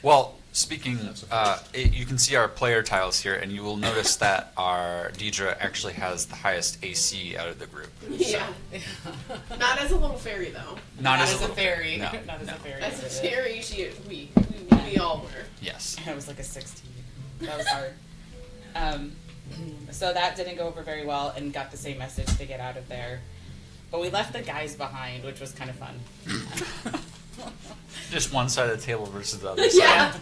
Well, speaking, you can see our player tiles here, and you will notice that our Deidre actually has the highest AC out of the group. Yeah. Not as a little fairy, though. Not as a fairy. No, Not as a fairy. As a fairy, we all were. Yes. I was like a 16. That was hard. So that didn't go over very well, and got the same message to get out of there. But we left the guys behind, which was kind of fun. Just one side of the table versus the other Yeah. side.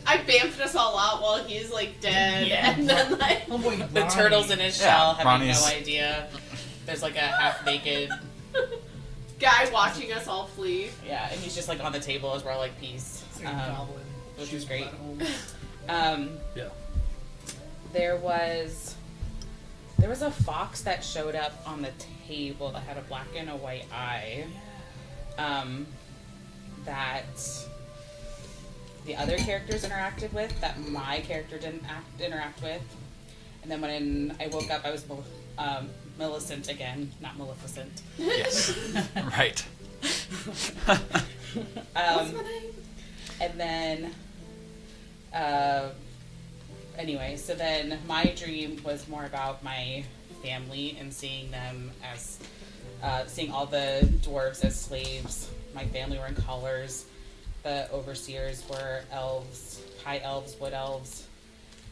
I bamfed us all out while he's like dead, Yeah. and then like The turtle's in his shell, having Ronnie's... no idea. There's like a half-naked guy watching us all flee. Yeah, and he's just like on the table as we're all like peace, It's like a goblin. which was great. Yeah. There was a fox that showed up on the table that had a black and a white eye. That the other characters interacted with, that my character didn't interact with. And then when I woke up, I was Milicent again, not Maleficent. Yes. Right. What's my name? And then, anyway, so then my dream was more about my family and seeing them as, seeing all the dwarves as slaves. My family were in colors. The overseers were elves, high elves, wood elves.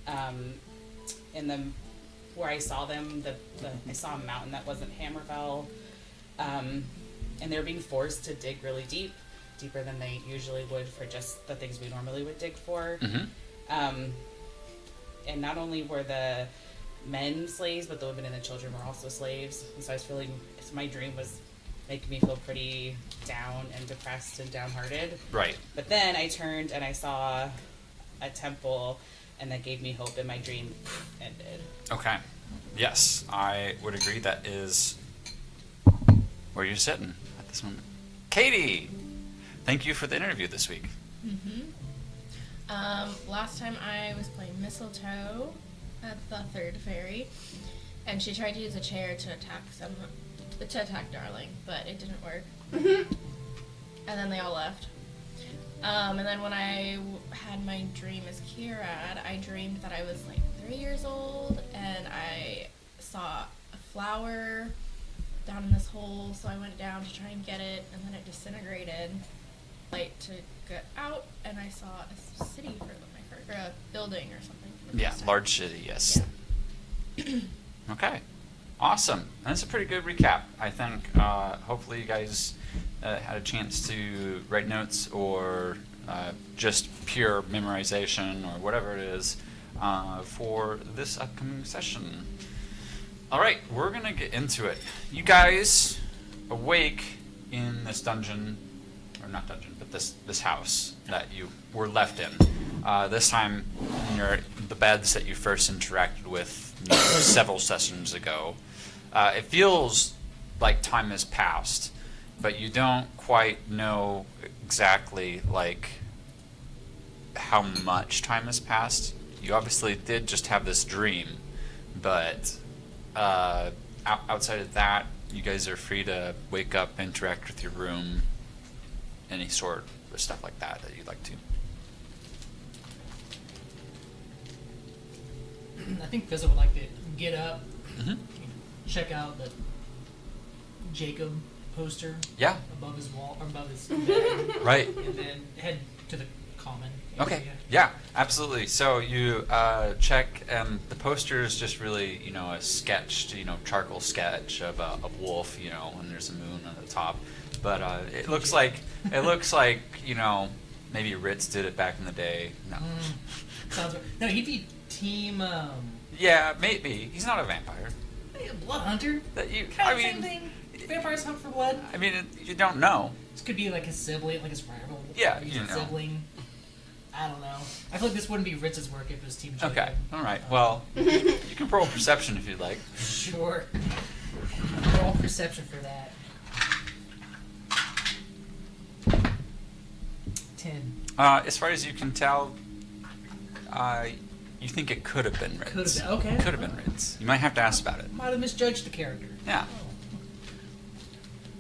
And where I saw them, I saw a mountain that wasn't Hammerfell. And they were being forced to dig really deep, deeper than they usually would for just the things we normally would dig for. Mm-hmm. And not only were the men slaves, but the women and the children were also slaves. And so I was feeling, my dream was making me feel pretty down and depressed and downhearted. Right. But then I turned and I saw a temple, and that gave me hope, and my dream ended. Okay. Yes, I would agree. That is where you're sitting at this moment. Katie, thank you for the interview this week. Last time I was playing Mistletoe at the third fairy, and she tried to use a chair to attack Darling, but it didn't work. And then they all left. And then when I had my dream as Kierad, I dreamed that I was like 3 years old, and I saw a flower down in this hole, so I went down to try and get it, and then it disintegrated. Light to get out, and I saw a city for or a building or something. Yeah, large city, yes. Yeah. Okay, awesome. And that's a pretty good recap. I think hopefully you guys had a chance to write notes or just pure memorization or whatever it is for this upcoming session. All right, we're going to get into it. You guys awake in this dungeon, or not dungeon, but this house that you were left in. This time in the beds that you first interacted with several sessions ago. It feels like time has passed, but you don't quite know exactly like how much time has passed. You obviously did just have this dream, but outside of that, you guys are free to wake up, interact with your room, any sort of stuff like that you'd like to. I think Fizzle would like to get up, Mm-hmm. check out the Jacob poster Yeah. above his wall, or above his bed, Right. and then head to the common Okay. area. Yeah, absolutely. So you check, and the poster is just really, a sketched, charcoal sketch of a wolf, and there's a moon on the top. But it looks like maybe Rittz did it back in the day. No. Sounds right. No, he'd be team. Yeah, maybe. He's not a vampire. Blood hunter. Same thing. Vampires hunt for blood. I mean, you don't know. This could be like a sibling, like his rival. Yeah, sibling. I don't know. I feel like this wouldn't be Ritz's work if it was Team Jacob. Okay. All right. Well, you can roll perception if you'd like. Sure. Roll perception for that. 10. As far as you can tell, you think it could have been Rittz. Could have been, okay. Could have been Rittz. You might have to ask about it. Might have misjudged the character. Yeah.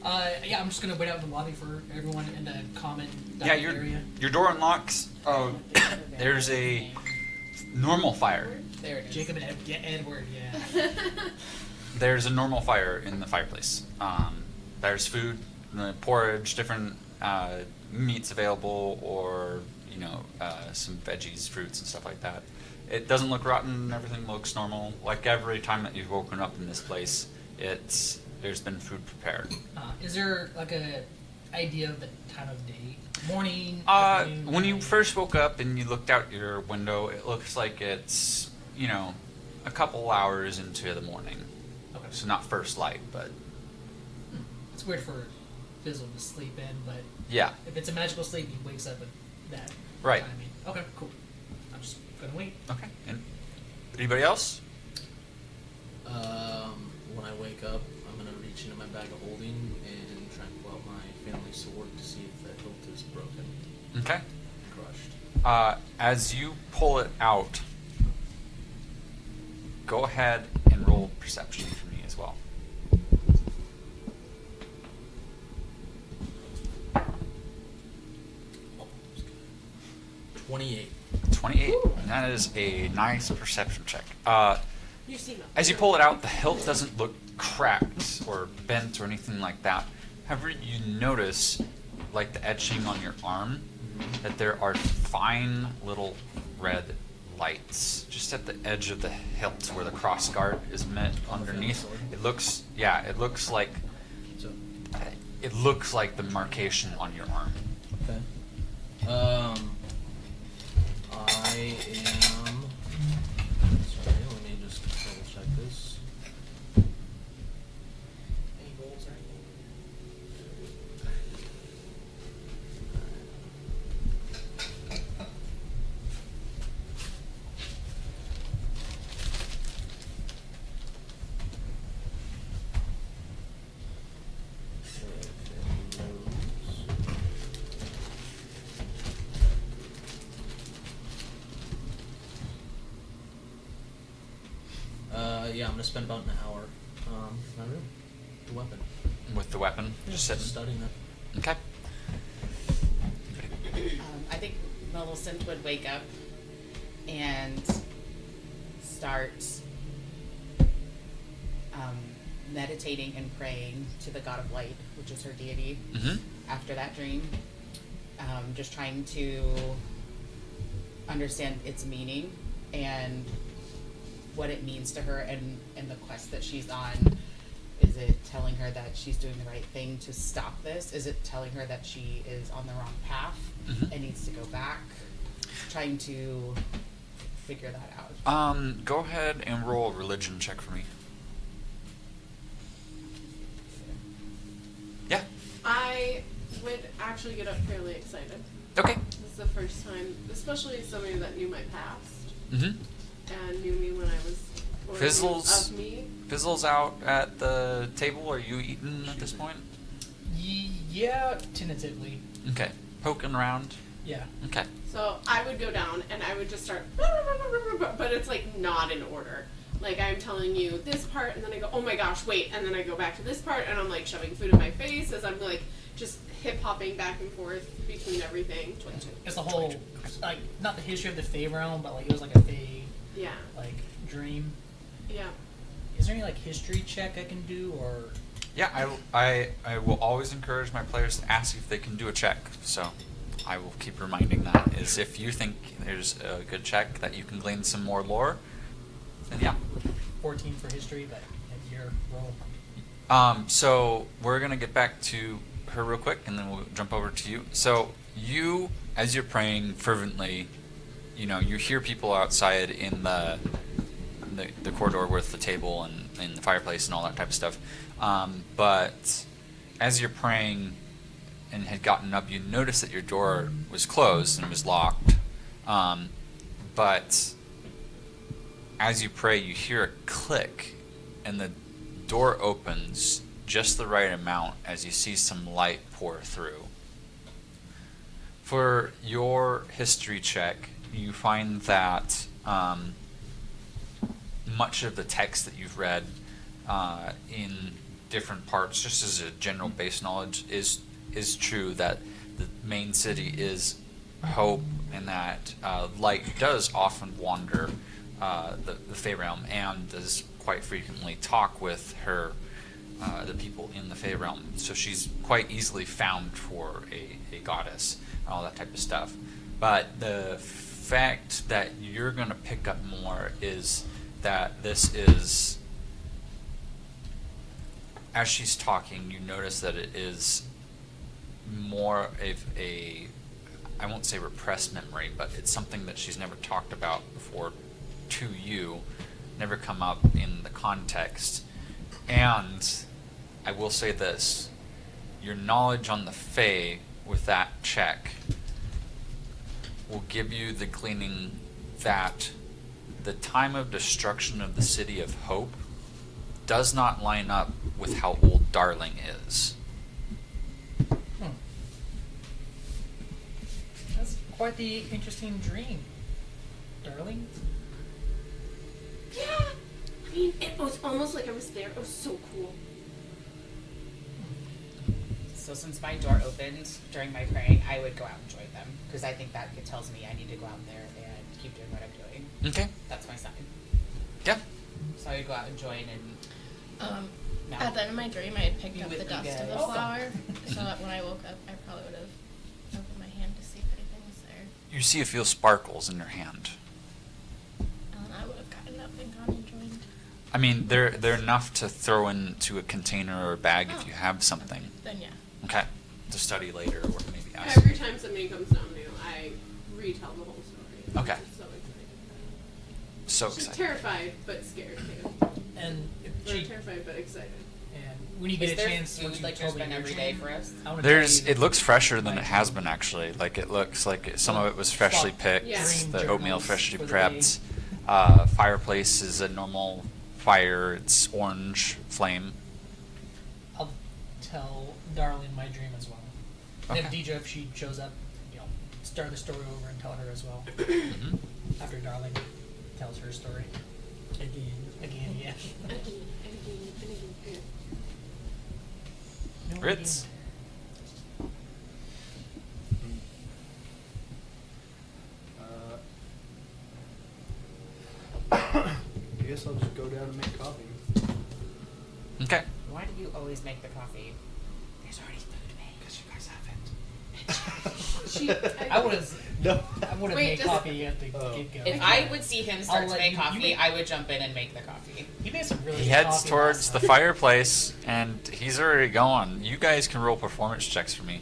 Yeah, I'm just gonna wait out in the lobby for everyone in the common Yeah, dining area. your door unlocks. Oh, there's a normal fire. There it is. Jacob and Edward, yeah. There's a normal fire in the fireplace. There's food, porridge, different meats available, or some veggies, fruits, and stuff like that. It doesn't look rotten. Everything looks normal. Like every time that you've woken up in this place, there's been food prepared. Is there like a idea of the time of day? Morning? When you first woke up and you looked out your window, it looks like it's a couple hours into the morning. Okay. So not first light, but It's weird for Fizzle to sleep in, but yeah. if it's a magical sleep, he wakes up at that Right. timing. Okay, cool. I'm just gonna wait. Okay. And anybody else? When I wake up, I'm gonna reach into my bag of holding and try and pull out my family sword to see if the hilt is broken, Okay. crushed. As you pull it out, go ahead and roll perception for me as well. Oh, 28. 28. That is a nice perception check. You see As you pull it out, the hilt doesn't look cracked or bent or anything like that. However, you notice, like the etching on your arm, that there are fine little red lights just at the edge of the hilt where the cross guard is met underneath. It looks like So, the markation on your arm. okay. I am. Sorry, let me just double check this. Any goals or anything? Yeah, I'm gonna spend about an hour in my room. The weapon. With the weapon, just sitting. Studying it. Okay. I think Milicent would wake up and start meditating and praying to the god of light, which is her deity, Mm-hmm. after that dream. Just trying to understand its meaning and what it means to her and the quest that she's on. Is it telling her that she's doing the right thing to stop this? Is it telling her that she is on the wrong path Mhm. and needs to go back? Trying to figure that out. Go ahead and roll a religion check for me. Yeah. I would actually get up fairly excited. Okay. This is the first time, especially somebody that knew my past Mm-hmm. and knew me when I was born Fizzle's- of me. Fizzle's out at the table. Are you eating at this point? Yeah, tentatively. Okay. Poking around. Yeah. Okay. So I would go down and I would just start, but it's like not in order. Like I'm telling you this part and then I go, oh my gosh, wait, and then I go back to this part and I'm like shoving food in my face as I'm like just hip hopping back and forth between everything. It's the whole, like, not the history of the Fae realm, but like it was like a Fae, Yeah, like, dream. yeah. Is there any like history check I can do, or Yeah, I will always encourage my players to ask if they can do a check. So I will keep reminding that. Is if you think there's a good check that you can glean some more lore, then yeah. 14 for history, but at your roll? So we're gonna get back to her real quick, and then we'll jump over to you. So you, as you're praying fervently, you hear people outside in the corridor with the table and the fireplace and all that type of stuff. But as you're praying and had gotten up, you noticed that your door was closed and was locked. But as you pray, you hear a click, and the door opens just the right amount as you see some light pour through. For your history check, you find that much of the text that you've read in different parts, just as a general base knowledge, is true that the main city is hope, and that light does often wander the Fey realm, and does quite frequently talk with her the people in the Fey realm. So she's quite easily found for a goddess and all that type of stuff. But the fact that you're going to pick up more is that this is, as she's talking, you notice that it is more of a, I won't say repressed memory, but it's something that she's never talked about before to you, never come up in the context. And I will say this, your knowledge on the Fae with that check will give you the gleaning that the time of destruction of the City of Hope does not line up with how old Darling is. That's quite the interesting dream, darling. Yeah. I mean, it was almost like I was there. It was so cool. So since my door opened during my praying, I would go out and join them, because I think that it tells me I need to go out there and keep doing what I'm doing. Okay. That's my sign. Yeah. So I would go out and join and no. At the end of my dream, I had picked Be up with the me, dust of guys. the flower, so that when I woke up, I probably would have opened my hand to see if anything was there. You see a few sparkles in your hand. And I would have gotten up and gone and joined. I mean, they're enough to throw into a container or a bag if you have something. Then yeah. Okay. To study later, or maybe ask. Every time somebody comes down new, I retell the whole story. Okay. I'm so excited. So She's excited. terrified, but scared too. And if Or she, terrified, but excited. and when you get Is a there chance, food once you like told there's me been your every dream, day for us? I wanna There's. tell you It looks fresher than my it has dream. been actually. Like it looks like some of it was freshly Swap picked. Yeah. dream The oatmeal journals freshly for the prepped. Fireplace is a normal fire. It's orange flame. I'll tell darling my dream as well. And Okay. if Deidre, if she shows up, start the story over and tell her as well. Hmm. After darling tells her story. Again, yeah. And again. No, Rittz. I guess I'll just go down and make coffee. Okay. Why do you always make the coffee? There's already food made. Because you guys haven't. She, I would have. No. I would have Wait, made just- coffee at the Oh. get-go. If I would see him start I'll to let make you- coffee, you- I would jump in and make the coffee. He made some really He good heads coffee towards last the night. fireplace, and he's already going. You guys can roll performance checks for me.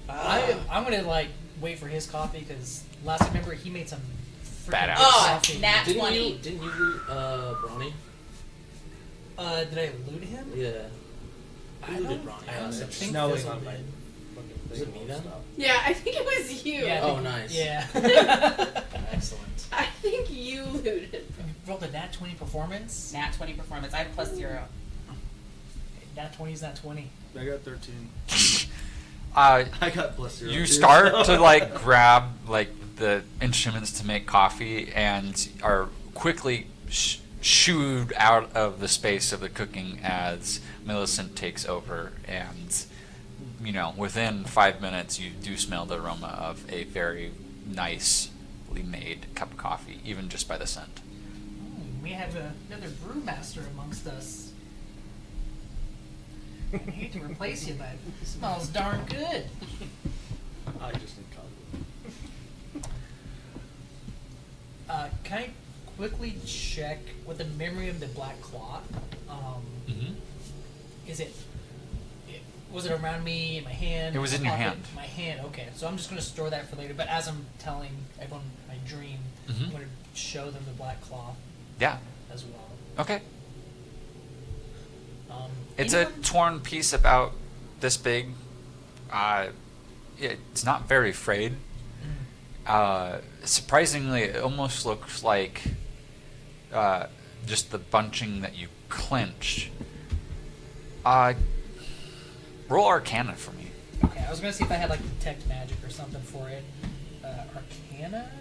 I'm gonna wait for his coffee because last I remember he made some freaking Badass. Oh, coffee. nat- Didn't 20. you loot Brawny? Did I loot him? Yeah. I Who looted don't- Brawny? I don't Except think Snowing Fizzle on my did. fucking Was it thing me won't then? stop. Yeah, I think it was you. Yeah, I Oh, think- nice. Yeah. Excellent. I think you looted. You rolled a nat 20 performance. Nat 20 performance. I have +0. Nat 20 is nat 20. I got 13. Uh, I got +0. you too. start to grab the instruments to make coffee, and are quickly shooed out of the space of the cooking as Milicent takes over. And within 5 minutes, you do smell the aroma of a very nicely made cup of coffee, even just by the scent. We have another brewmaster amongst us. I hate to replace you, but it smells darn good. I just need coffee. Can I quickly check with the memory of the black cloth? Is was it around me in my hand? It was in my your pocket? hand. My hand. Okay, so I'm just gonna store that for later. But as I'm telling everyone my dream, Mhm. I'm gonna show them the black cloth Yeah. as well. Okay. Um, It's a anyone- torn piece about this big. It's not very frayed. Surprisingly, it almost looks like just the bunching that you clenched. Roll Arcana for me. Okay, I was gonna see if I had detect magic or something for it. Arcana.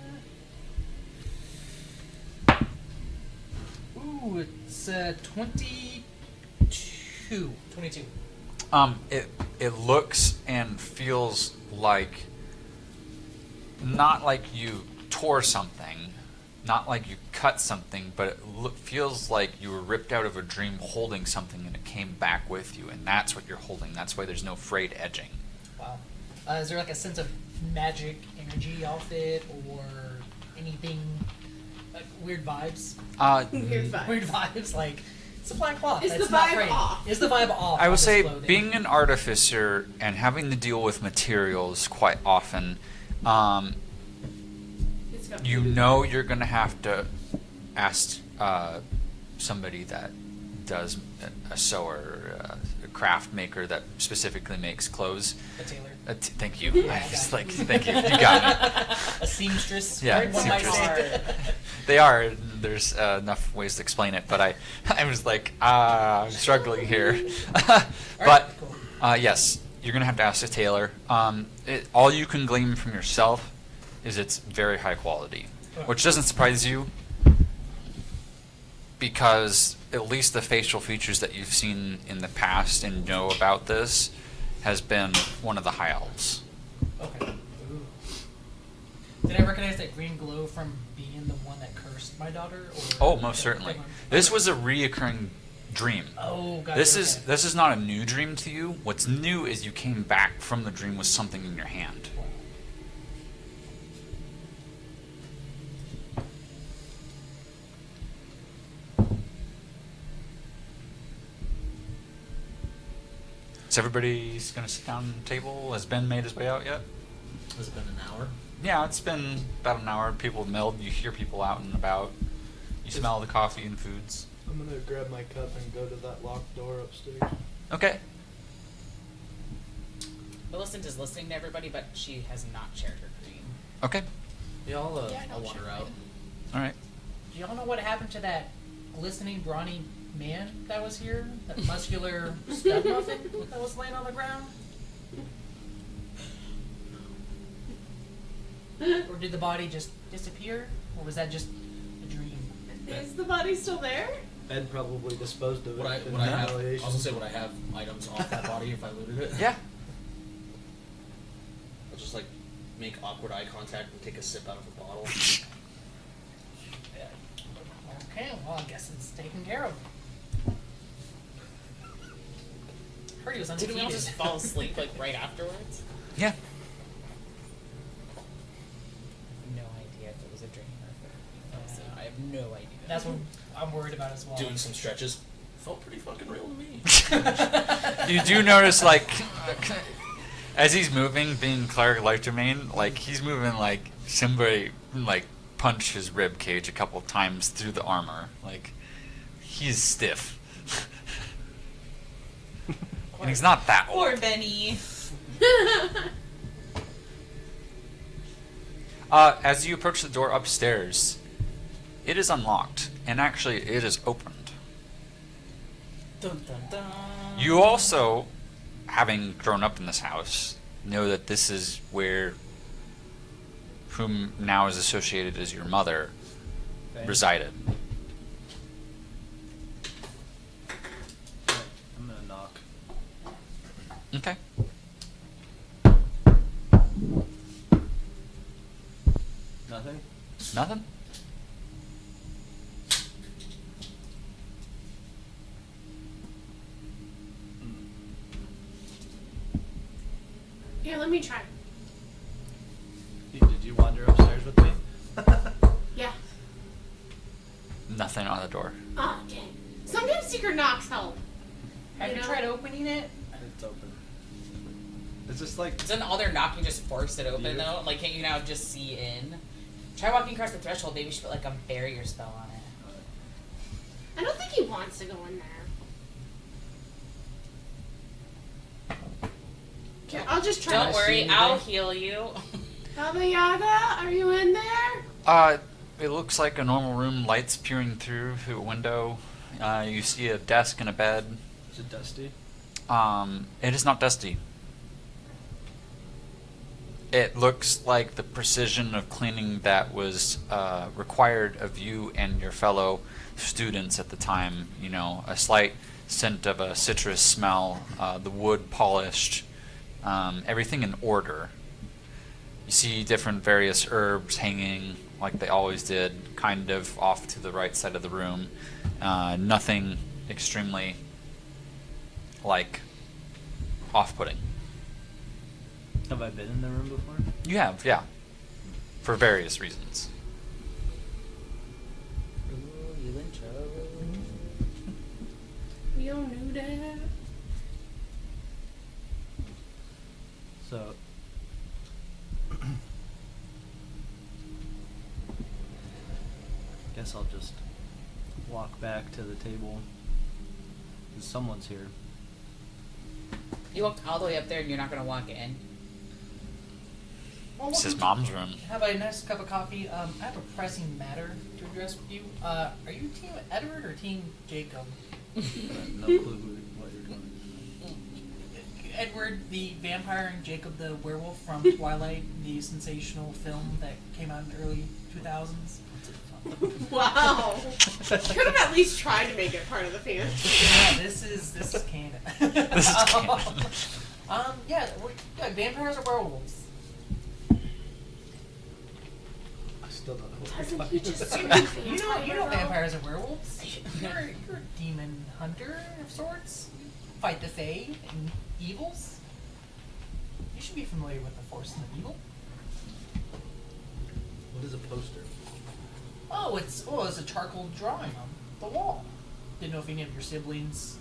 Ooh, it's 22. 22. It looks and feels like not like you tore something, not like you cut something, but it feels like you were ripped out of a dream holding something and it came back with you, and that's what you're holding. That's why there's no frayed edging. Wow. Is there like a sense of magic energy off it or anything, like weird vibes? Weird vibe. Weird vibes, like it's a black cloth. Is That's the not vibe frayed. off? Is the vibe off? I would of this say clothing? being an artificer and having to deal with materials quite often, It's got you voodoo. know you're going to have to ask somebody that does a sewer, a craft maker that specifically makes clothes. A tailor. Thank you. Yeah, I I was got like, you. thank you. You got me. A seamstress. Yeah, Right, one might seamstress. say. They are. And there's enough ways to explain it, but I was like, I'm struggling here. But Alright, cool. yes, you're gonna have to ask a tailor. All you can glean from yourself is it's very high quality, which doesn't surprise you because at least the facial features that you've seen in the past and know about this has been one of the high elves. Okay. Ooh. Did I recognize that green glow from being the one that cursed my daughter? Or Oh, most certainly. This was a reoccurring dream. Oh, gotcha. This okay. is not a new dream to you. What's new is you came back from the dream with something in your hand. So everybody's gonna sit down at the table. Has Ben made his way out yet? Has it been an hour? Yeah, it's been about an hour. People have milled. You hear people out and about. You smell the coffee and foods. I'm gonna grab my cup and go to that locked door upstairs. Okay. Millicent is listening to everybody, but she has not shared her dream. Okay. Yeah, I'll Yeah, I know I'll what wander you're out. All right. Do y'all know what happened to that glistening, brawny man that was here? That muscular stud muffin that was laying on the ground? Or did the body just disappear? Or was that just a dream? Is the body still there? Ed probably disposed of it. Would I, in would I have? I was retaliation. gonna say, would I have items off that body if I looted it? Yeah. I'll just like make awkward eye contact and take a sip out of the bottle. Okay, well, I guess it's taken care of. Heard he was Didn't undefeated. we all just fall asleep like right afterwards? Yeah. No idea if it was a dream or if it was I have no idea. That's what I'm worried about as well. Doing some stretches. Felt pretty fucking real to me. You do notice, like, as he's moving, being cleric life domain, like he's moving like somebody like punched his rib cage a couple of times through the armor. Like he's stiff, and he's not that old. Poor Benny. As you approach the door upstairs, it is unlocked, and actually it is opened. Dun, dun, dun. You also, having grown up in this house, know that this is where whom now is associated as your mother Okay. resided. I'm gonna knock. Okay. Nothing? Nothing? Here, let me try. Did you wander upstairs with me? Yeah. Nothing on the door. Oh, dang. Sometimes secret knocks help. Have you know? tried opening it? It's open. It's just like Doesn't all their knocking just force it open You- though? Like, can't you now just see in? Try walking across the threshold. Maybe you should put like a barrier spell on it. I don't think he wants to go in there. Okay, I'll just try. Don't I worry, see I'll anything? heal you. Baba Yaga, are you in there? It looks like a normal room, lights peering through a window. You see a desk and a bed. is it dusty? It is not dusty. It looks like the precision of cleaning that was required of you and your fellow students at the time. You know, a slight scent of a citrus smell, the wood polished, everything in order. You see different various herbs hanging like they always did, kind of off to the right side of the room. Nothing extremely like off-putting. Have I been in the room before? You have, yeah, for various reasons. Ooh, you in trouble. We all knew that. So, guess I'll just walk back to the table. 'Cause someone's here. You walked all the way up there and you're not gonna walk in? Well, It's his welcome mom's room. to- Have a nice cup of coffee. I have a pressing matter to address with you. Are you Team Edward or Team Jacob? I have no clue what you're doing. Edward the vampire and Jacob the werewolf from Twilight, the sensational film that came out in the early 2000s. Wow. Could have at least tried to make it part of the fan. Yeah, this is canon. This is canon. Yeah, vampires or werewolves? I still don't know what Doesn't you're he talking just about. scream You know vampires and werewolves. You're a demon hunter of sorts. Fight the fae and evils. You should be familiar with the forces of evil. What is a poster? It's a charcoal drawing on the wall. Didn't know if any of your siblings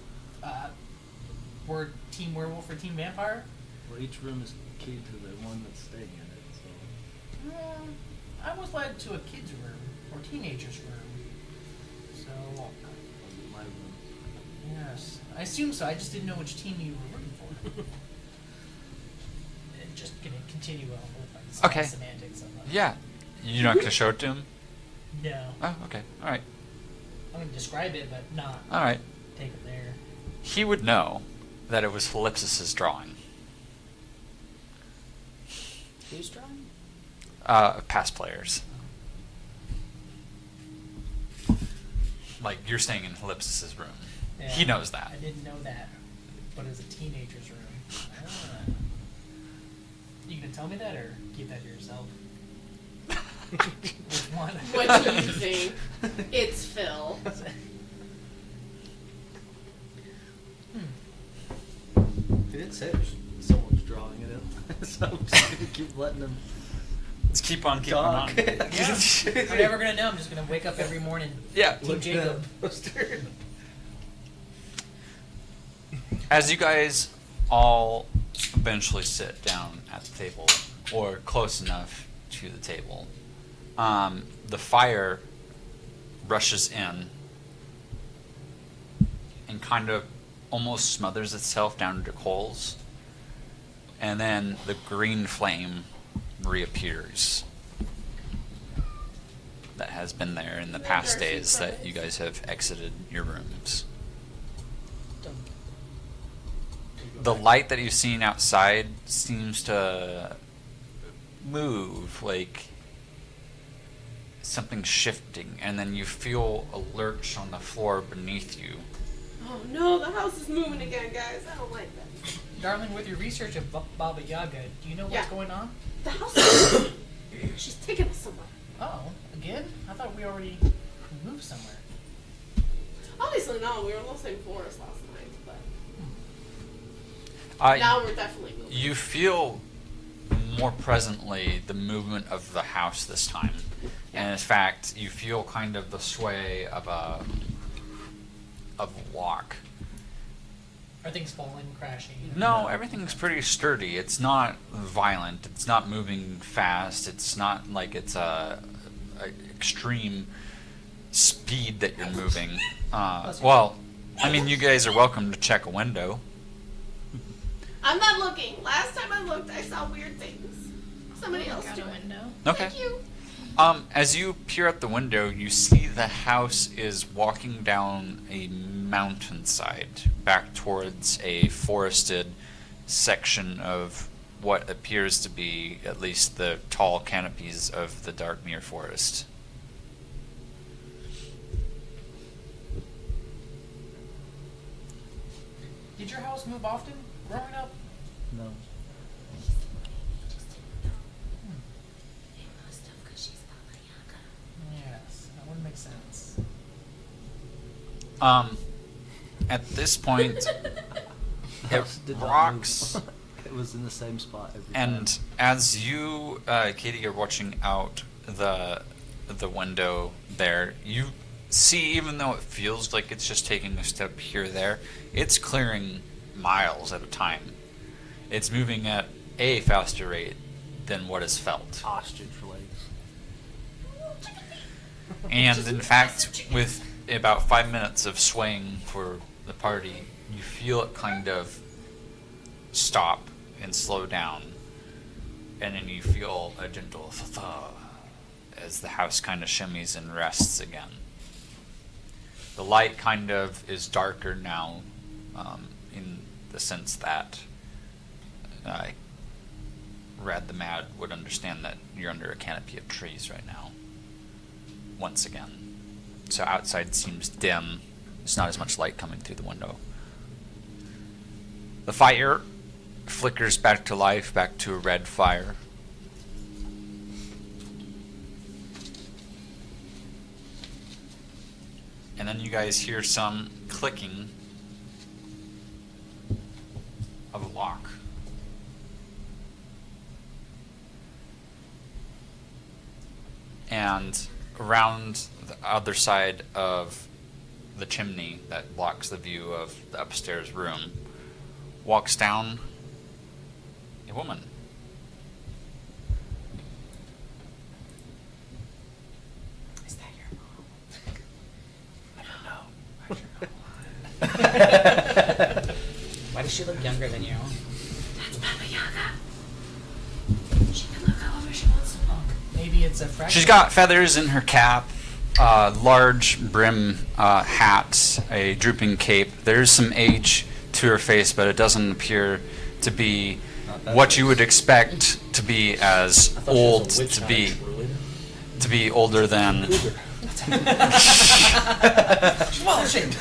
were Team Werewolf or Team Vampire. Well, each room is keyed to the one that's staying in it, so. I was led to a kid's room or teenager's room. So Wasn't my room. yes, I assume so. I just didn't know which team you were rooting for. And just gonna continue on with like the Okay. semantics of it. Yeah. You're not going to show it to him? No, Oh, okay. All right. I'm gonna describe it, but not All right. take it there. He would know that it was Philipsis's drawing. Who's drawing? Past players. Like, you're staying in Philipsis's room. Yeah, He knows that. I didn't know that, but it's a teenager's room. You gonna tell me that or keep that to yourself? Which one? What do you think? It's Phil. He did say someone's drawing it in, so I'm just gonna keep letting him Let's keep on keeping on. talk. Yeah. I'm never gonna know. I'm just gonna wake up every morning. Yeah. Team Look at Jacob. that poster. As you guys all eventually sit down at the table, or close enough to the table, the fire rushes in and kind of almost smothers itself down into coals, and then the green flame reappears that has been there in the past Darcy days that cries. you guys have exited your rooms. The light that you've seen outside seems to move, like something's shifting, and then you feel a lurch on the floor beneath you. Oh no, the house is moving again, guys. I don't like that. Darling, with your research of Baba Yaga, do you know what's Yeah. going on? The house is She's taking us somewhere. Oh, again? I thought we already moved somewhere. Obviously not. We were listening Forest last night, but Uh, now we're definitely moving. You feel more presently the movement of the house this time. And in fact, you feel kind of the sway of a walk. Are things falling, crashing? No, everything's pretty sturdy. It's not violent. It's not moving fast. It's not like it's a extreme speed that you're moving. Well, I mean, you guys are welcome to check a window. I'm not looking. Last time I looked, I saw weird things. Somebody else Got do a it. window. Okay. Thank you. As you peer out the window, you see the house is walking down a mountainside back towards a forested section of what appears to be at least the tall canopies of the Darkmere Forest. Did your house move often growing up? No. Yes, that would make sense. At this point, House it did not rocks. move. It was in the same spot every And time. as you, Katie, are watching out the window there, you see, even though it feels like it's just taking a step here or there, it's clearing miles at a time. It's moving at a faster rate than what is felt. Ostrich legs. And in fact, with about 5 minutes of swaying for the party, you feel it kind of stop and slow down. And then you feel a gentle thaw as the house kind of shimmies and rests again. The light kind of is darker now, in the sense that Rad the Mad would understand that you're under a canopy of trees right now. Once again. So outside seems dim. There's not as much light coming through the window. The fire flickers back to life, back to a red fire. And then you guys hear some clicking of a lock. And around the other side of the chimney that blocks the view of the upstairs room walks down a woman. Is that your mom? Why does she look younger than you? That's Baba Yaga. She can look however she wants to look. Maybe it's a fraction. She's got feathers in her cap, large brim hat, a drooping cape. There's some age to her face, but it doesn't appear to be Not that what you face. would expect to be as I thought she was old a witch to be druid. to be older than. Cougar. Well shaped.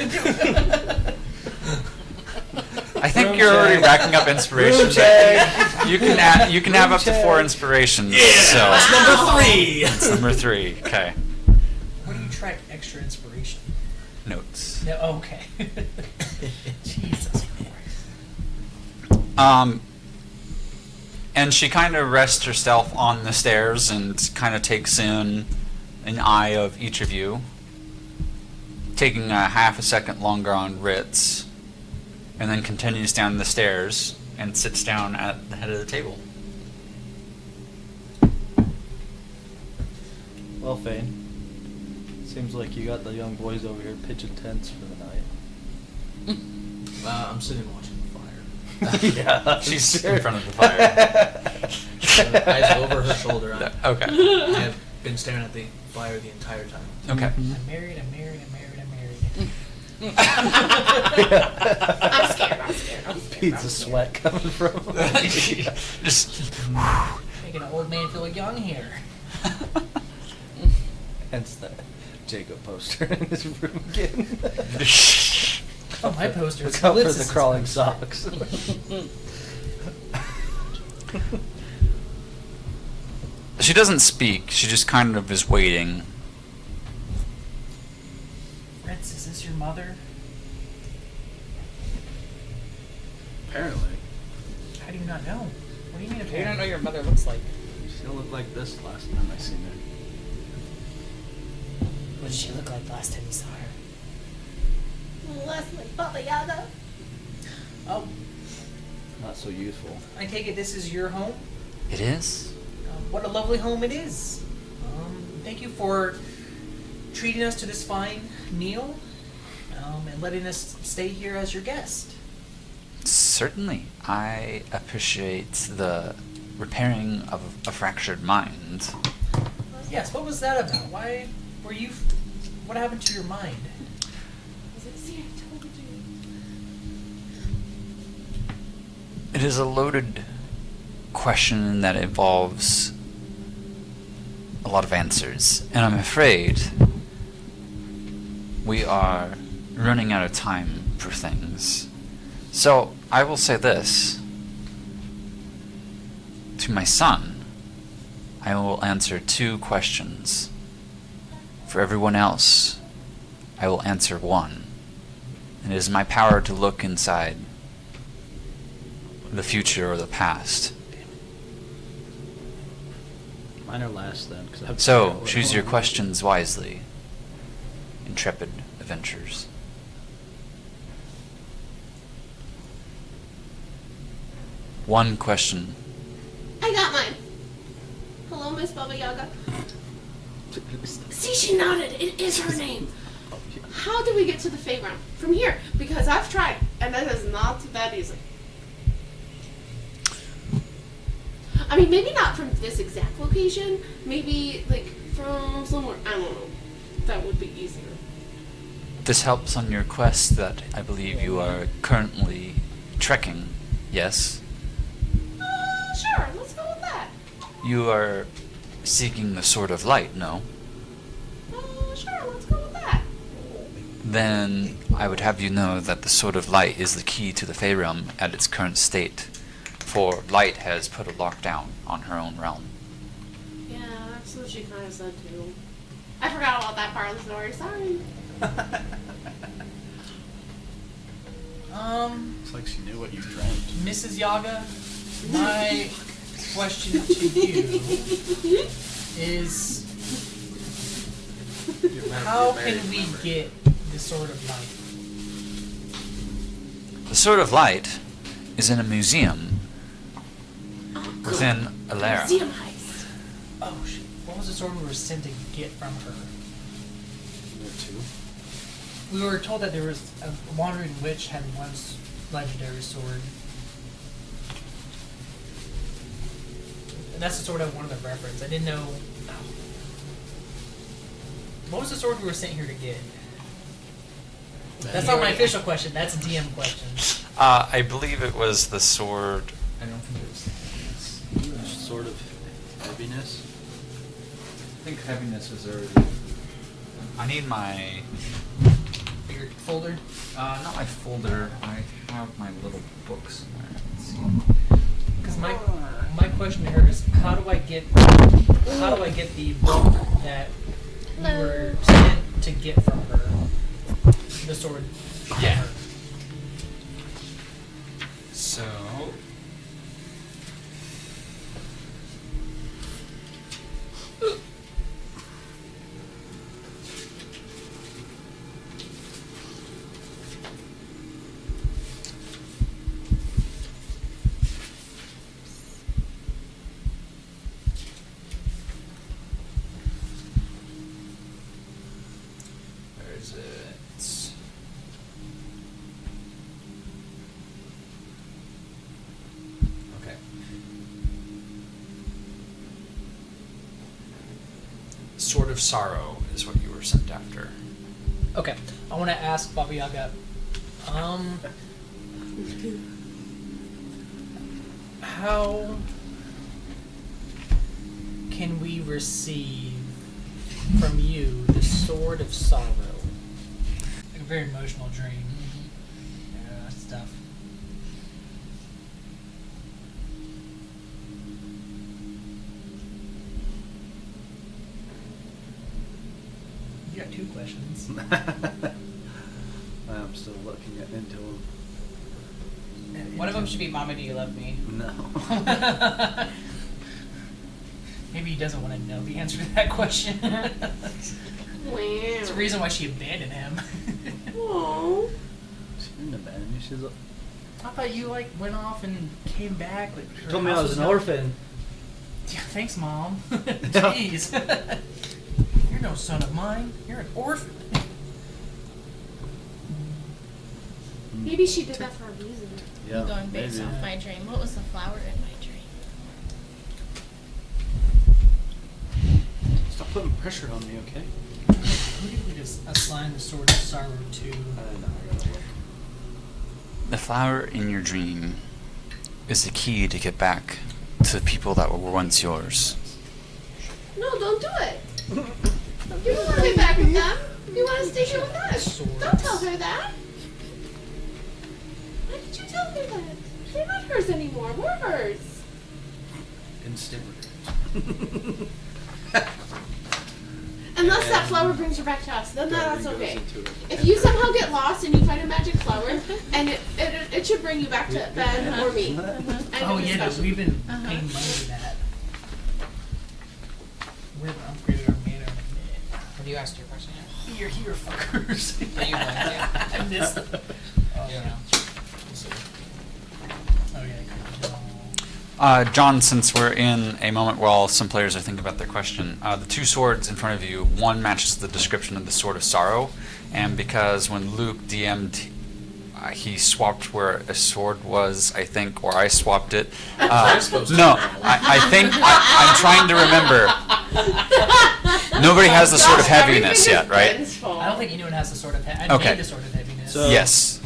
I think Room you're already check. racking up inspiration. Room but check. You can you can have Room up to 4 check. inspirations. Number 3. So number 3. Okay. Where do you track extra inspiration? Notes. No, okay. Jesus Christ. And she kind of rests herself on the stairs and kind of takes in an eye of each of you, taking a half a second longer on Rittz, and then continues down the stairs and sits down at the head of the table. Well, Fane, seems like you got the young boys over here pitching tents for the night. I'm sitting watching the fire. Yeah, She's in front of the fire. Eyes over her shoulder. Okay. I have been staring at the fire the entire time. Okay. I'm married, I'm married, I'm married, I'm married. I'm scared. I'm scared. I'm scared. Pizza sweat coming from. Just. Making an old man feel young here. Hence the Jacob poster in his room again. Oh, my poster. Look out for the Ellipsis is crawling poster. socks. She doesn't speak. She just kind of is waiting. Rittz, is this your mother? Apparently. How do you not know? What do you mean You apparently? don't know your mother looks like. She don't look like this last time I seen her. What did she look like the last time you saw her? Less like Baba Yaga. Oh, Not so youthful. I take it this is your home? It is? What a lovely home it is. Thank you for treating us to this fine meal and letting us stay here as your guest. Certainly. I appreciate the repairing of a fractured mind. Yes, what was that about? Why were you... What happened to your mind? See, I told you. It is a loaded question that involves a lot of answers, and I'm afraid we are running out of time for things. So, I will say this. To my son, I will answer 2 questions. For everyone else, I will answer 1. And it is my power to look inside the future or the past. Mine are last then. 'Cause I have to figure So, out what choose I your want. questions wisely. Intrepid adventures. One question. I got mine. Hello, Miss Baba Yaga. See, she nodded. It is her name. How do we get to the Fey realm from here? Because I've tried, and that is not that easy. I mean, maybe not from this exact location. Maybe like from somewhere. I don't know. That would be easier. This helps on your quest that I believe you are currently trekking. Yes? Sure. Let's go with that. You are seeking the Sword of Light, no? Sure. Let's go with that. Then I would have you know that the Sword of Light is the key to the Fey realm at its current state. For Light has put a lockdown on her own realm. Yeah, that's what she kind of said too. I forgot about that part of the story. Sorry. It's like she knew what you dreamt. Mrs. Yaga, my question to you is, how can we get the Sword of Light? The Sword of Light is in a museum within Alstaria. Museum heist. Oh shit! What was the sword we were sent to get from her? There too. We were told that there was a wandering witch had one legendary sword. And that's the sword I wanted to reference. I didn't know. What was the sword we were sent here to get? That's not my official question. That's a DM question. I believe it was the sword. I don't think it was. Sort of heaviness. I think heaviness was already. I need my. Your folder. Not my folder. I have my little book somewhere. Let's see. Because my question to her is, how do I get the book that we were sent to get from her? The sword. from Yeah. her. So. Where is it? Okay. Sword of Sorrow is what you were sent after. Okay, I want to ask Baba Yaga, how can we receive from you the Sword of Sorrow? Like a very emotional dream. Yeah, stuff. You got 2 questions. I'm still looking into them. One of them should be Mama, do you love me? No. Maybe he doesn't want to know the answer to that question. Wow. It's the reason why she abandoned him. Aww. She didn't abandon me. She's. I thought you like went off and came back. Like her Told me I house was an no- orphan. Yeah, thanks, Mom. Jeez. You're no son of mine. You're an orphan. Maybe she did that for a reason. Yeah. Going based maybe. off my dream. What was the flower in my dream? Stop putting pressure on me, okay? Who did we just assign the Sword of Sorrow to? I gotta look. The flower in your dream is the key to get back to the people that were once yours. No, don't do it. You don't want to get back with them. You want to stay here with us. Swords. Don't tell her that. Why did you tell her that. They're not hers anymore. We're hers. Instant. Unless that flower brings her back to us, then that's Goes okay. into it. If you somehow get lost and you find a magic flower, and it should bring you back to Ben or me. End Oh of yeah, no, discussion. we've been paying money to that. We've upgraded our mana. Have you asked your question yet? You're here, fuckers. Are you going to? I missed it. Oh Yeah. Oh yeah. John, since we're in a moment while some players are thinking about their question, the two swords in front of you, one matches the description of the Sword of Sorrow, and because when Luke DM'd, he swapped where a sword was, I think, or I swapped it. supposed to No, know. I think I'm trying to remember. Nobody has the Sword of Gosh, Heaviness everything yet, is right? Ben's fault. I don't think anyone has the Sword of Heaviness. I Okay. made the Sword of Heaviness. So- Yes.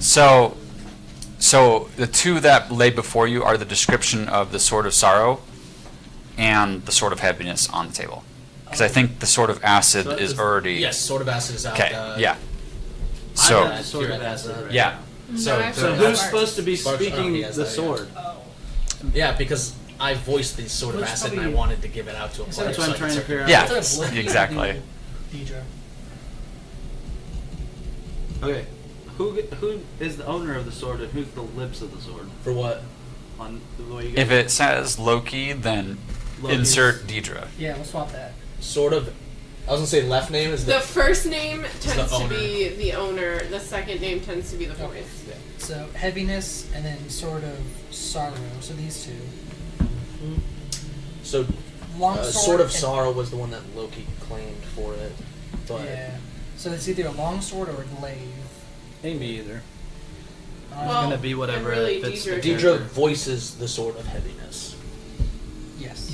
So the two that lay before you are the description of the Sword of Sorrow and the Sword of Heaviness on the table. Because I think the Sword of Acid So is is- already... Yes, Sword of Acid is out. Okay, yeah. I So, have the Sword of Acid right yeah. now. So, No, So Sparks. who's supposed to be Sparks- speaking he has the that, yeah. sword? Oh. Yeah, because I voiced the Sword of Which Acid and I probably- wanted to give it out to a That's player. That's what so I'm I trying to could figure out. Yeah, Instead of Loki, exactly. do Deidre. Okay, who is the owner of the sword and who's the lips of the sword? For what? On the way you if it says Loki, then Loki's- insert Deidre. Yeah, we'll swap that. Sort of. I was gonna say left name is The first name tends to owner. be the owner. The second name tends to be the voice. So heaviness and then Sword of Sorrow. So these two. So Long Sword of and- Sorrow was the one that Loki claimed for it, but Yeah. So it's either a long sword or a glaive. Ain't me either. Um, Well, gonna be whatever and really, fits the Deidre- Deidre character. voices the Sword of Heaviness. yes.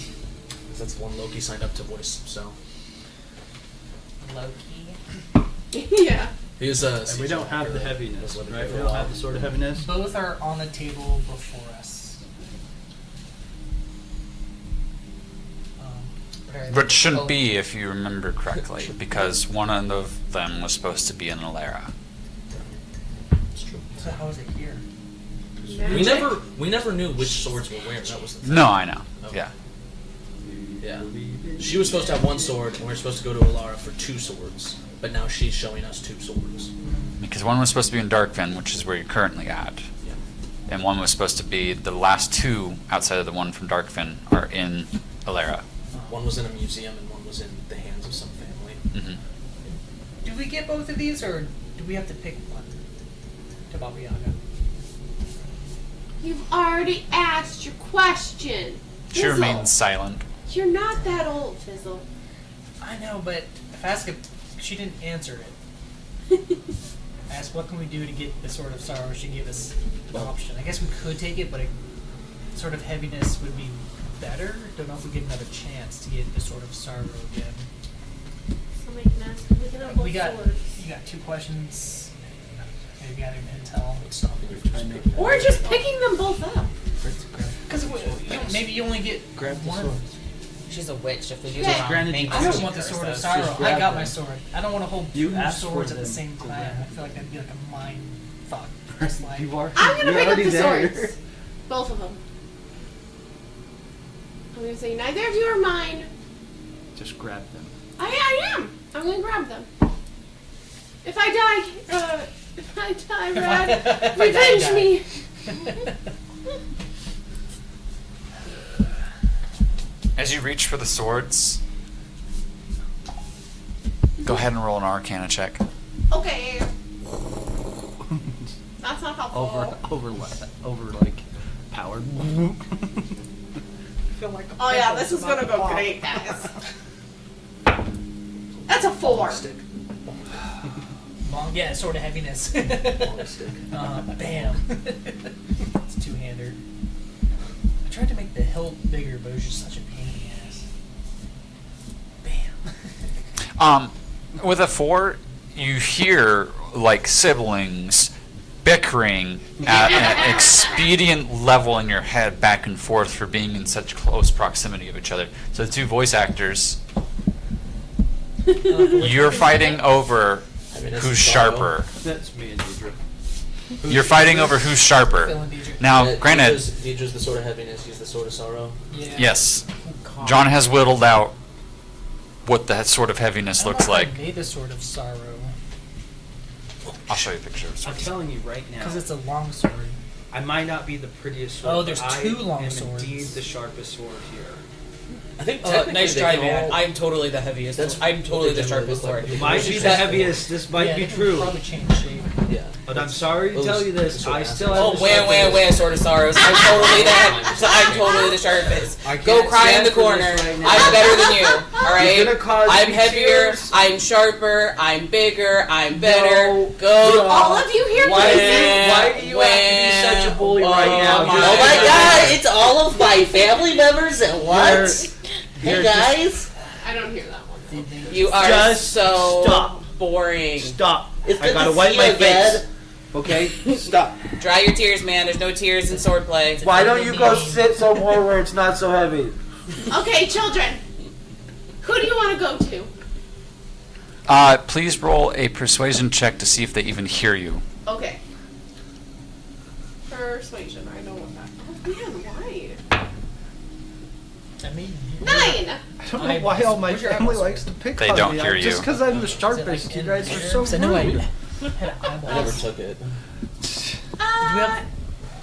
'Cause that's the one Loki signed up to voice. So Loki. Yeah. he was a. And we don't have the heaviness, right? We don't have the sword of heaviness. Both are on the table before us. But shouldn't be, if you remember correctly, because one of them was supposed to be an Alera. It's true. So how is it here? We never knew which swords were where. That was the thing. No, I know. Okay. Yeah. Yeah. She was supposed to have one sword, and we were supposed to go to Alara for two swords. But now she's showing us two swords. Because one was supposed to be in Darkfin, which is where you're currently at. Yeah. And one was supposed to be, the last two outside of the one from Darkfin are in Alera. One was in a museum, and one was in the hands of some family. Hmm. Do we get both of these, or do we have to pick one? To Baba Yaga. You've already asked your question. She Fizzle. remains silent. You're not that old, Fizzle. I know, but if I ask if she didn't answer it. I asked, what can we do to get the Sword of Sorrow? She gave us an option. I guess we could take it, but a Sword of Heaviness would be better. Don't know if we get another chance to get the Sword of Sorrow again. Somebody can ask. We can have both We got swords. you got 2 questions. Maybe got an intel. Or just picking them both up. Because maybe you only get Grab the one. sword. She's a witch. If we do Okay. the wrong Granted, thing, you I do. just want the Sword of Sorrow. Just I grab got my them. sword. I don't want to hold You 2 asked swords for at the them same to time. grab. I feel like that'd be like a mind fuck. Just like You are. I'm gonna you're pick up already the there. swords. Both of them. I'm gonna say neither of you are mine. Just grab them. I am. I'm gonna grab them. If I die, Rad, if I revenge die. me. As you reach for the swords, go ahead and roll an Arcana check. Okay. That's not helpful. Over like powered. I feel like Oh yeah, this is gonna go great, guys. That's a 4. Stick. Long, yeah, Sword of Heaviness. Long stick. Bam. It's 2-hander. I tried to make the hilt bigger, but it was just such a pain in the ass. Bam. With a 4, you hear like siblings bickering at an expedient level in your head back and forth for being in such close proximity of each other. So the two voice actors, you're fighting over Heaviness who's and sorrow. sharper. That's me and Deidre. You're fighting over who's sharper. Phil and DJ. Now, Yeah, granted, Deidre's the sword of heaviness. He's the sword of sorrow. Yeah. yes, God. John has whittled out what that sort of heaviness I don't looks know if like. I made the sword of sorrow I'll show you a picture of I'm swords. telling you right now. because it's a long sword. I might not be the prettiest sword. Oh, there's but two I long am swords. indeed the sharpest sword here. I think technically Nice they try, can man. all- I'm totally the heaviest. That's I'm what totally they the generally sharpest look like. sword. You might be the heaviest. This might yeah, be it can true. Probably change shape. Yeah. But I'm sorry to Those- tell you this. those I are still assholes. have Oh, the sharpest. wham, sorry, sorrows. I'm totally I'm totally the sharpest. I Go can't cry in stand the for this corner. right now. I'm better than you. All right. You're gonna cause I'm me heavier. tears. I'm sharper. I'm bigger. I'm better. No, Go. All of you here, Why, places. why do you have to be such a bully right now? my Oh my god, it's all of my family members at once? You're Hey guys, I don't hear that one. You are Just so stop. boring. Stop. it's I good gotta to wipe see my you again. face. Okay? Stop. Dry your tears, man. There's no tears in swordplay. Why don't you go sit somewhere where it's not so heavy? Okay, children. Who do you want to go to? Please roll a persuasion check to see if they even hear you. Okay. Persuasion. I know what that. Oh man, why? I mean, 9. I don't know why all my Where's your family eyeballs? likes to pick They on don't me. hear Just you. because I'm the Is it like sharpest. You in guys are there? so 'Cause I know I rude. had I never eyeballs. took it. Do we have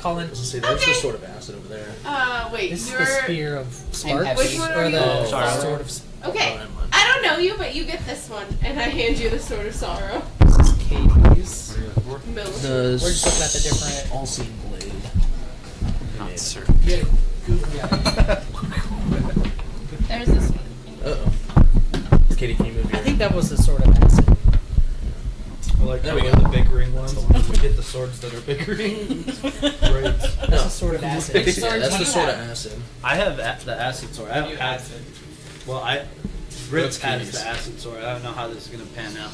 Colin? See, there's Okay. the sword of acid over there. Wait, This is you're. the spear of sparks, Which one or are the you? Oh, sorry. sword of Okay. Oh, never mind. I don't know you, but you get this one, and I hand you the sword of sorrow. Katie's. Milicent. The We're just looking at the different- all-seeing blade. Not certain. You had a googly eye. There's this one. Uh-oh. Katie, can you move I your... think that was the sword of acid. I like There how we we're go. the big ring ones. We get the swords that are big rings. Great. That's the sword of acid. Which Yeah, swords that's do the you sword of have? acid. I have the acid sword. I don't have. Well, Rittz has Katie's? the acid sword. I don't know how this is gonna pan out.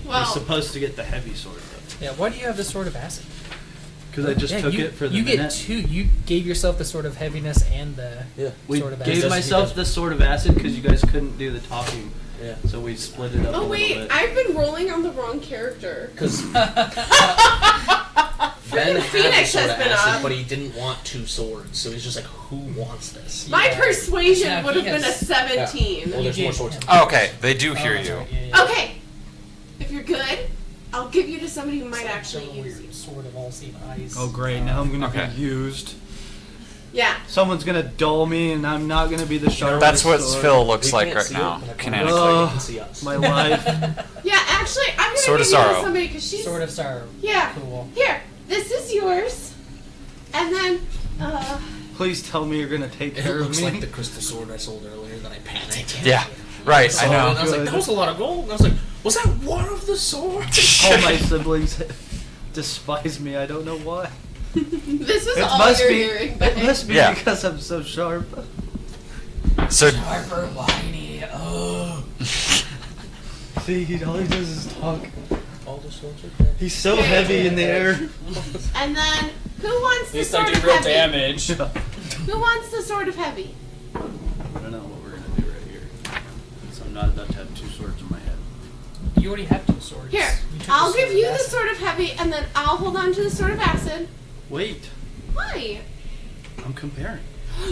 You're Well, supposed to get the heavy sword though, Yeah, why do you have the sword of acid? because I just Yeah, took you, it for the you minute. get two. You gave yourself the sword of heaviness and the Yeah. We sword of gave acid. myself the sword of acid because you guys couldn't do the talking, Yeah. so we split it up a oh little wait, bit. I've been rolling on the wrong character. Because Ben had the Phoenix sword has of been acid, up. but he didn't want two swords, so he's just like, who wants this? My Yeah. persuasion Yeah, would have he been a has- 17. Well, there's You more gave swords. him- Oh, okay, they do hear that's you. right, yeah, yeah. Okay, if you're good, I'll give you to somebody who might actually Some use weird you. sword of all seeing eyes. Oh great! Now I'm gonna Okay. be used. Yeah. Someone's gonna dull me, and I'm not gonna be the sharpest. That's what sword. Phil looks We like can't right see now, it, but canonically. Oh. You can see us. My life. Yeah, actually, I'm gonna Sword give of you to Sorrow. somebody because she's. Sword of sorrow. Yeah. Cool. Here, this is yours. And then, Please tell me you're gonna take It care of looks me. like the crystal sword I sold earlier that I panicked. Yeah, right, I And I know. was like, that was a lot of gold. And I was like, was that one of the swords? All my siblings despise me. I don't know why. this is It all must you're be. hearing. It must be Yeah. because I'm so sharp. So, Harper whiny. Oh. See, all he does is talk. All the swords are dead. He's so heavy in the air. And then, who wants the These sword don't of do real heavy? damage. Who wants the sword of heavy? I don't know what we're gonna do right here. So I'm not about to have two swords in my head. You already have two swords. Here, You took I'll the give sword you of the acid. sword of heavy, and then I'll hold on to the sword of acid. Wait, Why? I'm comparing.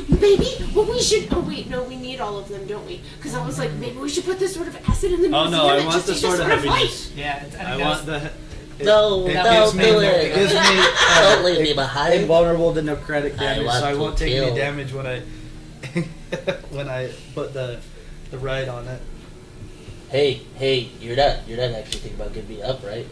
Maybe. Well, we should. Oh wait, no, we need all of them, don't we? Because I was like, maybe we should put the sword of acid in the museum. Oh no, I and want just the take sword of light. heaviness. Yeah, I think I that want was- the. No, it no, gives me, do it gives me Don't leave me behind. invulnerable to necrotic I damage, want so I to won't take kill. any damage when I when I put the right on it. Hey, you're not actually thinking about giving me up, right?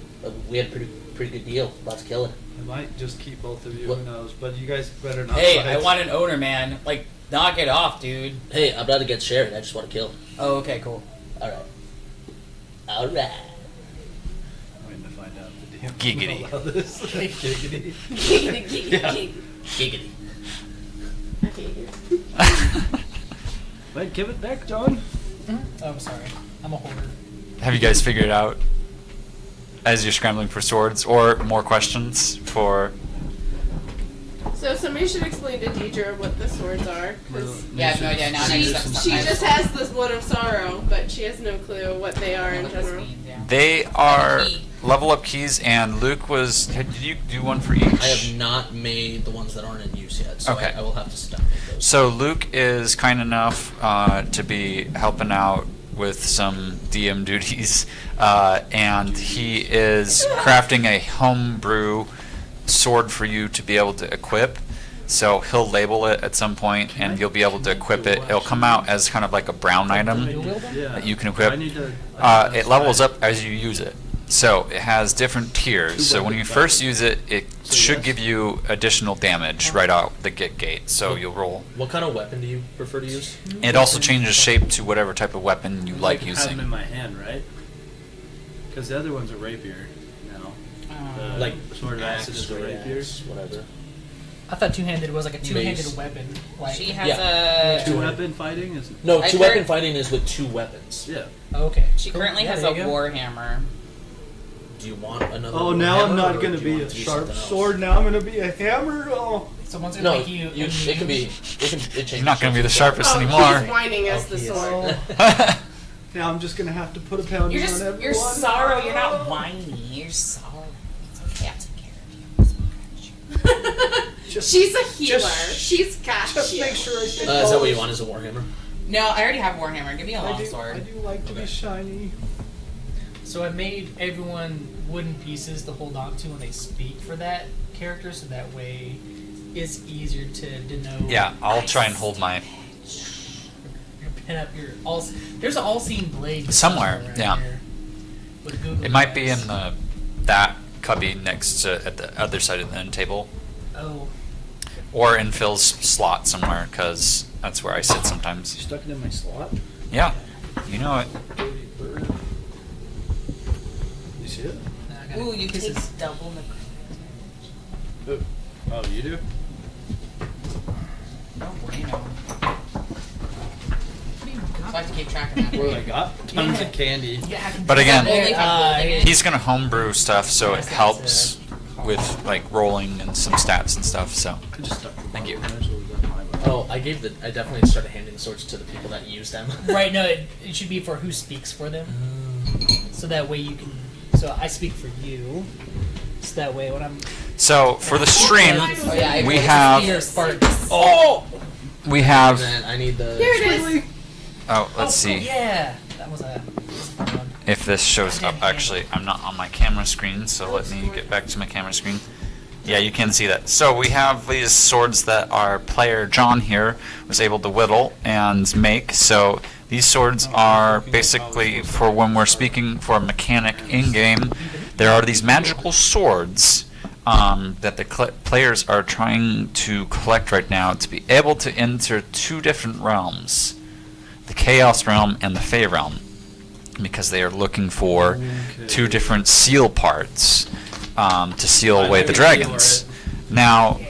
We had a pretty good deal. Lots of killing. I might just keep both of you. What? Who knows? But you guys better not. Hey, fight. I want an owner, man. Like, knock it off, dude. Hey, I'm not against sharing. I just want to kill. Oh, okay, cool. All right. I'm waiting to find out if the DM Giggity. will allow this. Giggity. Yeah. Giggity. I hate you. Wait, give it back, John. Oh, I'm sorry. I'm a hoarder. have you guys figured it out as you're scrambling for swords, or more questions for? So somebody should explain to Deidre what the swords are. 'Cause Yeah, I have no idea. Now she, next time. she just has this one of sorrow, but she has no clue what they are in What this general. means, yeah. They are level up keys, and Luke was. Did you do one for each? I have not made the ones that aren't in use yet, so Okay. I will have to sit down and make those. So Luke is kind enough to be helping out with some DM duties, and he is crafting a homebrew sword for you to be able to equip. So he'll label it at some point, and you'll be able to equip it. It'll come out as kind of like a brown item Yeah. that you can equip. I need to. It levels up as you use it. So it has different tiers. So when you first use it, it should give you additional damage right out the gate. So you'll roll. What kind of weapon do you prefer to use? It also changes shape to whatever type of weapon you like Have them in using. my hand, right? Because the other one's a rapier now. The Like sword of acid is a straight rapier. axe, whatever. I thought two-handed was like a two-handed Mace. weapon. Like, She has Yeah. a. Two weapon fighting is. No, I two-weapon heard- fighting is with two weapons. Yeah. okay. She Cool. currently Yeah, has there a you go. warhammer. Do you want another? Oh, now I'm hammer, not or gonna do you be want a it to sharp something else? sword. Now I'm gonna be a hammer. Oh. So one's gonna No, make you. it can be. It changes. You're not going to be the sharpest Oh, anymore. he's whining as Oh, the he is. sword. Now I'm just gonna have to put a pounding You're on just. everyone. You're sorrow. You're not whiny. You're sorrow. It's okay. I'll take care of you. Just, She's a healer. just- She's got just you. make sure I stay. Is that what you want? Is a warhammer? No, I already have a warhammer. Give me a I longsword. do like to be shiny. So I made everyone wooden pieces to hold on to when they speak for that character, so that way it's easier to denote. Yeah, I'll try and hold my. Your pin up your all. There's an all-seeing blade Somewhere, right yeah. here with Google It might be Glass. in that cubby next to at the other side of the end table, Oh, or in Phil's slot somewhere, because that's where I sit You sometimes. stuck it in my slot. Yeah, you know it. Dirty bird. You see it? nah, I got Ooh, it. you This take is- double Oh, oh, you do? No bueno. So I have to keep track of that. What have I got? Tons of candy. Yeah, I can But do again- that. Only if I'm holding it. He's gonna homebrew stuff, so it helps with like rolling and some stats and stuff. So I just stuck the Thank you. bottle. Might as well have done my weapon. Oh, I definitely started handing the swords to the people that use them. Right, no, it should be for who speaks for them. So that way you can. So I speak for you. So that way when I'm. so for the stream, Oh, yeah, I we rolled have- your Sparks. oh, we have. And then I need the. Here it is. Oh, let's Oh, cool, see yeah, that was a fun one. if this shows up. Actually, I'm not on my camera screen, so let me get back to my camera screen. Yeah, you can see that. So we have these swords that our player John here was able to whittle and make. So these swords are basically for when we're speaking for a mechanic in-game. There are these magical swords that the players are trying to collect right now to be able to enter two different realms, the Chaos Realm and the Fey Realm, because they are looking for two different seal parts to seal away the dragons. Now,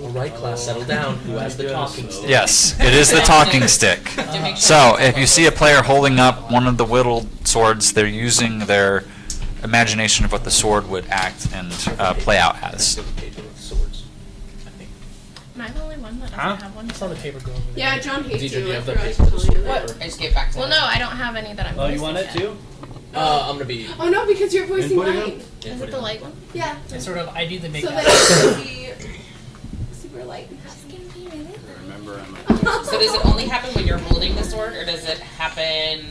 All right, class, settle down. Who has the talking stick? yes, it is the talking stick. To make sure So, it's if you see a player holding up one of the whittled swords, they're using their imagination of what the sword would act and play out as. Paper with swords. I think. Am I the only one that doesn't Huh? have one? I saw the paper go over there. Yeah, John hates DJ, do you. you I have the forgot paper to with tell you the that. sword? I just get back to Well, that. no, I don't have any that I'm Oh, you voicing want it yet. too? I'm gonna be. Oh no, because you're voicing Inputting mine. Is it the light one? Yeah. It's sort of, I do the So makeup. that it can be super light and happy. Remember, I'm So does it only happen when you're holding the sword, or does it happen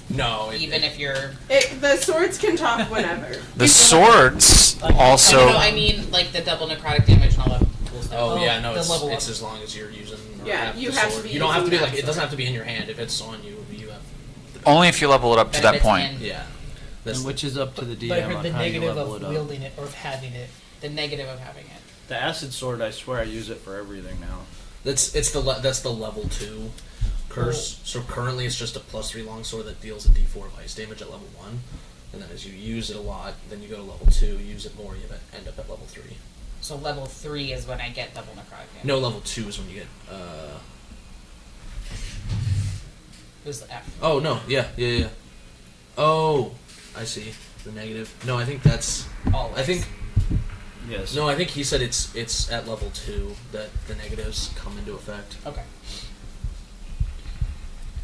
No. even if you're? The swords can talk whenever. The swords I also. don't know. I mean, like the double necrotic damage and all that cool stuff. Oh yeah, no. The It's, level it's up. as long as you're using. Or Yeah, have you the have to sword. be You don't have to be using like. that It doesn't sword. have to be in your hand. If it's on you, you have. Only if you level it up to that Benefits point. in Yeah. That's And which is up to the DM But I heard on the how you negative level of it up. wielding it or of having it. the negative of having it. The acid sword, I swear, I use it for everything now. that's the level 2 curse. So currently it's just a +3 longsword that deals a D4 of ice damage at level 1, and then as you use it a lot, then you go to level 2, use it more, you end up at level 3. So level 3 is when I get double necrotic damage. No, level 2 is when you get. It was the F. Oh no, yeah. Oh, I see the negative. No, I think that's. All I think Yes. no, I think he said it's at level 2 that the negatives come into effect. Okay.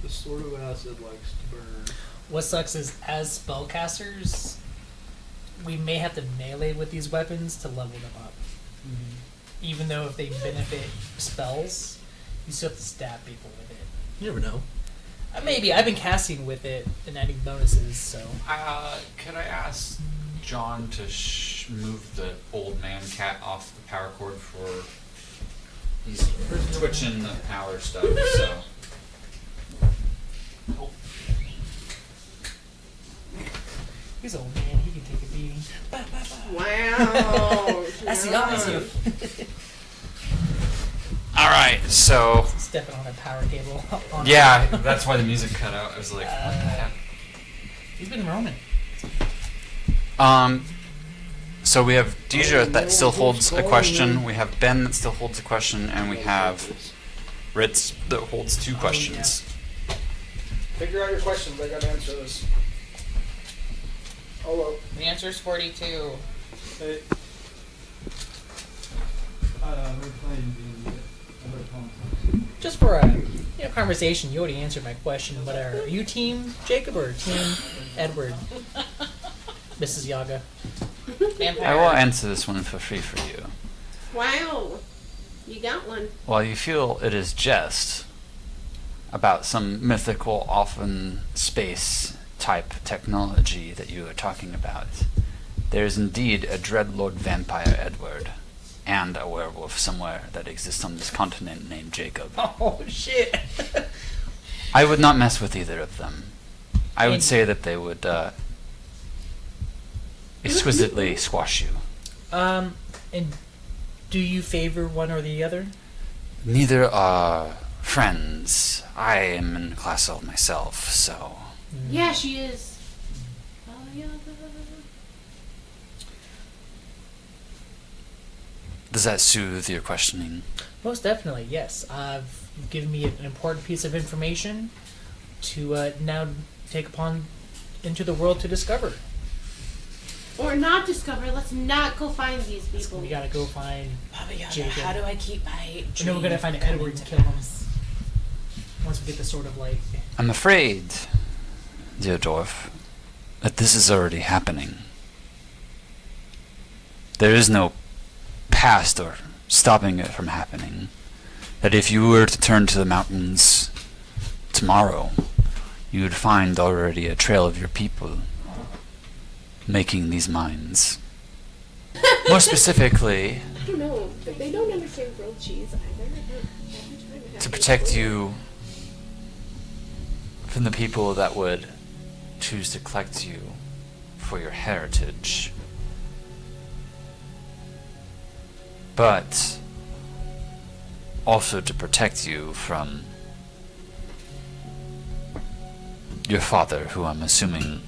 The sword of acid likes to burn. What sucks is as spellcasters, we may have to melee with these weapons to level them up. Even though if they benefit spells, you still have to stab people with it. You never know. Maybe. I've been casting with it and adding bonuses, so. Could I ask John to move the old man cat off the power cord for... He's twitching the power stuff, so... He's old man, he can take a beating. Wow. That's the opposite. Alright, so... Stepping on a power cable. Yeah, that's why the music cut out. I was like, what the heck? He's been roaming. So we have Deja that still holds a question, we have Ben that still holds a question, and we have Rittz that holds 2 questions. Figure out your questions. I gotta answer this. Hello. The answer is 42. Hey. We're playing D&D. Just for a conversation, you already answered my question, but are you team Jacob or team Edward? Mrs. Yaga. Vampire. I will answer this one for free for you. Wow. You got one. While you feel it is jest about some mythical, often space type technology that you are talking about, there is indeed a dreadlord vampire Edward and a werewolf somewhere that exists on this continent named Jacob. Oh, shit. I would not mess with either of them. I would say that they would exquisitely squash you. And do you favor one or the other? Neither are friends. I am in class of myself, so... Yeah, she is. Does that soothe your questioning? Most definitely, yes. You've given me an important piece of information to now take upon into the world to discover. Or not discover. Let's not go find these people. We gotta go find Baba Yaga, Jacob. how do I keep my And dream then we're gonna find from Edward coming and to kill him. pass? Once we get the Sword of Light. I'm afraid, dear dwarf, that this is already happening. There is no past or stopping it from happening. That if you were to turn to the mountains tomorrow, you would find already a trail of your people making these mines. More specifically, I don't know. They don't understand grilled cheese either. Every time I have to protect you from the people that would choose to collect you for your heritage. But also to protect you from your father, who I'm assuming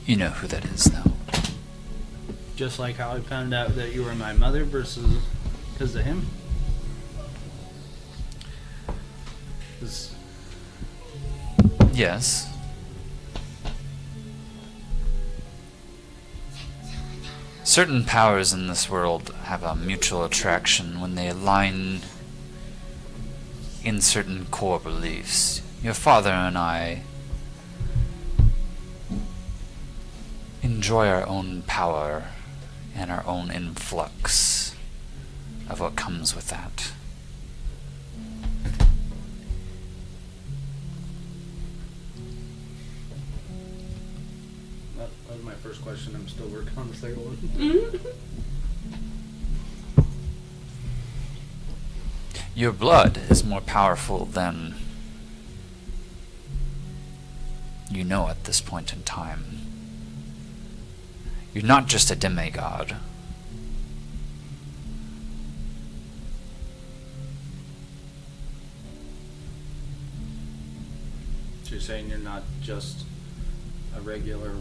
you know who that is now. Just like how I found out that you were my mother versus because of him. 'Cause Yes. Certain powers in this world have a mutual attraction when they align in certain core beliefs. Your father and I enjoy our own power and our own influx of what comes with that. that was my first question. I'm still working on the second one. Your blood is more powerful than you know at this point in time. You're not just a demigod. So you're saying you're not just a regular.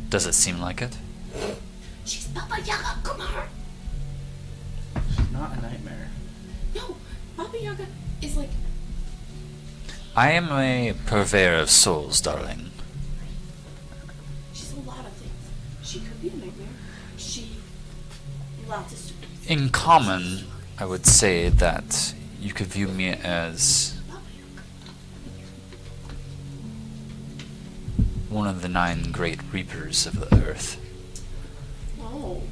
Does it seem like it? She's Baba Yaga. Come on. She's not a nightmare. No, Baba Yaga is like. I am a purveyor of souls, darling. She's a lot of things. She could be a nightmare. She. Lots of stories. In common, I would say that you could view me as Baba Yaga. one of the 9 great reapers of the earth. Oh.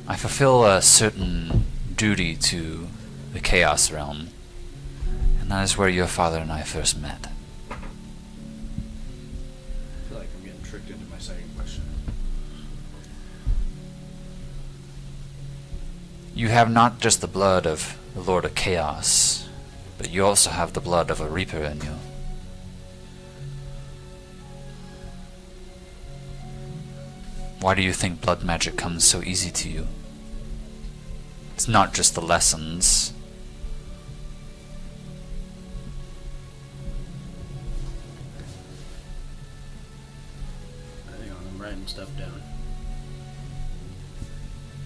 I fulfill a certain duty to the Chaos Realm, and that is where your father and I first met. I feel like I'm getting tricked into my second question. You have not just the blood of the Lord of Chaos, but you also have the blood of a Reaper in you. Why do you think blood magic comes so easy to you? It's not just the lessons. Hang on, I'm writing stuff down.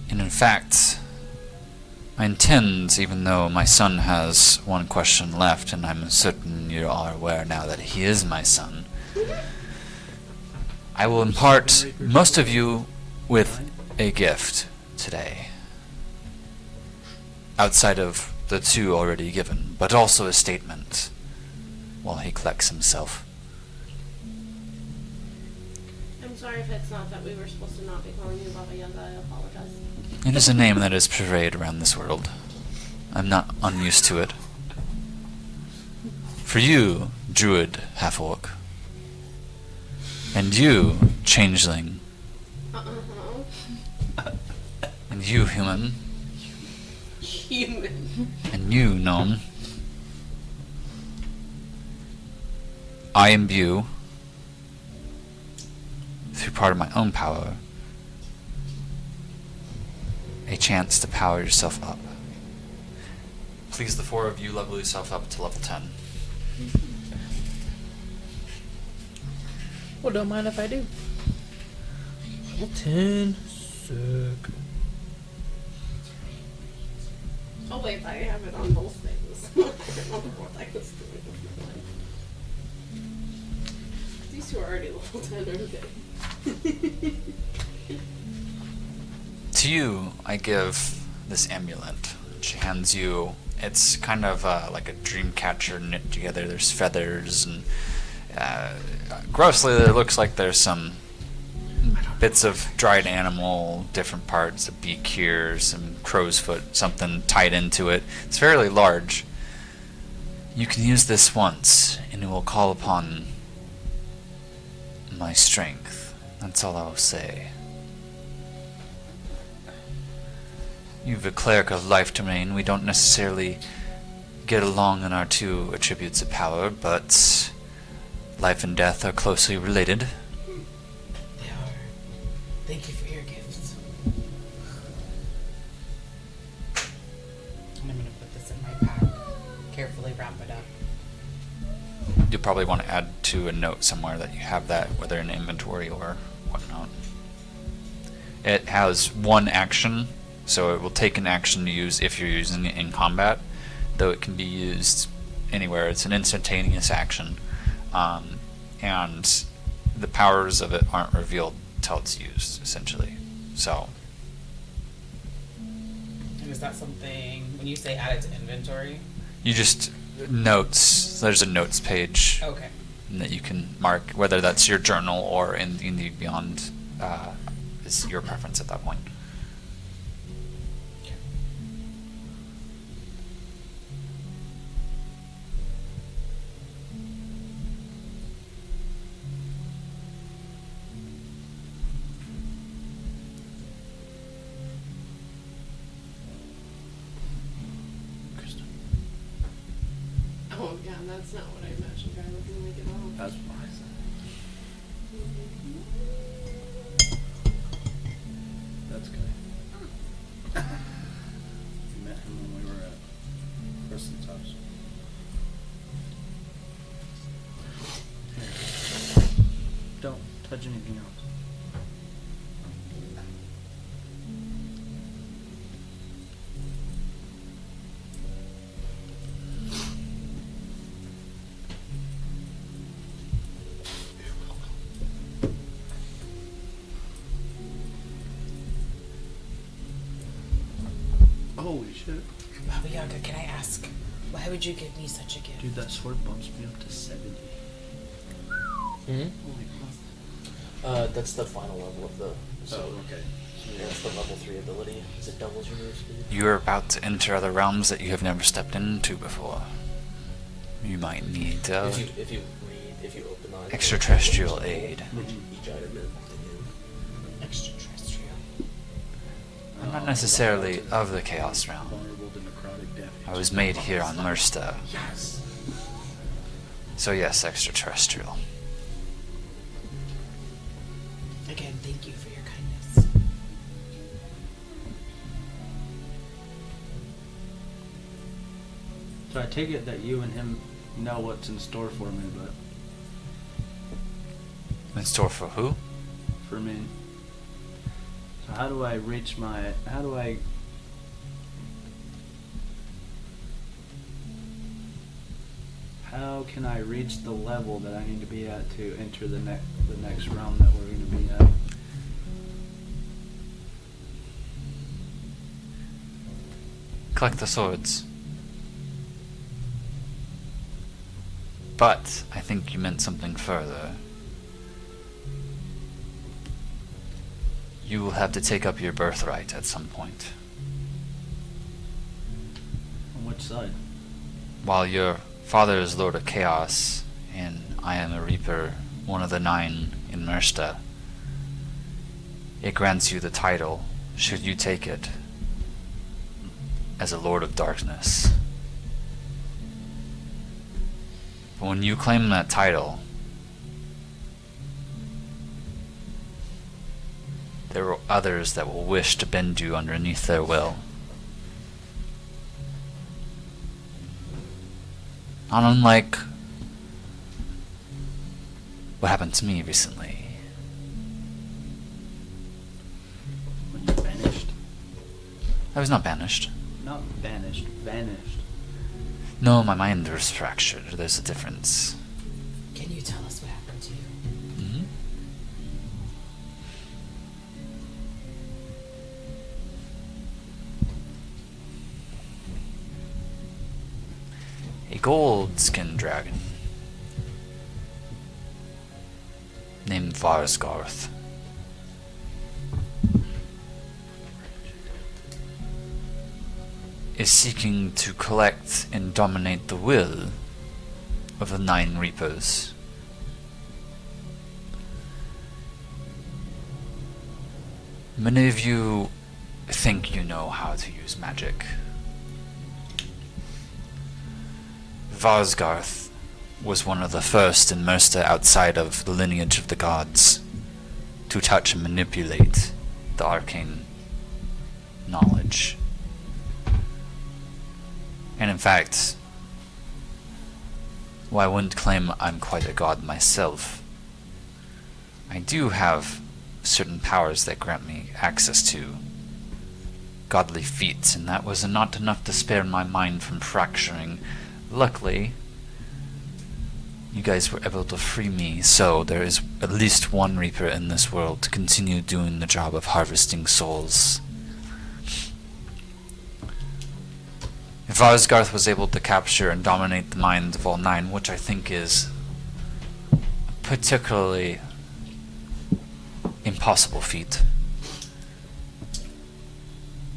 And in fact, I intend, even though my son has one question left, and I'm certain you are aware now that he is my son, I will impart most of you with a gift today. Outside of the 2 already given, but also a statement while he collects himself. I'm sorry if it's not that we were supposed to not be calling you Baba Yaga. I apologize. It is a name that is purveyed around this world. I'm not unused to it. For you, druid half-orc, and you, changeling, and you, human, Human. and you, gnome, I imbue, through part of my own power, a chance to power yourself up. Please, the 4 of you, level yourself up to level 10. Well, don't mind if I do. Level 10. Sick. Oh wait, I have it on both things. I don't know what I was doing. These 2 are already level 10, aren't they? To you, I give this amulet. She hands you, it's kind of like a dream catcher knit together. There's feathers and grossly it looks like there's some bits of dried animal, different parts, a beak here, some crow's foot, something tied into it. It's fairly large. You can use this once, and it will call upon my strength. That's all I will say. You've a cleric of life domain. We don't necessarily get along in our 2 attributes of power, but life and death are closely related. They are. Thank you for your gifts. And I'm gonna put this in my pack. Carefully wrap it up. You'll probably want to add to a note somewhere that you have that, whether in inventory or whatnot. It has 1 action, so it will take an action to use if you're using it in combat, though it can be used anywhere. It's an instantaneous action, and the powers of it aren't revealed until it's used, essentially. So, And is that something, when you say add it to inventory? you just notes. There's a notes page Okay. that you can mark, whether that's your journal or in the beyond. Is your preference at that point. Oh yeah, that's not what I imagined I was gonna make it all. That's what I said. That's good. We met him when we were at Kristen's house. Here. Don't touch anything else. Holy shit. Baba Yaga, can I ask, why would you give me such a gift? Dude, that sword bumps me up to 70. Mm-hmm. That's the final level of the. So okay. that's the level 3 ability. It doubles your move speed. You are about to enter other realms that you have never stepped into before. You might need If you open on extraterrestrial aid. each item is Extraterrestrial. I'm not necessarily of the Chaos Realm. Vulnerable to necrotic damage. I was made here on Mersta. Yes. So yes, extraterrestrial. Again, thank you for your kindness. So I take it that you and him know what's in store for me, but In store for who? for me. So how do I reach my? How can I reach the level that I need to be at to enter the next realm that we're going to be at? Collect the swords. But I think you meant something further. You will have to take up your birthright at some point. On which side? While your father is Lord of Chaos, and I am a Reaper, one of the 9 in Mersta, it grants you the title, should you take it, as a Lord of Darkness. But when you claim that title, there are others that will wish to bend you underneath their will. Not unlike what happened to me recently. When you vanished? I was not banished. Not banished. Vanished. No, my mind was fractured. There's a difference. Can you tell us what happened to you? Mm-hmm. A gold-skinned dragon named Varsgarth is seeking to collect and dominate the will of the 9 Reapers. Many of you think you know how to use magic. Varsgarth was one of the first in Mersta outside of the lineage of the gods to touch and manipulate the arcane knowledge. And in fact, while I wouldn't claim I'm quite a god myself, I do have certain powers that grant me access to godly feats, and that was not enough to spare my mind from fracturing. Luckily, you guys were able to free me, so there is at least one Reaper in this world to continue doing the job of harvesting souls. If Varsgarth was able to capture and dominate the minds of all 9, which I think is a particularly impossible feat,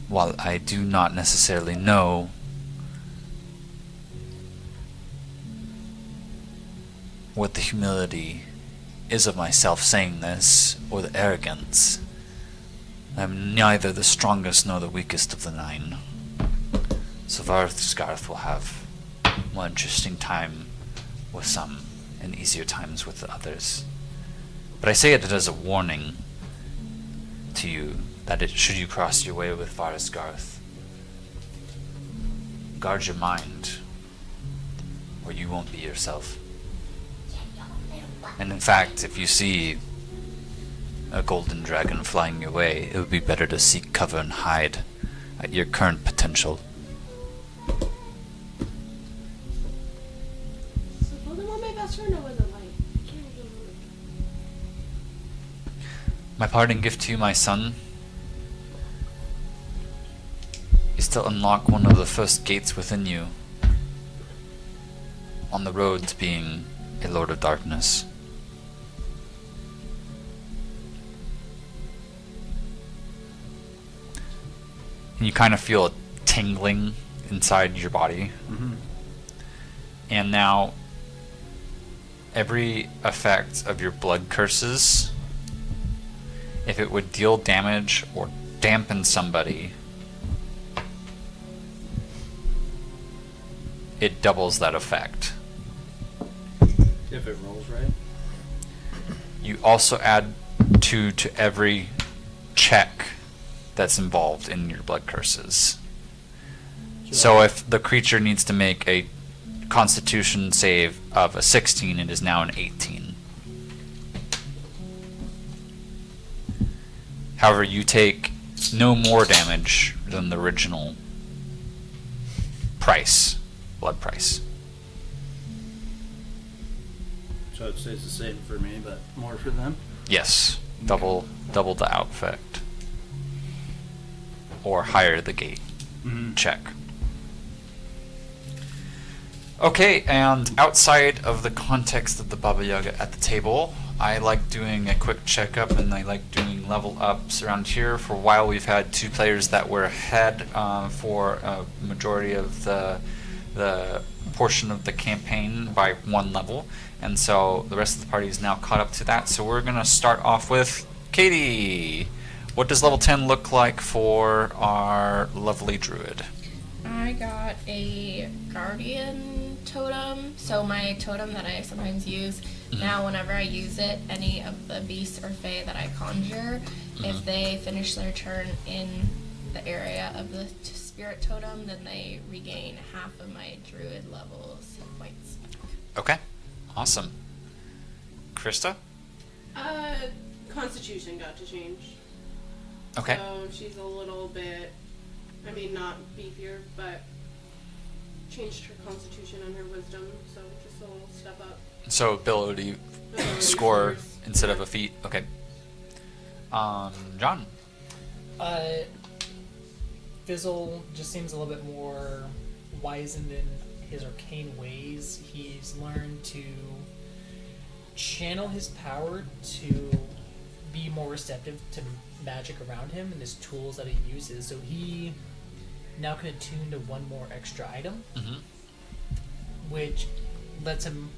while I do not necessarily know what the humility is of myself saying this, or the arrogance, I'm neither the strongest nor the weakest of the 9. So Varsgarth will have a more interesting time with some, and easier times with the others. But I say it as a warning to you, that should you cross your way with Varsgarth, guard your mind, or you won't be yourself. And in fact, if you see a golden dragon flying your way, it would be better to seek cover and hide at your current potential. So Voldemort my best friend or was it like? I can't even remember. My parting gift to you, my son, is to unlock one of the first gates within you on the road to being a Lord of Darkness. and you kind of feel a tingling inside your body. Mm-hmm. And now, every effect of your blood curses, if it would deal damage or dampen somebody, it doubles that effect. If it rolls right. You also add 2 to every check that's involved in your blood curses. So if the creature needs to make a Constitution save of a 16, it is now an 18. However, you take no more damage than the original blood price. So it stays the same for me, but more for them. Yes, double the out effect, or higher the gate check. Okay, and outside of the context of the Baba Yaga at the table, I like doing a quick checkup, and I like doing level ups around here. For a while, we've had 2 players that were ahead for a majority of the portion of the campaign by 1 level, and so the rest of the party is now caught up to that. So we're gonna start off with Katie. What does level 10 look like for our lovely druid? I got a guardian totem. So my totem that I sometimes use, now whenever I use it, any of the beasts or fae that I conjure, if they finish their turn in the area of the spirit totem, then they regain half of my druid levels points. Okay, awesome. Krista? Constitution got to change. Okay. So she's a little bit, I mean, not beefier, but changed her constitution and her wisdom, so just a little step up. So ability score instead of a feat. Okay. John? Fizzle just seems a little bit more wizened in his arcane ways. He's learned to channel his power to be more receptive to magic around him and his tools that he uses. So he now can attune to 1 more extra item, which lets him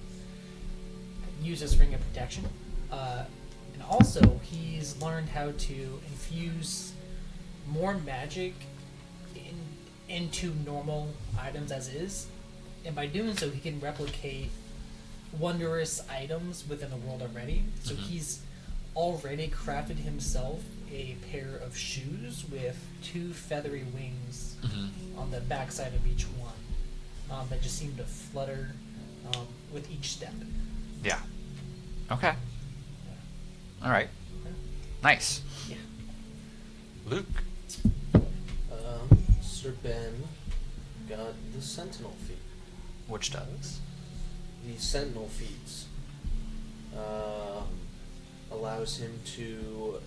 use his ring of protection. And also, he's learned how to infuse more magic into normal items as is, and by doing so, he can replicate wondrous items within the world already. So he's already crafted himself a pair of shoes with 2 feathery wings on the backside of each one that just seem to flutter with each step. Yeah. Okay. All right. Nice. Yeah. Luke? Sir Ben got the Sentinel feat. Which does? The Sentinel feats allows him to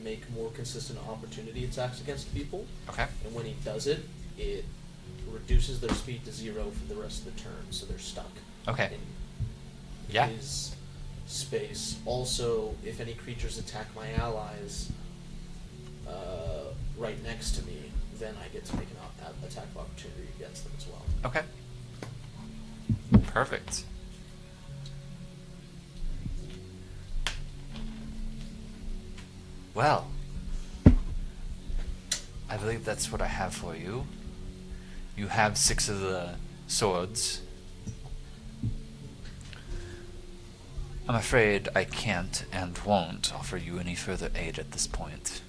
make more consistent opportunity attacks against people. Okay. And when he does it, it reduces their speed to 0 for the rest of the turn, so they're stuck Okay. in Yeah. his space. Also, if any creatures attack my allies right next to me, then I get to make an attack of opportunity against them as well. Okay. Perfect. Well, I believe that's what I have for you. You have 6 of the swords. I'm afraid I can't and won't offer you any further aid at this point.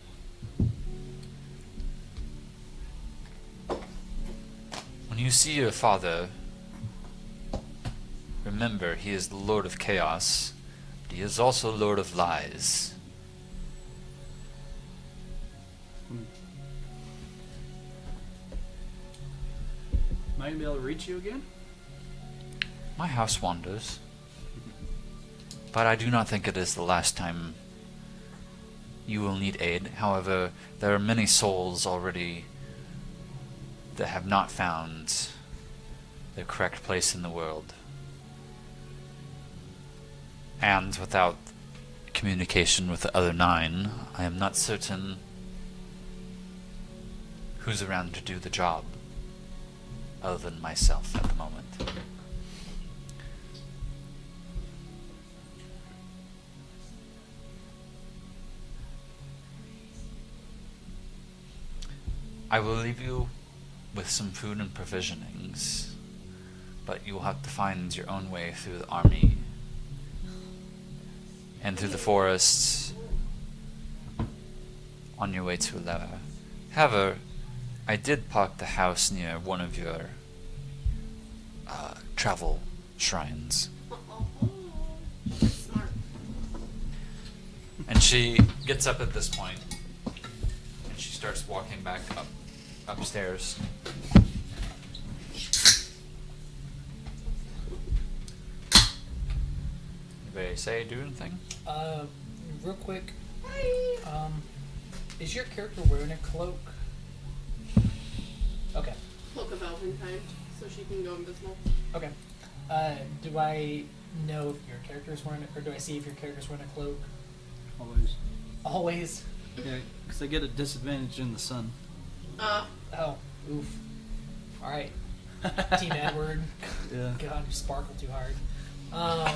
When you see your father, remember he is the Lord of Chaos, but he is also Lord of Lies. Am I gonna be able to reach you again? My house wanders, but I do not think it is the last time you will need aid. However, there are many souls already that have not found their correct place in the world. And without communication with the other 9, I am not certain who's around to do the job other than myself at the moment. I will leave you with some food and provisionings, but you will have to find your own way through the army and through the forests on your way to Alara. However, I did park the house near one of your travel shrines. Smart. And she gets up at this point, and she starts walking back upstairs. Anybody say, do anything? Real quick, Hi. is your character wearing a cloak? Okay. Cloak of Elvenkind, so she can go invisible. Okay. Do I know if your character's wearing it, or do I see if your character's wearing a cloak? Always. Always. Yeah, because I get a disadvantage in the sun. Oh, oof. All right. Team Edward. Yeah. God, you sparkle too hard. Are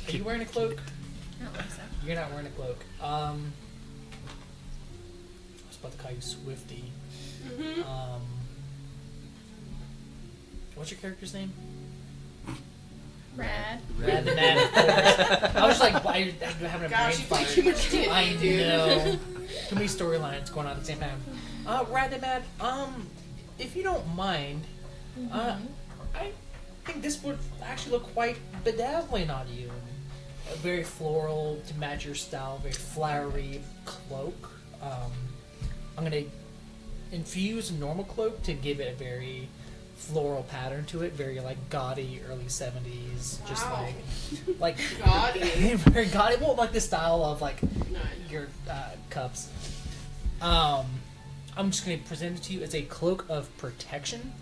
you wearing a cloak? I don't think so. You're not wearing a cloak. I was about to call you Swifty. Mm-hmm. What's your character's name? Rad. Rad the Mad, of course. I was like, why am having a Gosh, you brain play fart? too much D&D, I dude. know. Too many storylines going on at the same time. Rad the Mad, if you don't mind, I think this would actually look quite bedazzling on you. A very floral to match your style, very flowery cloak. I'm gonna infuse a normal cloak to give it a very floral pattern to it, very like gaudy early 70s, just Wow. like Gaudy. very gaudy. Well, like the style of like No. your cups. I'm just gonna present it to you as a cloak of protection,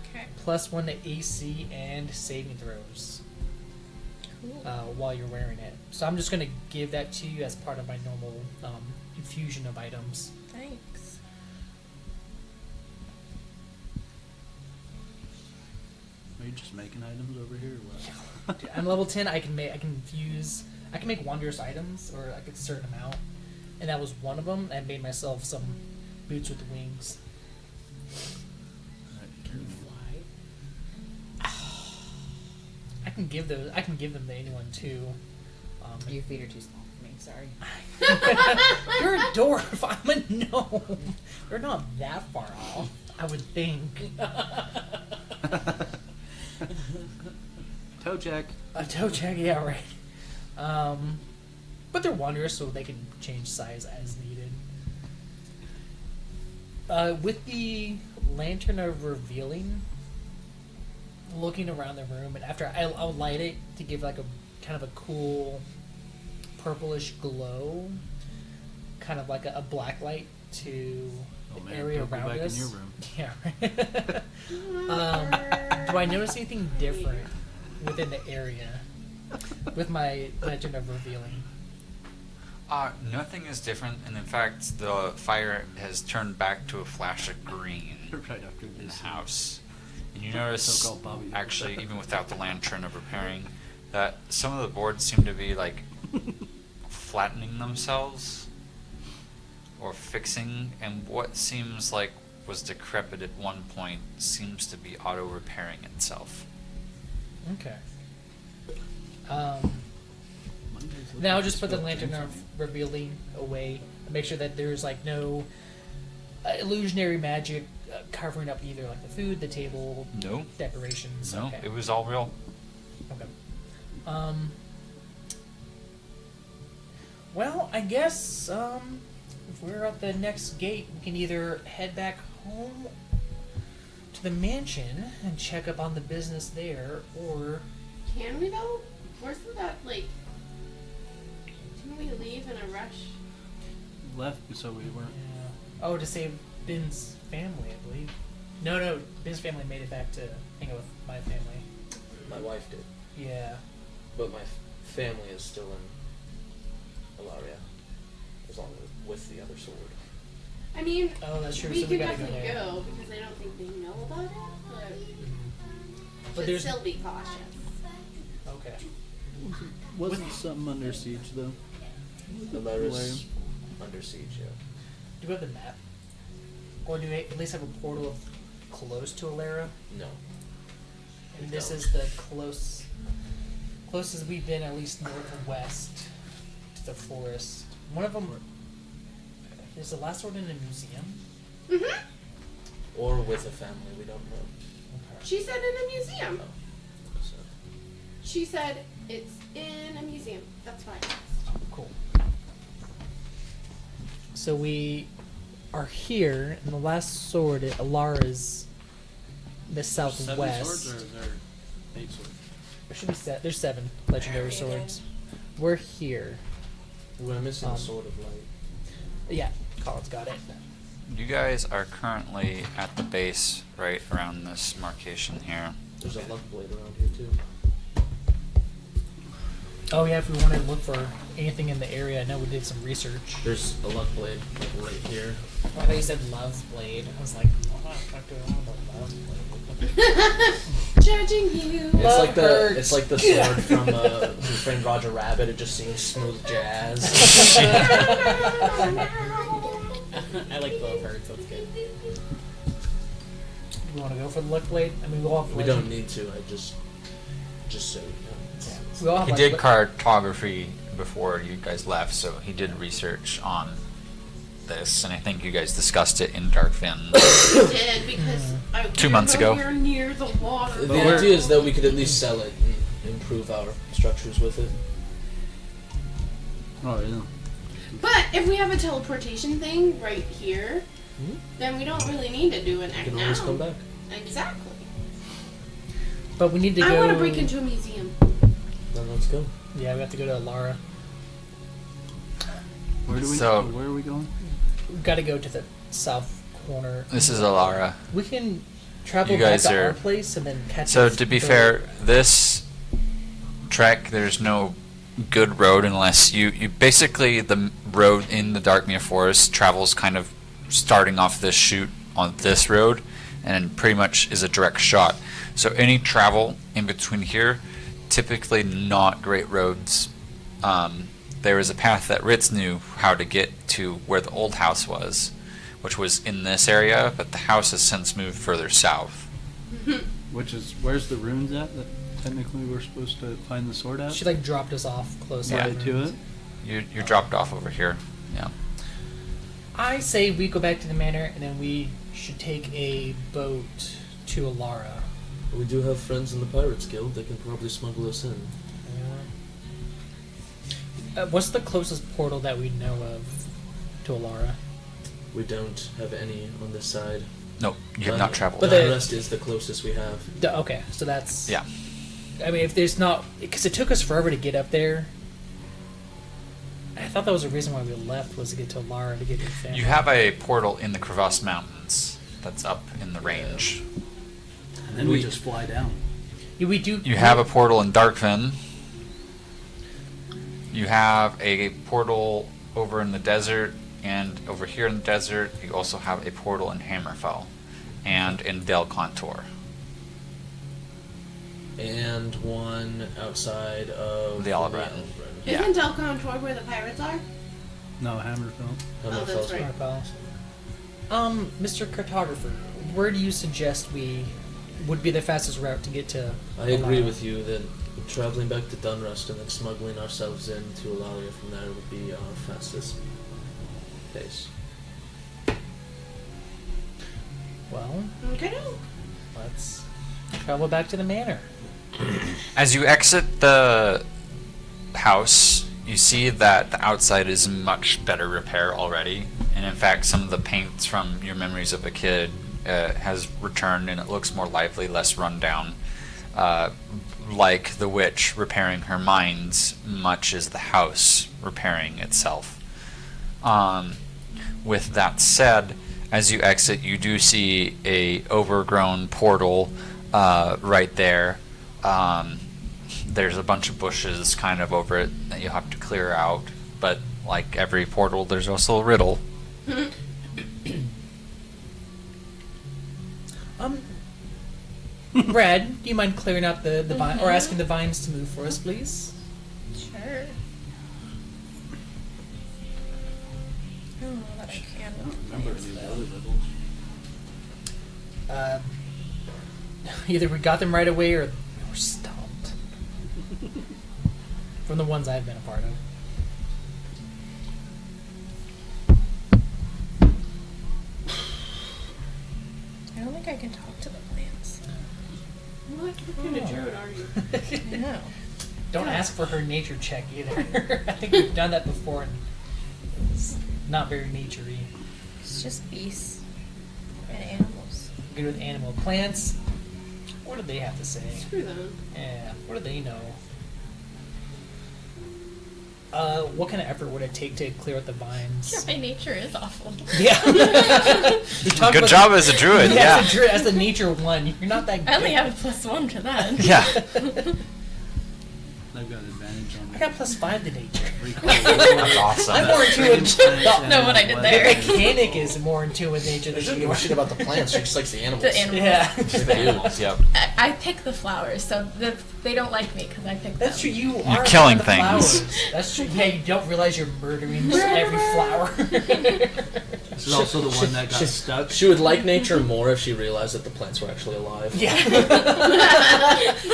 Okay. +1 to AC and saving throws while you're wearing it. So I'm just gonna give that to you as part of my normal infusion of items. Thanks. Are you just making items over here or what? I'm level 10. I can make wondrous items, or like a certain amount, and that was one of them. I made myself some boots with wings. I can give those. I can give them to anyone too. Your feet are too small for me. Sorry. You're a dwarf. I'm a gnome. You're not that far off, I would think. Toe check. A toe check, yeah, right. But they're wondrous, so they can change size as needed. With the lantern of revealing, looking around the room, and after I'll light it to give like a kind of a cool purplish glow, kind of like a black light to Oh, the man, area purple around back in us. your room. Yeah. Right. Do I notice anything different within the area with my lantern of revealing? Nothing is different, and in fact, the fire has turned back to a flash of green Right after in the this. house. And you notice, So-called Bobby. actually, even without the lantern of repairing, that some of the boards seem to be like flattening themselves or fixing, and what seems like was decrepit at one point seems to be auto repairing itself. Okay. Now just put the lantern of revealing away. Make sure that there's like no illusionary magic covering up either like the food, the table, No, decorations. no, Okay. it was all real. Okay. Well, I guess if we're at the next gate, we can either head back home to the mansion and check up on the business there, or Can we though? Where's that like? Didn't we leave in a rush? Left so we weren't. oh, to save Ben's family, I believe. No, Ben's family made it back to hang out with my family. My wife did, Yeah. but my family is still in Alstaria, as long as with the other sword. I mean, Oh, that's true. we So we could gotta go definitely there. go because I don't think they know about it, But but there's still be cautious. okay. Wasn't something under siege though? The Lyra's under siege, yeah. Do we have the map, or do we at least have a portal close to Alara? No. And this is the closest we've been, at least northwest to the forest. One of them is the last one in a museum. Mhm. Or with a family, we don't know. She said in a museum. So. She said it's in a museum. That's fine. Cool. So we are here, and the last sword, Alara, is the 7 southwest. swords or is there 8 swords? There should be there's 7 legendary swords. We're here. We're missing a sword of light. Yeah, Colin's got it. You guys are currently at the base, right around this markation here. There's a luck blade around here too. Oh yeah, if we wanted to look for anything in the area, I know we did some research. There's a luck blade like right here. Oh, I thought you said love blade. I was like, what the fuck do I want about love blade? Judging you. It's like the hurts. it's like the sword from Who Framed Roger Rabbit. It just sings smooth jazz. I like love hurts. That's good. We want to go for the luck blade. I mean, we all have. We legend- don't need to. I just so you know. Yeah. We all have. He like, did cartography before you guys left, so he did research on this, and I think you guys discussed it in Darkfin. I did because I 2 months ago. We're near the water. The idea is that we could at least sell it and improve our structures with it. Oh yeah. But if we have a teleportation thing right here, Hmm? then we don't really need to do an You act can now. always come back. Exactly. But we need to go. I want to break into a museum. Then let's go. Yeah, we have to go to Alara. Where do we? So- Where are we going? We've got to go to the south corner. This is Alara. We can travel You back guys to are- our place and then catch. So this to be boat. fair, this trek, there's no good road unless you basically, the road in the Darkmere Forest travels kind of starting off this chute on this road and pretty much is a direct shot. So any travel in between here, typically not great roads. There is a path that Rittz knew how to get to where the old house was, which was in this area, but the house has since moved further south. Where's the runes at that technically we're supposed to find the sword at? She like dropped us off close. Yeah. Right to it. You're dropped off over here. Yeah. I say we go back to the manor and then we should take a boat to Alara. We do have friends in the Pirates Guild. They can probably smuggle us in. What's the closest portal that we know of to Alara? We don't have any on this side. No, you have not traveled. But the the- rest is the closest we have. Okay, so that's. Yeah. I mean, if there's not. Because it took us forever to get up there. I thought that was the reason why we left, was to get to Alara to get your family. You have a portal in the Crevasse Mountains that's up in the range. And then we just fly down. Yeah, we do. You have a portal in Darkfin. You have a portal over in the desert, and over here in the desert, you also have a portal in Hammerfell and in Del Contour. And one outside of The Alabran. Yeah. Isn't Del Contour where the pirates are? No, Hammerfell. that's right. Mr. Cartographer, where do you suggest we would be the fastest route to get to? I agree Alara? with you that traveling back to DunRust and then smuggling ourselves into Alstaria from there would be our fastest pace. Well, Okay. let's travel back to the manor. As you exit the house, you see that the outside is in much better repair already. And in fact, some of the paint from your memories of a kid has returned, and it looks more lively, less run down. Like the witch repairing her mines, much as the house repairing itself. With that said, as you exit, you do see a overgrown portal right there. There's a bunch of bushes kind of over it that you have to clear out, but like every portal, there's also a riddle. Brad, do you mind clearing out the vine, or asking the vines to move for us, please? Sure. I don't know that I can. Remember any of the other levels? Either we got them right away or we were stomped. From the ones I've been a part of. I don't think I can talk to the plants. What kind of druid are you? I know. Don't ask for her nature check either. I think we've done that before and it's not very nature-y. It's just beasts and animals. Good with animal plants. What do they have to say? Screw them. Yeah, what do they know? What kind of effort would it take to clear out the vines? My nature is awful. Yeah. Good job as a druid, yeah. As the nature one, you're not that good. I only have a +1 to that. Yeah. They've got an advantage on I got +5 to nature. That's awesome. I'm more in tune with Don't know what I did there. The mechanic is more in tune with nature than She doesn't you give are. a shit about the plants. She just likes the animals. The animals. Yeah. The animals, yep. I pick the flowers, so they don't like me because I pick That's them. true. You You're are killing the things. flowers. That's true. Yeah, you don't realize you're murdering every flower. This is also the one that got stuck. She would like nature more if she realized that the plants were actually alive. Yeah.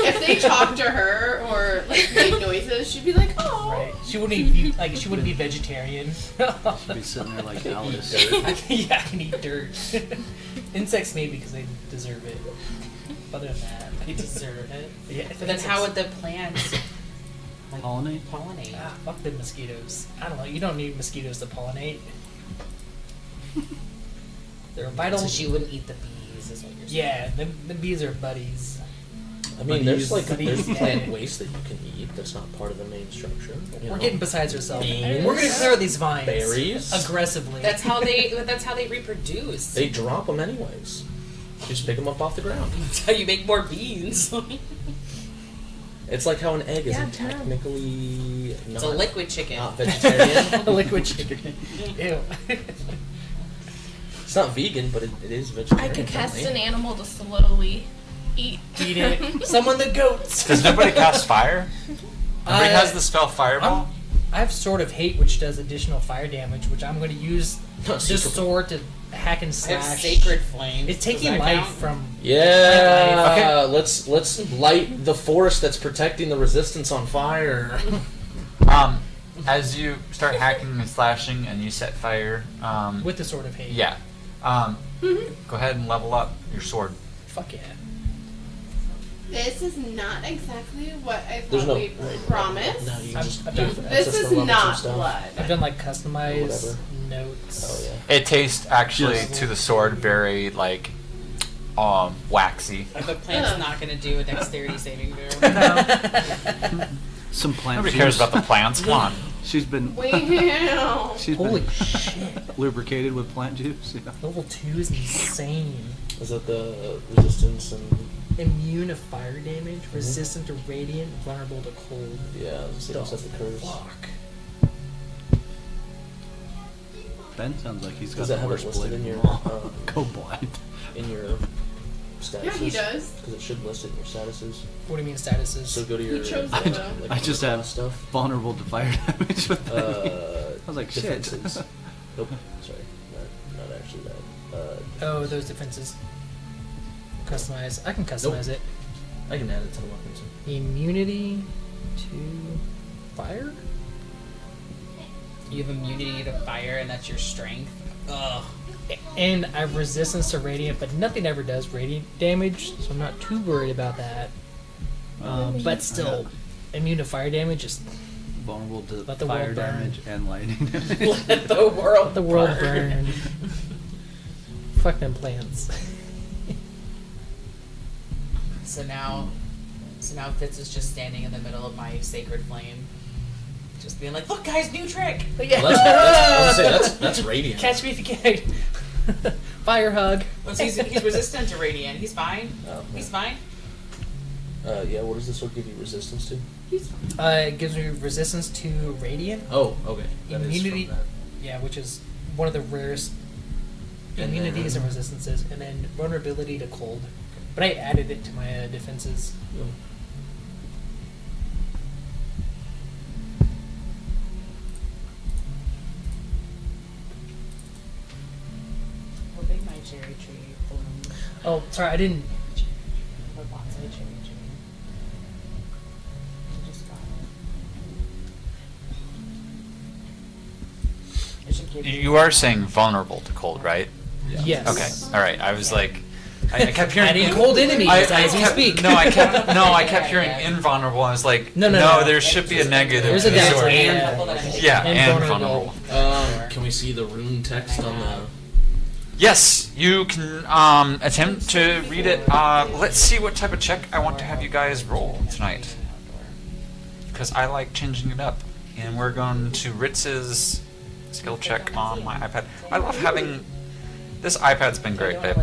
If they talk to her or like make noises, she'd be like, "Oh." Right. She wouldn't even be like she wouldn't be vegetarian. She'd be sitting there like Alice. Yeah, I can eat dirt. Insects maybe because they deserve it. Other than that, they deserve it. Yeah, But then how would the plants like, Pollinate? pollinate? fuck the mosquitoes. I don't know. You don't need mosquitoes to pollinate. They're vital. So she wouldn't eat the bees, is what you're saying. Yeah, the bees are buddies. I mean, there's Buddies. plant waste that you can eat that's not part of the main structure. We're getting besides ourselves. Beans. We're gonna clear these vines Berries. aggressively. That's how they reproduce. They drop them anyways. You just pick them up off the ground. That's how you make more beans. It's like how an egg Yeah, isn't technically It's a not, liquid chicken. not vegetarian. a liquid chicken. Ew. It's not vegan, but it is vegetarian. I could cast an friendly. animal to slowly eat. Eat it. Summon the goats. Does nobody cast fire? Nobody Uh, has the spell Fireball? I have Sword of Hate, which does additional fire damage, which I'm going to use No, this secret- sword to hack and I have slash. sacred flame. It's Does taking that life count? from. Yeah. Okay. Let's light the forest that's protecting the resistance on fire. As you start hacking and slashing and you set fire, With the Sword of Hate. yeah. Go ahead and level up your sword. Fuck yeah. This is not exactly what I There's thought no- we promised. No, you I've- just I've do done- This access to is levels and not stuff. blood. I've done like Or customized whatever. notes. Oh yeah. It tastes actually Yes. to the sword very like waxy. The plant's Ugh. not going to do a dexterity saving throw. Some plant Nobody juice. cares about the plants. Come on. She's been Wow. she's Holy been shit. lubricated with plant juice. Yeah. Level 2 is insane. Is that the resistance and Immune to fire damage, resistant to radiant, vulnerable to cold. yeah, so don't set the curves. Fuck. Ben sounds like he's got Does the that have it worst listed blade in of your them all. Go blind. in your statuses? Yeah, he does. Because it should list it in your statuses. What do you mean statuses? So go to He your chose I it though. like I just your have stuff. vulnerable to fire damage with that. I was like, shit. defenses. Nope, sorry, not actually that. Oh, those defenses. Customize. I can customize it. I can add it to the weapons. Immunity to fire? You have immunity to fire, and that's your strength. Ugh. And I have resistance to radiant, but nothing ever does radiant damage, so I'm not too worried about that. But still, immune to fire damage is Vulnerable to Let the fire world burn. damage and lightning damage. Let the world let the world burn. Fuck them plants. So now Fitz is just standing in the middle of my sacred flame, just being like, "Look, guys, new trick!" Well, I was gonna say, that's radiant. Catch me if you can. Fire hug. Well, he's resistant to radiant. He's fine. Oh, He's fine. yeah, what does this sword give you resistance to? It gives me resistance to radiant. Oh, okay. That is Immunity. from that. Yeah, which is one of the rarest And immunities then- and resistances, and then vulnerability to cold. But I added it to my defenses. How big my cherry tree bloomed. Oh, sorry, I didn't. What bonsai cherry tree? I just got it. I should give You are saying vulnerable to cold, right? Yes. Okay. All right. I was like, I kept hearing Adding cold enemies as we kept- speak. No, I kept hearing invulnerable. I was like, No. there should be a negative. There's to a the negative. sword. And- Yeah, and and vulnerable. vulnerable. Can we see the rune text on the? Yes, you can attempt to read it. Let's see what type of check I want to have you guys roll tonight, because I like changing it up. And we're going to Ritz's skill check on my iPad. I love having this iPad's been great, babe.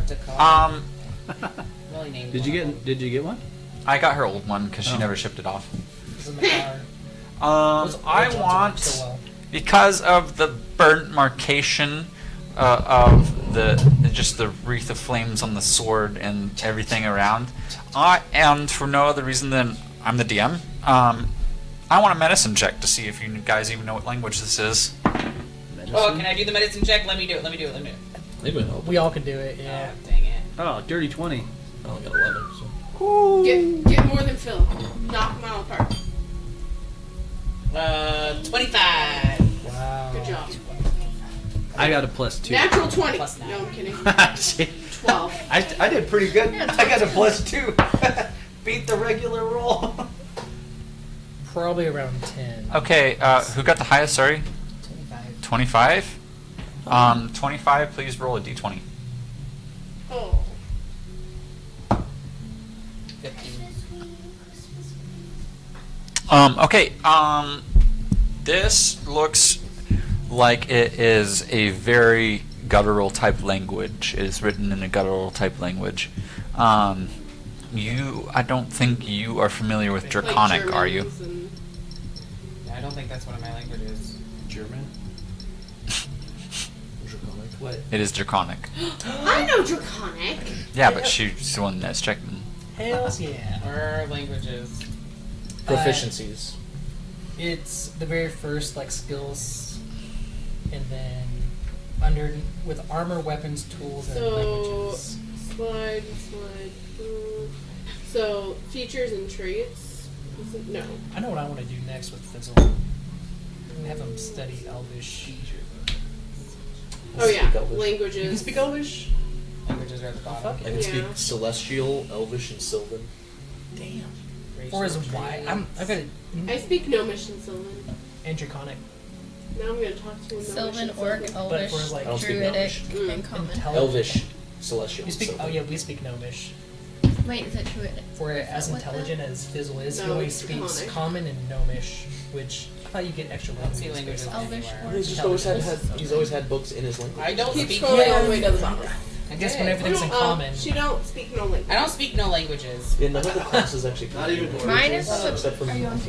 Really named Did you get one? I got her old one because she Oh. never shipped it off. It's in the car. Those I old ones want, work so well. because of the burnt marcation of the wreath of flames on the sword and everything around, and for no other reason than I'm the DM, I want a medicine check to see if you guys even know what language this is. Oh, can I do the medicine check? Let me do it. Let me do it. Let me do it. Maybe it'll help. We all can do it, yeah. Oh, dang it. Oh, dirty 20. I only got 11. So. Get more than Phil. Knock them out apart. 25. Wow. Good job. I got a +2. Natural 20. Plus nine. No, I'm kidding. See, 12. I did pretty good. I got a +2. Beat the regular roll. Probably around 10. Okay, who got the highest? Sorry, 25. 25. 25. Please roll a d20. Oh. 15. Okay. This looks like it is a very guttural type language. It is written in a guttural type language. I don't think you are familiar with Draconic, Like are you? Germans and- I don't think that's one of my languages. German? What? It is Draconic. I know Draconic. Yeah, but she's the one that's checking. Hells yeah. Our languages. Proficiencies. It's the very first like skills, and then under with armor, weapons, tools, and So languages. slide. So features and traits. No. I know what I want to do next with Fizzle. Have him study Elvish. Oh yeah. Speak Elvish. Languages. You can speak Elvish? Languages are at the bottom. Fuck I it. can speak Yeah. Celestial, Elvish, and Sylvan. Damn. Or is why I've got it. I speak Gnomish and Sylvan. And Draconic. Now I'm gonna talk to a Gnomish Sylvan, and Orc, Sylvan. But Elvish, for, like, I don't speak Druidic, Gnomish. and Common. Intelligent. Elvish, Celestial, We speak. Sylvan. Oh yeah, we speak Gnomish. Wait, is it Druidic? For Is as that what intelligent as Fizzle is, he No, only it's speaks Draconic. Common and Gnomish, which I thought you get extra I don't see languages. languages Elvish, anywhere. Orc, He's always had books in his language. I don't Keep speak. scrolling all the way to the bottom. I guess when Okay. everything's in common. She don't speak no language. I don't speak no languages. Yeah, none of the classes actually. Not even Dwarves. Mine is Except for Are you on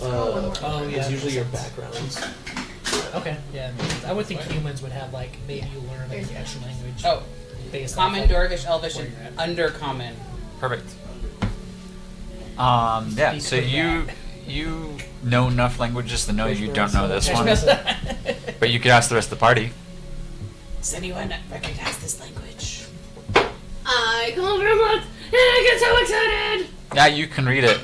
Oh yeah. it's usually your makes sense. backgrounds. Okay, yeah. it makes sense. I would think humans would have like maybe you learn like the extra language. Oh, based common, on like, Dwarvish, Elvish, where and you're at. undercommon. Perfect. Yeah. Speak So of you know enough languages to know you don't know this one, that. but you could ask the rest of the party. Does anyone recognize this language? I called Rimlet and I get so excited. Yeah, you can read it.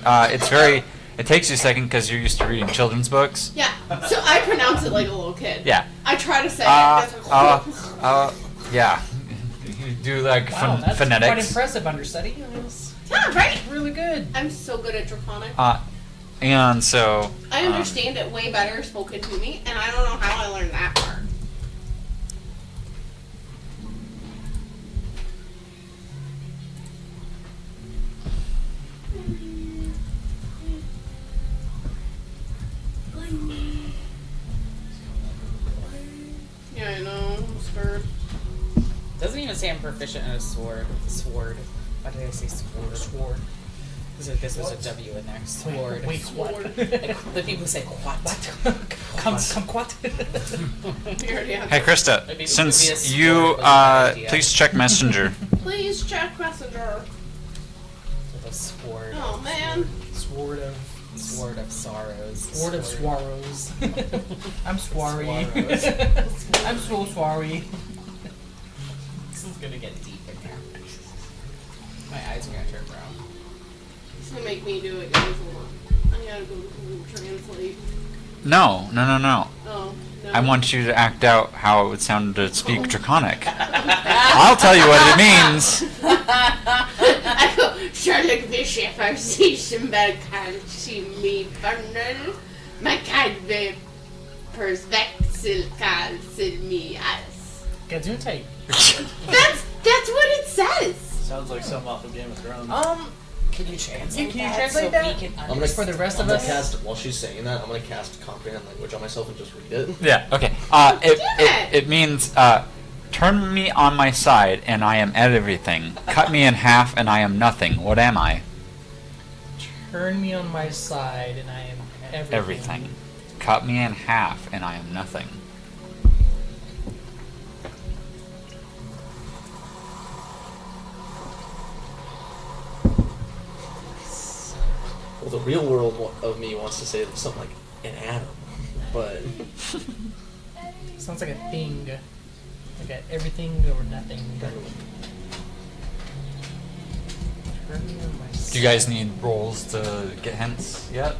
It takes you a second because you're used to reading children's books. Yeah. So I pronounce it like a little kid. Yeah. I try to say it. That's like, Yeah. You do like Wow, that's quite phonetics. impressive understudy. That's yeah, right. really good. I'm so good at Draconic. And so. I understand it way better spoken to me, and I don't know how I learned that part. Yeah, I know. I'm scared. Doesn't even say I'm proficient in a sword. Sword. Why did I say sword? Sword. This was a W in there. Sword. Wait, what? Like, the people say what? Kumquat. We already have Hey, to- Krista, Maybe since a sword you, was a good idea. please check Messenger. Please check Messenger. With a sword. Oh man. Sword of sorrows. Sword of Swarrows. I'm sorry. Swarrows. I'm so sorry. This is gonna get deep in here. My eyes are gonna turn brown. It's gonna make me do it, guys. Hold on. I gotta go Google Translate. No. Oh, no. I want you to act out how it would sound to speak Draconic. I'll tell you what it means. I go, Sherlock Bishop, I see somebody can't see me bundle. My kind of perspective can't see me as. Gesundheit. That's what it says. Sounds like something off of Game of Thrones. Can you translate Can you that translate so that? we can I'm gonna understand? For the rest I'm of gonna us? cast while she's saying that. I'm gonna cast comprehend language on myself and just read it. Yeah, okay. It means, turn me on my side and I am everything. Cut me in half and I am nothing. What am I? Turn me on my side and I am everything. Everything. Cut me in half and I am nothing. Well, the real world of me wants to say something like an atom, but Sounds like a thing. Like a everything or nothing. Turn me on my side. Do you guys need rolls to get hints yet?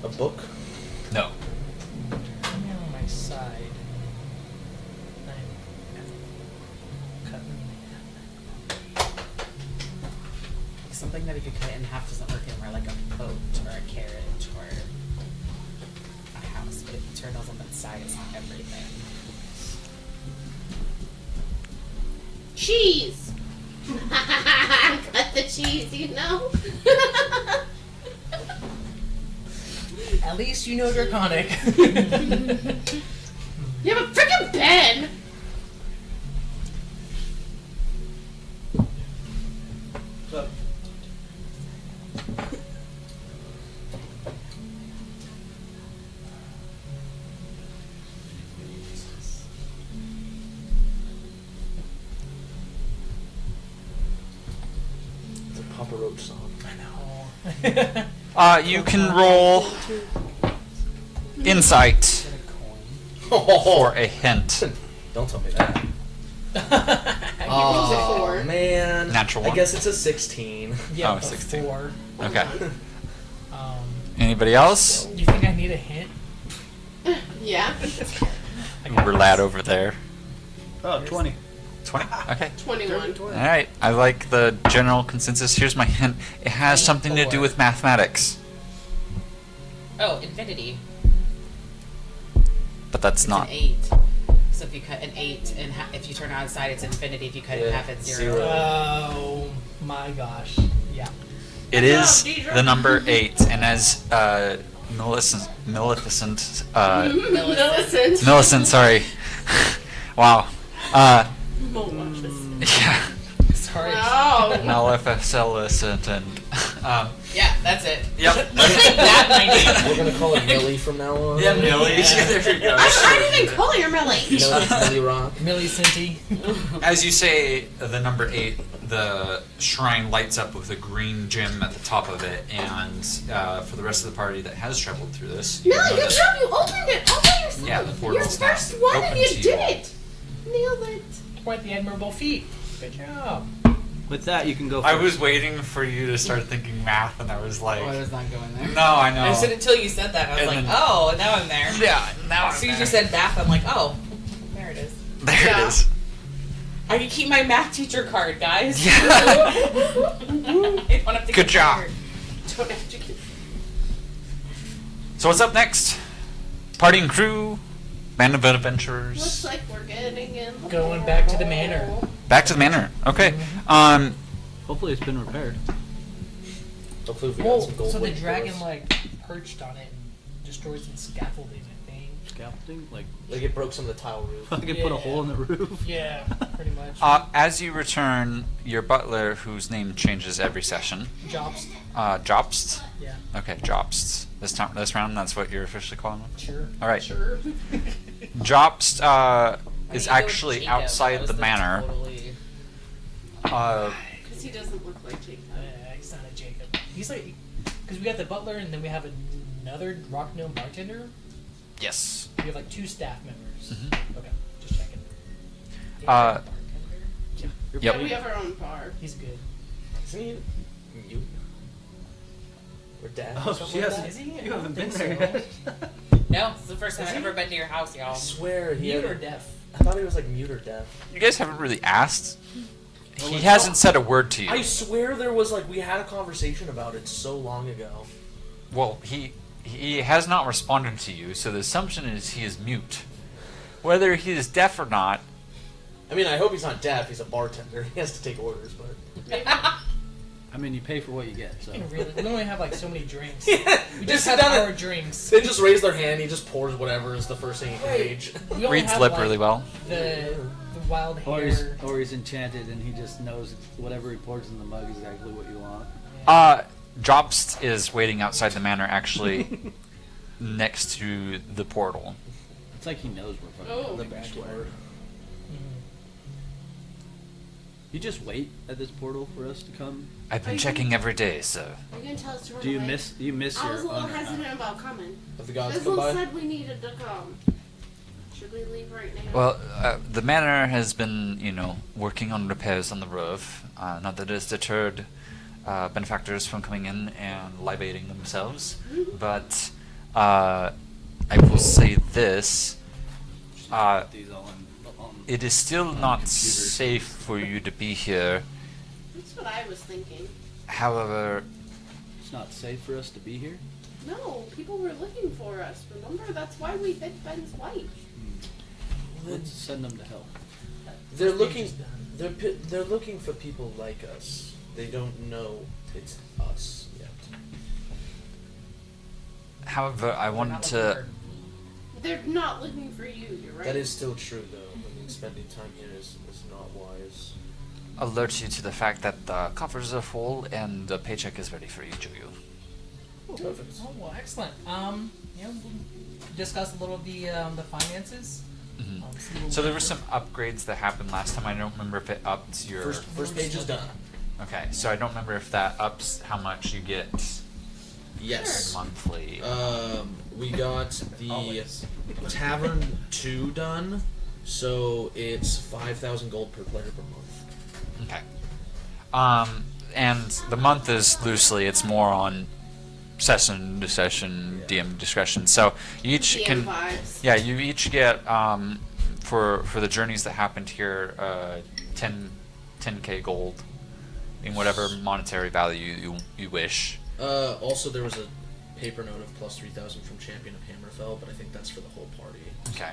a book. No. Turn me on my side. I'm cutting Something that if you cut it in half doesn't work anymore, like a boat or a carriage or a house. But if you turn those on the side, it's not everything. Cheese. Cut the cheese, you know. At least you know Draconic. You have a freaking pen. What's up? It's a Papa Roach song. I know. You can roll insight for a hint. Don't tell me that. rolls a Oh 4. man. Natural I one. guess it's a 16. Yeah, Oh, 16. 4. Okay. Um, Anybody else? do you think I need a hint? Yeah. Uber lad over there. Oh, 20. 20? Okay. 21. Alright, I like the general consensus. Here's my hint. It has something to do with mathematics. Oh, infinity. But that's It's not. an 8. So if you cut an 8 and if you turn it on its side, it's infinity. If you cut it in Yeah, half, it's 0. zero. Oh my gosh. Yeah. It is the number 8, and as Millicent, Millicent. sorry. Wow. Won't watch this. Yeah. Sorry. Wow. Maleficent and Yeah, that's it. Yep. That my name. We're gonna call her Millie from now on. Yeah, Millie. There you go. I didn't even call you Millie. Millie Rock. Millicent. As you say the number 8, the shrine lights up with a green gem at the top of it, and for the rest of the party that has traveled through this, Millie, know good that- job. You opened it all by yourself. Yeah, the You're portal's now first one and open you to you did all. it. Nailed it. Quite the admirable feat. Good job. With that, you can go I first. was waiting for you to start thinking math, and I was like, Oh, I was not going there. no, I know. I said until you said that. I was And like, then- oh, now I'm there. Yeah, now As I'm soon as there. you said math, I'm like, oh, there it is. There Yeah. it is. I can keep my math teacher card, guys. Yeah. I don't have to Good get job. fired. Don't have to get. So what's up next? Party and crew, band of Looks adventurers. like we're getting in. Going back to the manor. Back to the manor. Okay. Hopefully it's been repaired. Hopefully we got Whoa, some gold so the waiting for dragon us. like perched on it and destroyed some scaffolding, I think. scaffolding? Like it broke some of the tile roof. I could put a hole in the roof? Yeah, pretty much. As you return, your butler, whose name changes every session, Jobs. Jobst. Yeah. Okay, Jobst. This round, that's what you're officially calling him? Sure. All right. Sure. Jobst Why is do you go with actually Jacob? outside That was the manor. Totally... Because he doesn't look like Jacob. He's not a Jacob. He's like, because we got the butler and then we have another rock gnome bartender. Yes. We have like 2 staff members. Mhm. Okay, just checking. Uh, Yeah, Yep. Yeah, we have our own bar. he's good. Isn't he mute? Or deaf? Oh, or something she like hasn't. that? Is he? I You don't haven't been think there so. yet. No, it's the first time Is I've he? ever been to your house, I y'all. swear he Mute had. or deaf? I thought he was like mute or deaf. You guys haven't really asked. He Well, hasn't said a word to you. I swear there was like we had a conversation about it so long ago. Well, he has not responded to you, so the assumption is he is mute. Whether he is deaf or not, I mean, I hope he's not deaf. He's a bartender. He has to take orders, but. Maybe. I mean, you pay for what you get, so. Really? We only have like so many drinks. Yeah, We just just sit have down our and drinks. they just raise their hand. He just pours whatever is the first thing he can gauge. We only reads have, lip like, really well. The wild Or hair. he's enchanted and he just knows whatever he pours in the mug is exactly what you want. Jobst is waiting outside the manor, actually, next to the portal. It's like he knows we're fucking Oh. The back door. You just wait at this portal for us to come. I've been checking every day, so. Are you gonna tell us to run Do you away? miss I was your a little owner? hesitant about coming. Have the gods come Fizzle by? said we needed to come. Should we leave right now? Well, the manor has been, working on repairs on the roof. Not that it has deterred benefactors from coming in and libating themselves, but I will say this. These all on It is still On not computer. safe for you to be here. That's what I was thinking. However, It's not safe for us to be here. No, people were looking for us. Remember? That's why we hit Ben's wife. Let's send them to hell. They're looking. They're looking for people like us. They don't know it's us yet. however, I We're wanted not to. looking They're not looking for you. You're right. That is still true, though. I mean, spending time here is not wise. Alert you to the fact that the coffers are full and the paycheck is ready for each of you. Perfect. Oh, well, excellent. We'll discuss a little of the finances. Mhm. See what So we there were can some upgrades that happened last time. I don't remember if it upped your. First page is done. Okay, so I don't remember if that ups how much you get Yes. monthly. We got the Always. Tavern 2 done, so it's 5,000 gold per player per month. Okay. And the month is loosely. It's more on session to session DM discretion. So you each DM can. vibes. Yeah, you each get for the journeys that happened here, 10k gold in whatever monetary value you wish. Also, there was a paper note of plus 3,000 from Champion of Hammerfell, but I think that's for the whole party. Okay.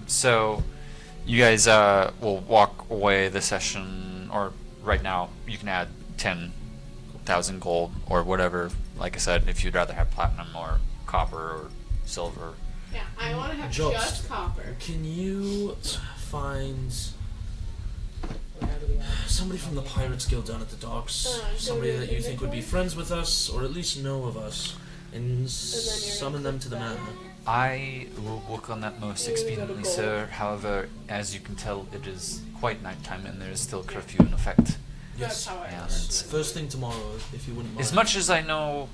So you guys will walk away the session, or right now you can add 10,000 gold or whatever. Like I said, if you'd rather have platinum or copper or silver. Yeah, I want to have Just- just copper. Can you find Where do we have? somebody from the Pirates Guild down at the docks? Somebody that you think would be friends with us, or at least know of us, and you're summon them to the manor. I will work on that most expediently, sir. However, as you can tell, it is quite nighttime and there is still curfew in effect. That's how I And First thing tomorrow, if you wouldn't mind. as much as I know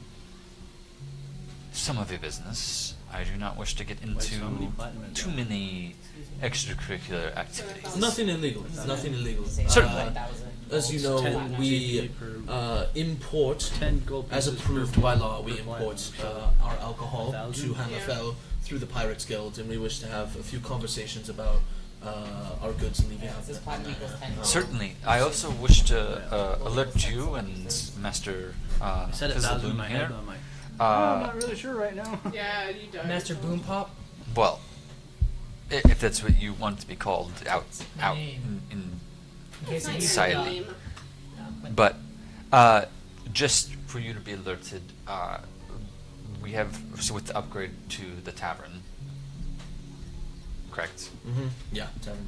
some of your business, I do not wish to get into so many platinum too many extracurricular activities. Nothing illegal. Nothing illegal. Certainly. As you know, 10 we GP per import, 10 gold as pieces approved per- by law, we per import platinum. our alcohol 1,000? to Hammerfell through the Pirates Guild, and we wish to have a few conversations about our goods leaving Yeah, out this the platinum equals 10 gold. Certainly. I also wish to alert you and Master I said 1,000 in Fizzle my head, here. but I'm like, I'm Uh, not really sure right now. Yeah, you don't. Master Boom Pop. well, if that's what you want to be called out Name. in In case It's not you your society. name. But just for you to be alerted, we have, so with the upgrade to the tavern, correct? Mm-hmm. Yeah, Tavern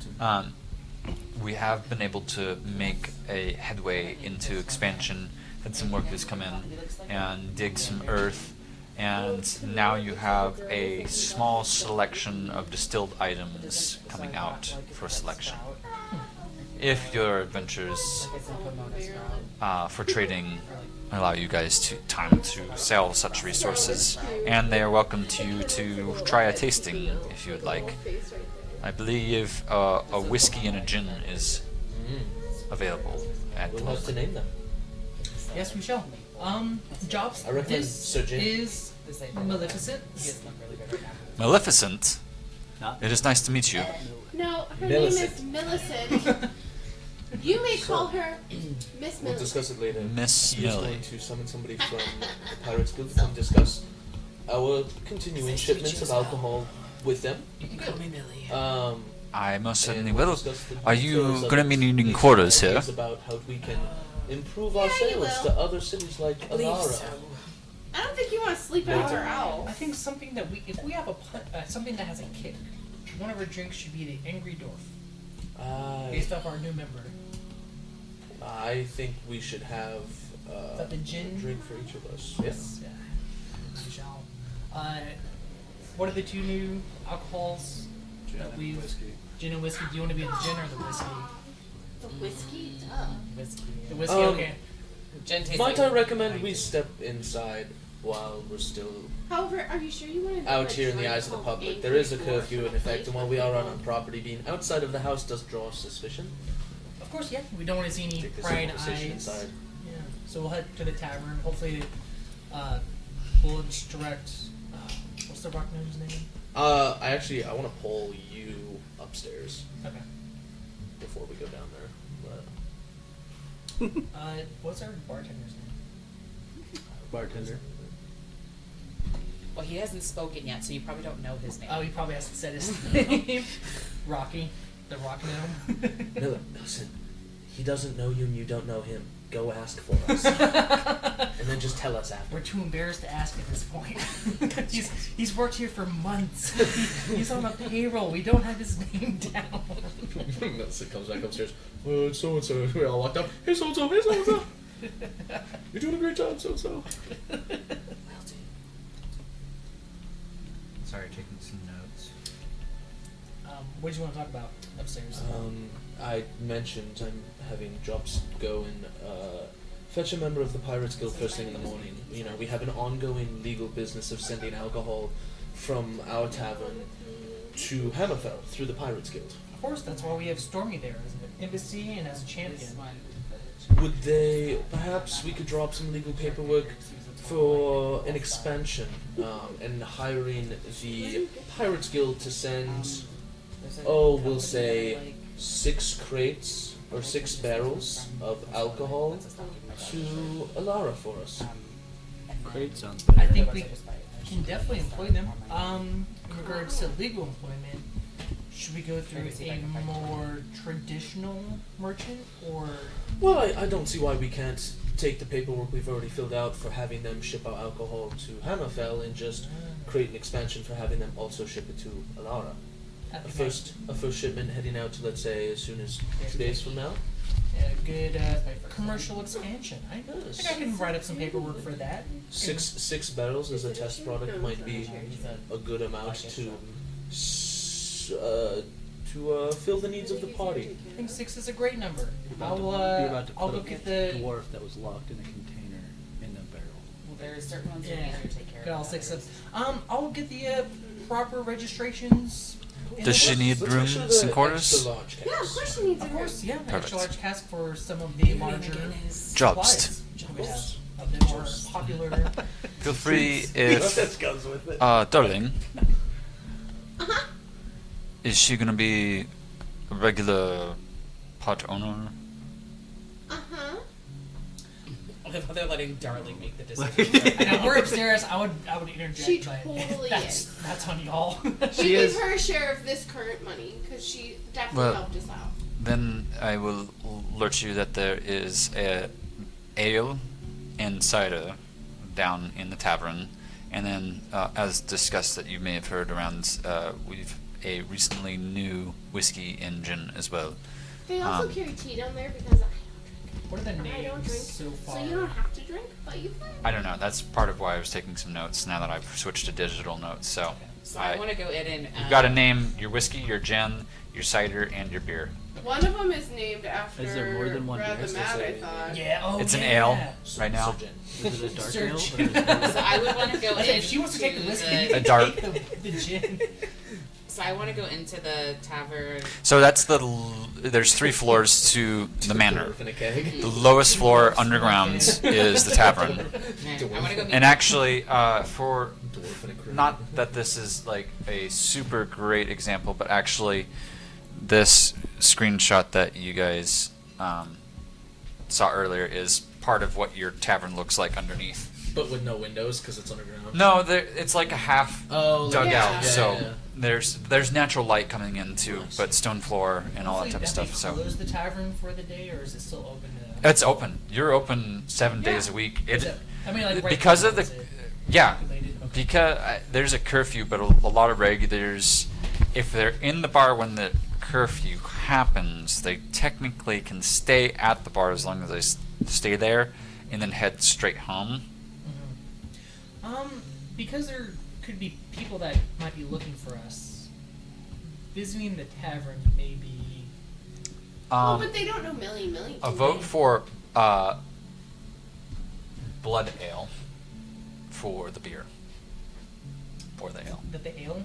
2. We have been able to make a headway into expansion. Had some workers come in and dig some earth, and now you have a small selection of distilled items coming out for selection. If your adventures for trading allow you guys time to sell such resources, and they are welcome to you to try a tasting if you would like. I believe a whiskey and a gin is available at the We'll have to moment. name them. Yes, we shall. Jobs. I recommend This Sir Jin. is Maleficent. Maleficent, Not it is nice to meet you. No, her Milicent. name is Milicent. You may call her Miss We'll Milicent. discuss it later. Miss He is Millie. going to summon somebody from the Pirates Guild to come discuss our continuing shipments of alcohol with them. You can call me Millie. I most certainly and we'll will. discuss the Are details you of going to it. be needing Make quarters some here? ideas about how we can improve our Yeah, you sales will. to other cities like Alara. I don't think you want to sleep out your owl. I think something that if we have something that has a kick, one of our drinks should be the Angry Dwarf, based off our new member. I think we should have Is that the gin? a drink for each of us. Yes. Yeah. We shall. What are the two new alcohols that we? Gin and whiskey. Do you want to be the gin or the whiskey? The whiskey? Duh. Whiskey. The whiskey. Um, Okay. Gin tastes Might like I recommend we step inside while we're still However, are you sure you want to out here in the eyes of the public? There is a curfew in effect, and while we are on our property, being outside of the house does draw suspicion. Of course, yeah. We don't want to see any Take this prying conversation eyes. inside. Yeah. So we'll head to the tavern. Hopefully, we'll instruct. What's the bartender's name? I want to pull you upstairs Okay. before we go down there. What's our bartender's name? bartender. Well, he hasn't spoken yet, so you probably don't know his name. Oh, he probably hasn't said his name. Rocky. The Rocky Gnome. No, listen. He doesn't know you, and you don't know him. Go ask for us, and then just tell us after. We're too embarrassed to ask at this point. he's worked here for months. He's on a payroll. We don't have his name down. Millicent comes back upstairs. Oh, it's so and so. We all walked up. Hey, so and so. Hey, so and so. You're doing a great job, so and so. Sorry, taking some notes. What did you want to talk about upstairs? I mentioned I'm having Drops go and fetch a member of the Pirates Guild first thing in the morning. You know, we have an ongoing legal business of sending alcohol from our tavern to Hammerfell through the Pirates Guild. Of course, that's why we have Stormy there as an embassy and as a champion. Would they, perhaps we could drop some legal paperwork for an expansion and hiring the Pirates Guild to send, we'll say 6 crates or 6 barrels of alcohol to Alara for us. Great, sounds I better. think we can definitely employ them. In regards to legal employment, should we go through a more traditional merchant or? Well, I don't see why we can't take the paperwork we've already filled out for having them ship our alcohol to Hammerfell and just create an expansion for having them also ship it to Alara. A first shipment heading out to, let's say, as soon as 2 days from now. A good commercial expansion. I think I can write up some paperwork for that. Six barrels as a test product might be a good amount to fill the needs of the party. I think 6 is a great number. You're I'll about to I'll put look a at the. dwarf that was locked in a container in the barrel. Well, there are certain ones you Yeah, need to take care got of. all 6 of. I'll get the proper registrations. Does she need Let's make sure rooms the and quarters? extra large Yeah, of cans. course she needs a Of room. course, yeah. Perfect. Extra large cask for some of the larger Jobst. supplies we have of the more popular. Feel free That if, goes with it. darling, Uh-huh. is she gonna be a regular part owner? Uh-huh. They're letting Darling make the decision. I know we're upstairs. I would interject. She but totally that's on y'all. We give her a share of this current money, because she definitely Well- helped us out. Then I will alert you that there is a ale and cider down in the tavern, and then as discussed that you may have heard around, we've a recently new whiskey engine as well. They also carry tea down there because What are the I don't names drink, so far? so you don't have to drink, but you can. I don't know. That's part of why I was taking some notes now that I've switched to digital notes. So, So I want to go in and. you've got to name your whiskey, your gin, your cider, and your beer. One of them is named after Is there more than one Brad beer? the Mad, I thought. Yeah. Oh, It's an yeah. ale right now. So gin. Is it a dark Sir ale? Jim. So I would want to go I said, in. if she wants to take the whiskey, the- you can A dark- take the gin. So I want to go into the tavern. So that's there's 3 floors to the manor. Dwarf in a keg. The lowest floor underground is the tavern. I want to go meet. And actually, for Dwarf in a crew. not that this is like a super great example, but actually, this screenshot that you guys saw earlier is part of what your tavern looks like underneath. But with no windows because it's underground. No, it's like a half Oh, dugout, Yeah. so Yeah. there's natural light coming in too, Nice. but stone floor and all that type of Hopefully, stuff. have they So closed the tavern for the day, or is it still open to? it's open. You're open 7 days a week. Is it- I mean, like right because now, of the is it yeah. regulated? Okay. Because there's a curfew, but a lot of regulars, if they're in the bar when the curfew happens, they technically can stay at the bar as long as they stay there, and then head straight home. Because there could be people that might be looking for us. Visiting the tavern may be. Well, but they don't know Millie. A can vote they? for blood ale for the beer. For the ale. That the ale.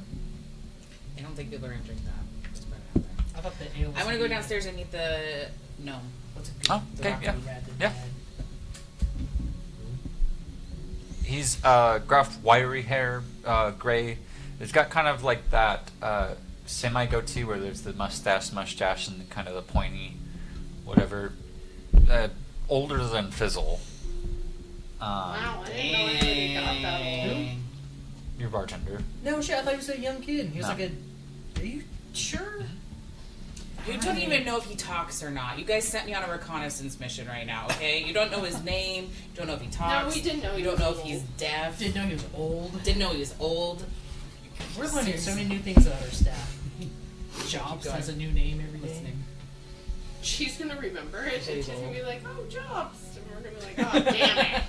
I don't think people are gonna drink that. Just put it out there. I thought the ale. Was I want to go the- downstairs and meet the gnome. What's it? Oh, the okay, Rocky yeah. Rat that Yeah. died. He's gruff, wiry hair, gray. He's got kind of like that semi goatee where there's the mustache, and the kind of the pointy, whatever. Older than Fizzle. Wow, I didn't know anybody got that old. Dang. Your bartender. No shit, I thought he was a young kid. He was No. like a. Are you sure? You don't even know if he talks or not. You guys sent me on a reconnaissance mission right now, okay? You don't know his name. You don't know if he talks. No, we didn't know he You don't was know if old. he's deaf. Didn't know he was old. Didn't know he was old. We're learning so many new things about our staff. Jobs going. has a new name every day. Listening. She's gonna remember it, and She's she's gonna old. be like, "Oh, Jobs," and we're gonna be like, "Oh, damn it."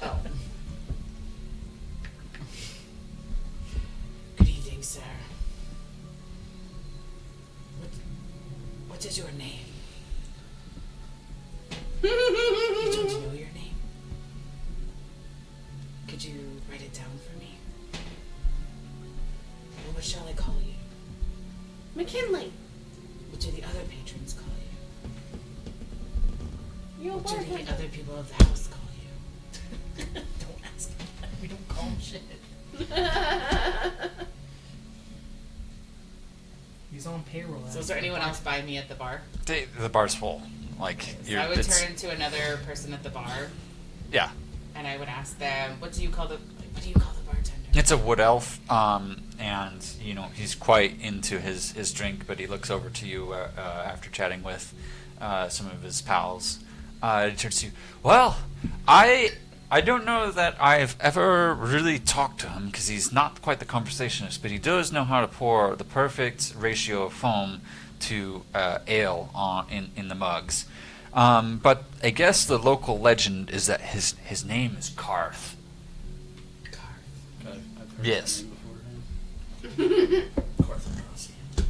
Good evening, sir. What is your name? You don't know your name? Could you write it down for me? Well, what shall I call you? McKinley, What do the other patrons call you? you're a What do the bartender. other people of the house call you? Don't ask. We don't call him shit. He's on payroll. So is there anyone else by me at the bar? The bar's full. Like So you're, I would it's, turn to another person at the bar yeah. and I would ask them, what do you call the bartender? It's a wood elf, and you know he's quite into his drink, but he looks over to you after chatting with some of his pals. He turns to you. Well, I don't know that I've ever really talked to him because he's not quite the conversationalist, but he does know how to pour the perfect ratio of foam to ale in the mugs. But I guess the local legend is that his name is Karth. I've heard Yes. that name beforehand.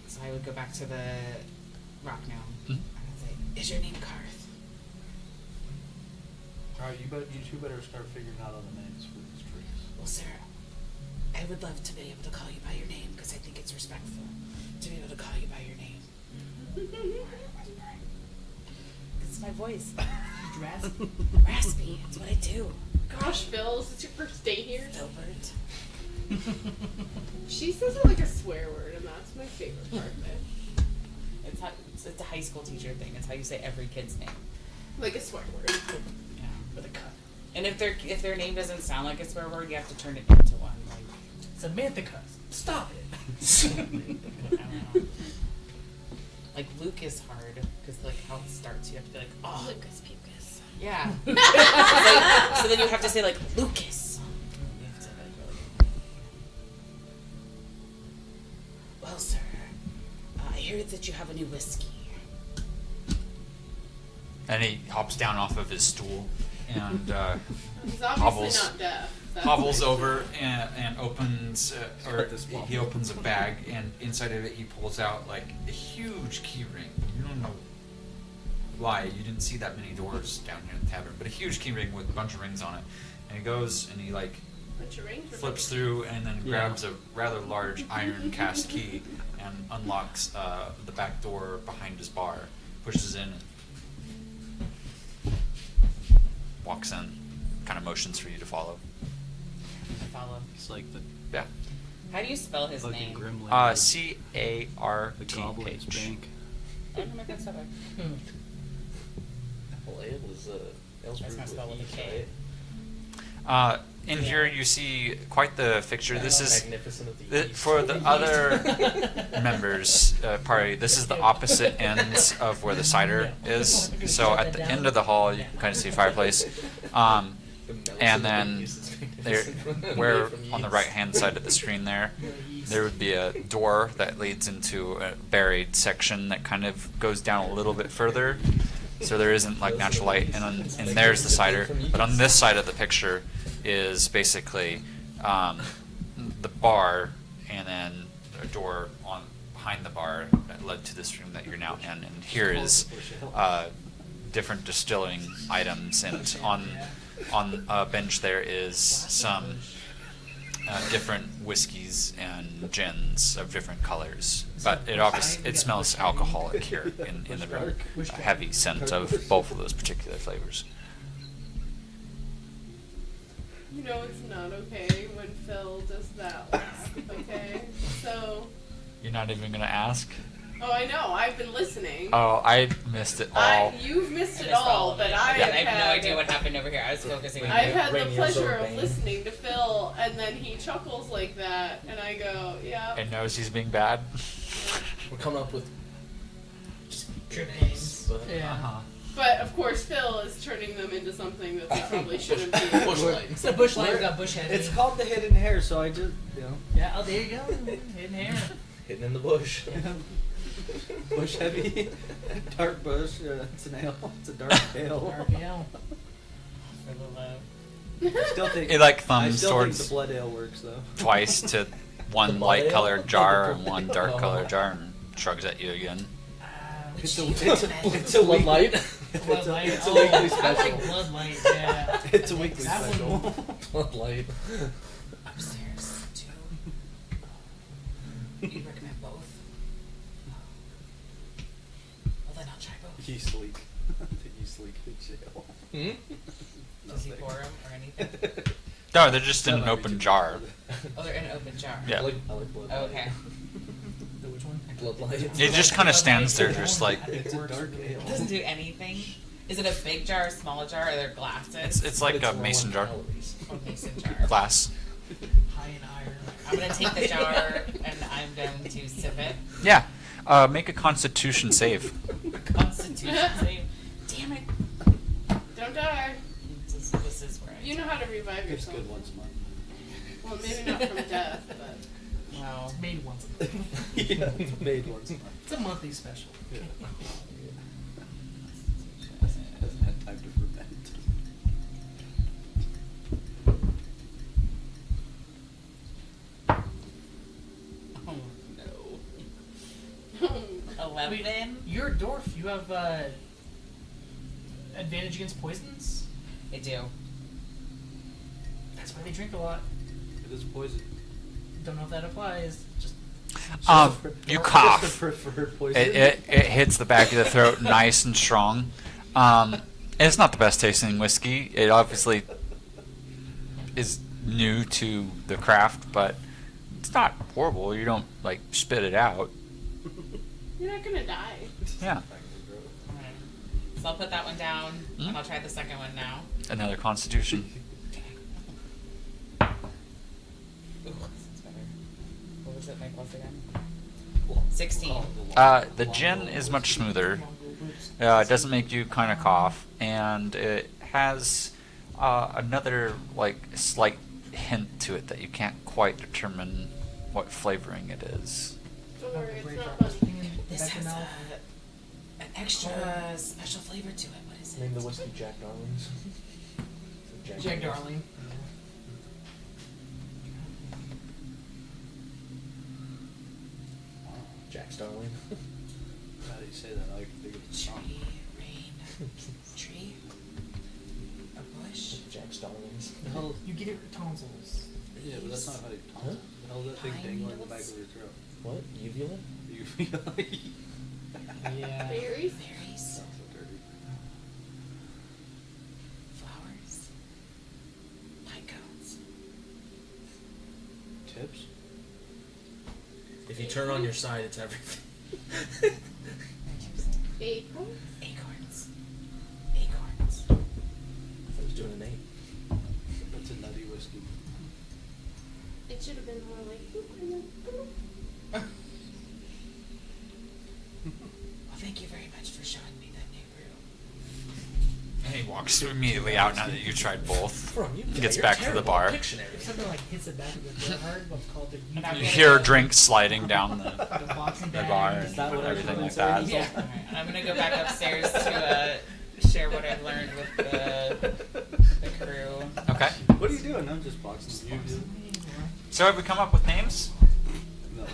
So I would go back to the rock gnome Mhm. and I'd say, is your name Karth? Alright, you two better start figuring out other names for these drinks. Well, sir, I would love to be able to call you by your name because I think it's respectful to be able to call you by your name. It's my voice. Raspy. Raspy. It's what I do. Gosh, Bill, is this your first day here? Filbert. She says it like a swear word, and that's my favorite part of it. It's a high school teacher thing. It's how you say every kid's name. Like a swear word. Yeah, with a cut. And if their name doesn't sound like a swear word, you have to turn it into one. Like Samantha cuss. Stop it. I don't know. Like Luke is hard because like how it starts, you have to be like, oh, Lucas Pucus. yeah. So then you have to say like Lucas. You have to, like, really- hear that you have a new whiskey. And he hops down off of his stool and He's obviously hobbles- not deaf. That's hobbles like- over and opens, or This one. he opens a bag, and inside of it he pulls out like a huge key ring. You don't know why, you didn't see that many doors down here in the tavern, but a huge key ring with a bunch of rings on it. And he goes and he like Put your ring for flips me. through and then Yeah. grabs a rather large iron cast key and unlocks the back door behind his bar, pushes in, and walks in, kind of motions for you to follow. I follow. It's like the Yeah. How do you spell his fucking name? gremlin. CARTH. the Goblin's bank. I don't know that stuff. Well, it was That's not spelled with a K. In here you see quite the fixture. This is Magnificent of the East. for the other members party. This is the opposite ends of where the cider is. So at the end of the hall, you can kind of see a fireplace, and then there, where on the right hand side of the screen there would be a door that leads into a buried section that kind of goes down a little bit further. So there isn't like natural light, and there's the cider. But on this side of the picture is basically the bar, and then a door on behind the bar that led to this room that you're now in. And here is different distilling items, and on a bench there is some different whiskeys and gins of different colors. But it smells alcoholic here in the room. A heavy scent of both of those particular flavors. You know it's not okay when Phil does that laugh, okay? So, You're not even gonna ask? oh, I know, I've been listening. Oh, I missed it all. You've missed I it missed all, of but it. I Yeah. have I have no had- idea what happened over here. I was focusing on I've you. had the Rainier's pleasure or of Bane. listening to Phil, and then he chuckles like that, and I go, yeah. And knows he's being bad. We're coming up with just Trip names, names. but Yeah. But of course, Phil is turning them into something that they probably shouldn't be. Bush light. So bush line's got bush head. It's called the hidden hair, so I just, you know, Yeah, oh, there you go. Hidden hair. Hidden in the bush. bush heavy, dark bush. It's an ale. It's a dark ale. RPL. For the low. Still think It like I thumbs still think towards the blood ale works though. twice to The one blood light ale? colored jar and Oh. one dark colored jar, and shrugs at you again. It's a Blood weekly- light. It's a Oh, weekly I special. like Blood Light, yeah. It's a weekly That special. one. Blood light. Upstairs, too. You recommend both? Well, then I'll try both. You sleep. You sleep in jail. Does he pour 'em or anything? No, they're just in an open jar. Oh, they're in an open jar. Yeah. I like blood Oh, light. okay. Which one? Blood light. It just kind of stands there, just like It's a dark ale. It doesn't do anything. Is it a big jar, a small jar, or are there glasses? it's like a mason jar, Oh, mason jar. glass. High in iron. I'm gonna take the jar and I'm going to sip it. Yeah. Make a Constitution save. Constitution save. Damn it. Don't die. This is where I You know how to revive It's yourself. good once a month. Well, maybe not from death, but. Wow. It's made once a month. Yeah, it's made once a month. It's a monthly special. Yeah. Hasn't had time to ferment. Oh no. 11. You're a dwarf. You have advantage against poisons. I do. That's why they drink a lot. It is poison. Don't know if that applies. Just You Just cough. the preferred poison. It hits the back of the throat nice and strong. It's not the best tasting whiskey. It obviously is new to the craft, but it's not horrible. You don't like spit it out. You're not gonna die. Yeah. Alright. So I'll put that one down Hmm? and I'll try the second one now. Another Constitution. Ooh, this is better. What was it, my plus again? 16. The gin is much smoother. It doesn't make you kind of cough, and it has another like slight hint to it that you can't quite determine what flavoring it is. Don't worry, it's not funny. This Back has to mouth. an extra special flavor to it. What is it? Name the whiskey Jack Darlings. Jack Darling. Jack Starling. How do you say that? I can think of the song. Tree, rain, tree, a bush. Jack Starlings. The hell, you get it with tonsils. Yeah, but that's not how you talk. Huh? The hell is that thing Pine dangling in the needles? back of your throat? What? Uvula? You feel like... Yeah. Berries? Berries, Sounds so dirty. flowers, pine cones. Tips? If you turn on your side, it's everything. Acorn? Acorns. Acorns. I was doing an 8. That's a nutty whiskey. It should have been more like. Well, thank you very much for showing me that new brew. And he walks immediately out now that you tried both. From you, He gets you're back to the terrible bar. at Pictionary. If something like hits the back of the door hard, what's called the And I'm You gonna hear go- drinks sliding down the boxing the bag. bar Is that what and everything everyone's like that. saying? Yeah. Alright, I'm gonna go back upstairs to share what I've learned with the crew. Okay. What are you doing? I'm just boxing you. Dude. So have we come up with names?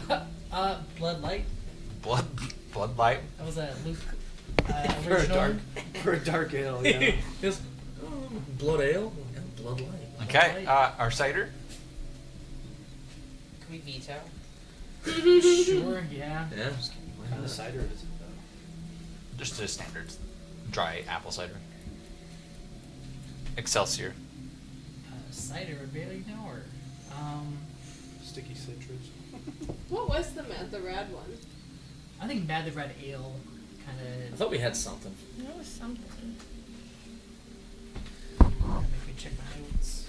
No. Blood Light. Blood light. That was a Luke For a original. for a dark ale, yeah. Just, blood ale? Yeah, blood light. Okay. Our cider. Can we veto? Sure, yeah. Yeah. What kind of cider is it though? Just a standard dry apple cider. Excelsior. Cider would barely know her. Sticky citrus. What was the rad one? I think Mad the Red Ale kind I of. thought we had something. That was something. Make me check my notes.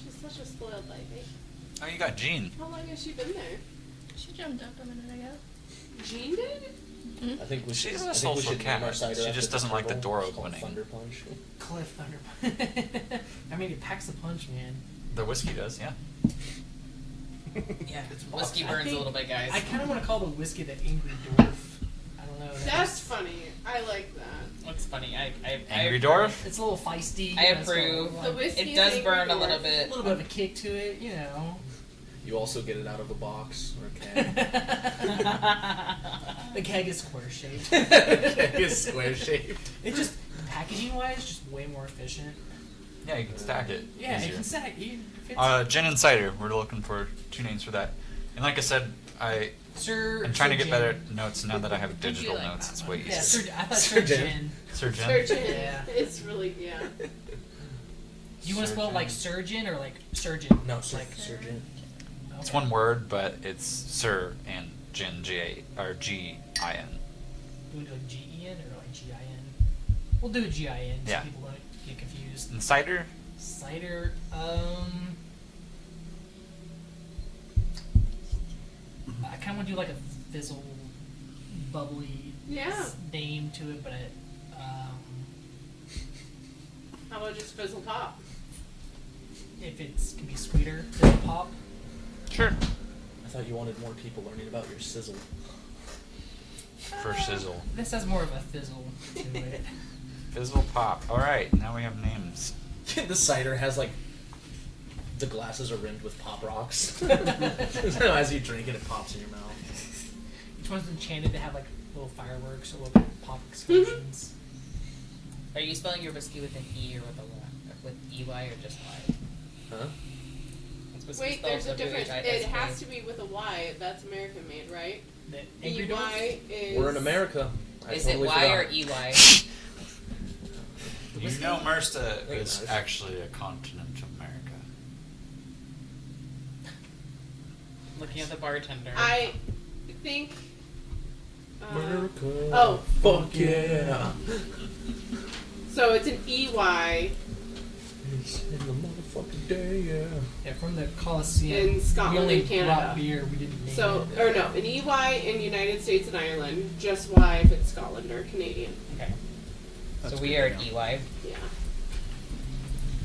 She's such a spoiled baby. Oh, you got Jean. How long has she been there? She jumped up a minute ago. Jean did? I think we should. She's I a think we social should name our cat. cider She after just the doesn't like the turtle. door It's called opening. Thunder Punch. Cliff Thunder. I mean, it packs the punch, man. The whiskey does, yeah. Yeah, It's whiskey I burns think- a little bit, guys. I kind of want to call the whiskey the Angry Dwarf. I don't know. That's funny. I like that. What's funny? I Angry approve. Dwarf? It's a little feisty. I it's got a approve. little, The like, whiskey It does is burn a Angry little Dwarf. bit. a little bit of a kick to it, you know. You also get it out of a box or a can. The keg is square shaped. It's square shaped. It just packaging wise, just way more efficient. Yeah, you can stack it. Yeah, easier. it can stack. It fits. Gin and cider. We're looking for 2 names for that. And like I said, I'm Sir. trying to Sir get Gin. better notes now that I have Did you digital like notes. that It's one? way easier. Yeah, I thought Sir Sir Gin. Gin. Sir Jim. Surgeon. Yeah. It's really, yeah. Do you want to spell it like Surgeon. surgeon or like surgeon? No, like surgeon. It's okay. one word, but it's Sir and Gin, G-A, or G-I-N. Do we do like G-E-N or like G-I-N? We'll do a G-I-N so Yeah. people don't get confused. And cider? Cider, I kind of want to do like a fizzle, bubbly Yeah. name to it, but How about just Fizzle Pop? if it's can be sweeter, fizzle pop. Sure. I thought you wanted more people learning about your sizzle. For sizzle. This has more of a fizzle to it. Fizzle pop. Alright, now we have names. The cider has like the glasses are rimmed with pop rocks. So as you drink it, it pops in your mouth. Each one's enchanted to have like little fireworks or little pop explosions. Are you spelling your whiskey with an E or with a Y? With EY or just Y? Huh? It's whiskey Wait, spelled there's a difference. It W-H-I-S-K. has to be with a Y. That's American made, right? The Angry Dwarf? EY is. We're in America. I Is totally it Y or forgot. EY? You know Mersta Think is about it. actually a continent of America. Looking at the bartender. I think. America. Oh. Fuck yeah. So it's an EY It's in the motherfucking day, yeah. Yeah, from the Coliseum. In Scotland we only and Canada. brought beer, we didn't name So, it. or no, an EY in United States and Ireland, just Y if it's Scotland or Canadian. Okay. That's So we good are to at know. EY. Yeah.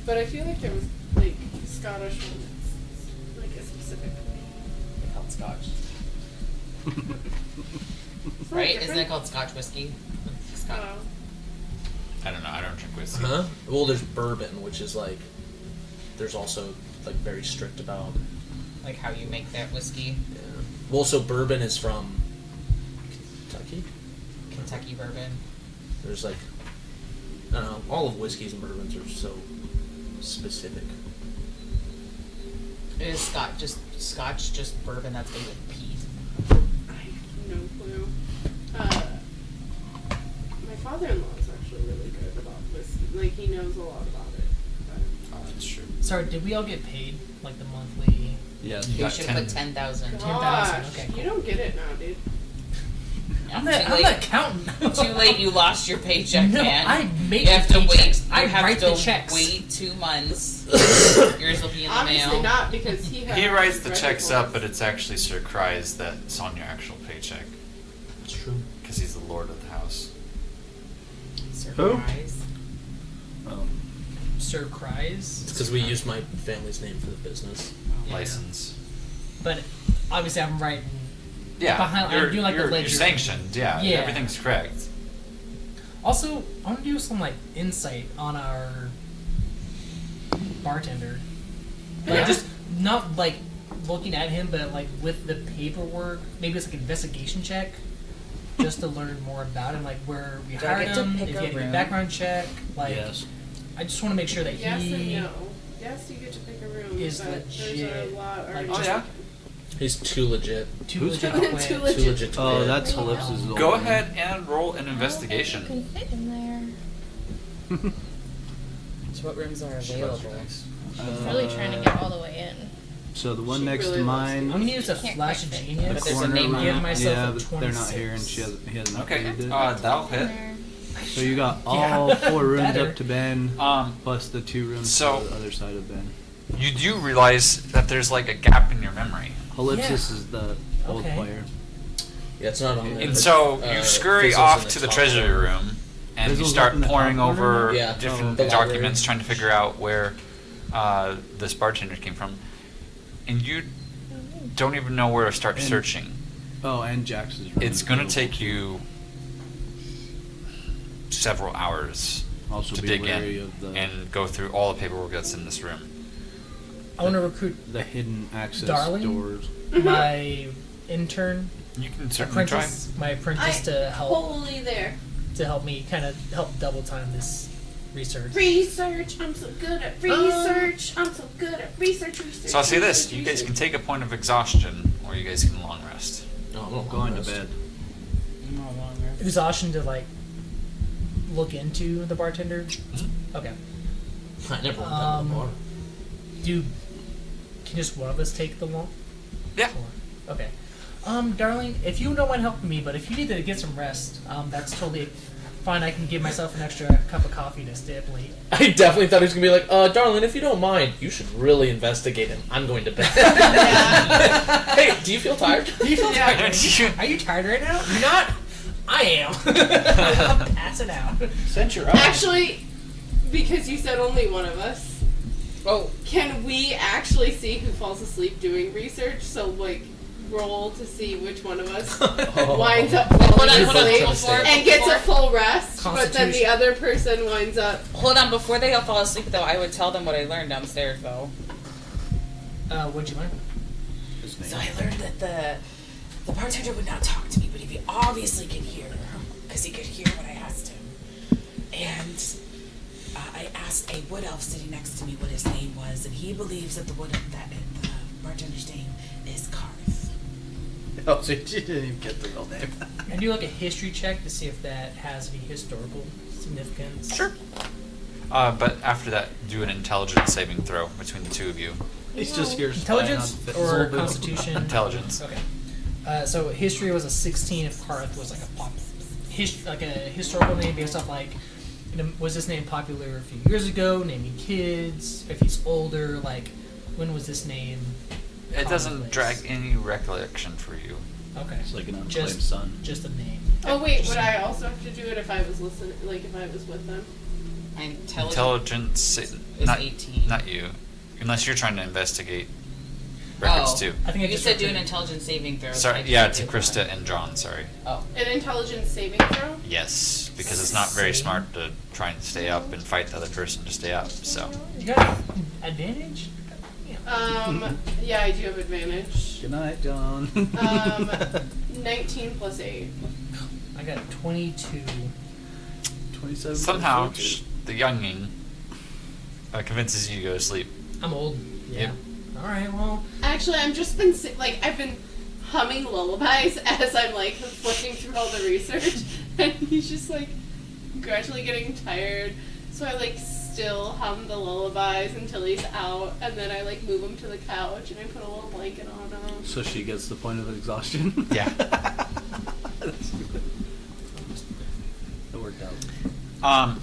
But I feel like there was, like, Scottish one that's, like, a specific way. called Scotch. It's not Right? Isn't different. it called Scotch whiskey? Scotch. Oh. I don't know. I don't drink whiskey. Huh? Well, there's bourbon, which is like, there's also like very strict about. Like how you make that whiskey. Yeah. Well, so bourbon is from Kentucky. Kentucky bourbon. There's like, I don't know. All of whiskeys and bourbons are so specific. Is Scotch just bourbon that's made with peat? I have no clue. My father-in-law is actually really good about whiskey. Like, he knows a lot about it. Oh, that's true. Sorry, did we all get paid like the monthly? Yeah. You You got should 10. put 10,000. 10,000, Gosh, okay, you cool. don't get it now, dude. I'm Too the late. accountant. Too late. You lost your paycheck, No, man. I make you have the to wait. paychecks. I You have write to the checks. wait 2 months. Yours will be in the Obviously mail. not, because he has He writes the record checks up, books. but it's actually Sir Cries that's on your actual paycheck It's true. because he's the lord of the house. Surprise. Sir cries. It's because we use my family's name for the business. Yeah. License. But obviously, I'm writing. Yeah, Behind- I you're, do like the you're ledger. sanctioned. Yeah, Yeah. everything's correct. Also, I want to do some like insight on our bartender. Like, Yeah. just not like looking at him, but like with the paperwork. Maybe it's like an investigation check, just to learn more about him, like where we Do I hired get to him, pick if a he had a good room? background check. Like, Yes. I just want to make sure that Yes he. and no. Yes, you get to pick a room, is but there's legit, a lot like, already. Oh, yeah? He's too legit. Too Who's legit got- to quit. Too Too legit. legit to Oh, quit. that's Ellipse's old Go one. ahead and roll an You investigation. can fit in there. So what rooms are She available? loves your dice. I'm really trying to get all the way in. So the one She next really to loves mine, I'm gonna use a Can't flash of quite fit. genius. But there's a corner name on Give it. myself yeah, a but they're not here, and 26. he hasn't Okay, updated it. that'll In hit. there. So you got Yeah, all 4 rooms better. up to Ben, plus the 2 rooms so- to the other side of Ben. You do realize that there's like a gap in your memory. Ellipsis is the old Okay. player. Yeah, it's not on there. And but, so you scurry Fizzle's off in to the top treasury corner. room, and you Fizzle's start up in the poring top corner? over Yeah. different The library. documents, trying to figure out where this bartender came from. And you don't even know where to start And- searching. Oh, and Jax's room. It's is going to available. take you several hours Also to be dig wary in of the and go through all the paperwork that's in this room. I want to recruit the hidden access Darling? doors. my intern, You can certainly try. apprentice, my apprentice to help Totally there. me kind of help double time this research. Research. I'm so good at research. I'm so good at research. So I'll say this: you guys can take a point of exhaustion, or you guys can long rest. No, I'm not Going to rest. bed. No longer. Exhaustion to like look into the bartender. Okay. I never went down to the bar. Can just one of us take the long? Yeah. Or- okay. Darling, if you don't mind helping me, but if you need to get some rest, that's totally fine. I can give myself an extra cup of coffee to stay up late. I definitely thought he was gonna be like, darling, if you don't mind, you should really investigate him. I'm going to bed. Hey, do you feel tired? Do you feel tired? Are you tired right now? You're not? I am. I'm passing out. Since you're up. Actually, because you said only one of us, Oh, can we actually see who falls asleep doing research? So, like, roll to see which one of us winds up falling asleep and gets a full rest, but then the Constitution. other person winds up. hold on. Before they all fall asleep, though, I would tell them what I learned downstairs, though. What'd you learn? His name. So I learned that the bartender would not talk to me, but he obviously could hear, because he could hear what I asked him. And I asked a wood elf sitting next to me what his name was, and he believes that the bartender's name is Karth. Oh, so you didn't even get the real name. I do like a history check to see if that has any historical significance. Sure. But after that, do an intelligence saving throw between the two of you. He's just here spying on Intelligence Fizzle. or Constitution? Intelligence. Okay. So history was a 16 if Karth was like a historical name based off like, was this name popular a few years ago, naming kids, if he's older, like when was this name It doesn't commonplace? drag any recollection for you. Okay. It's like an unclaimed Just- son. Just a name. Oh wait, would I also have to do it if I was listening? Like if I was with them? My intelligence Intelligence, is not 18. not you, unless you're trying to investigate. records too. I think I You just said do read an it. intelligence saving throw. Sorry, yeah, to Krista and John. Sorry. Oh. An intelligence saving throw? Yes, because it's not very Same. smart to try and stay up and fight the other person to stay up. So You got advantage? Yeah, I do have advantage. Good night, John. 19 plus 8. I got 22. 27. somehow plus the younging convinces you to go to sleep. I'm old. Yeah. Yep. Alright, well. Actually, I've just been I've been humming lullabies as I'm like flipping through all the research, and he's just like gradually getting tired. So I like still hum the lullabies until he's out, and then I like move him to the couch and I put a little blanket on him. So she gets the point of exhaustion. Yeah. That's stupid. That worked out.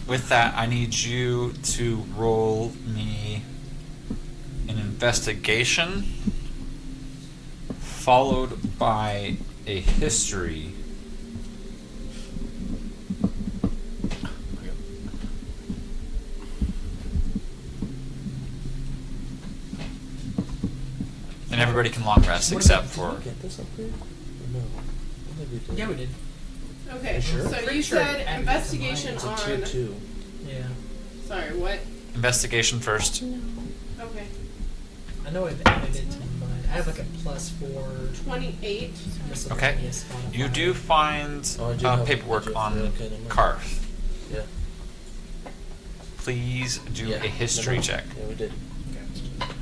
With that, I need you to roll me an investigation, followed by a history. And everybody can long rest What except about- for. Get this upgrade? Or no? What did we do? Yeah, we did. Okay, Sure. so Pretty you sure said it added investigation It's a on. tier 2. Yeah. Sorry, what? Investigation first. Okay, I know I've added it to mine. I have like a +4. 28. Okay. miscellaneous You modifier. do find Oh, I do have- paperwork I do- on okay, never mind. Karth. Yeah. Please do Yeah, a history never check. mind. Yeah, we did.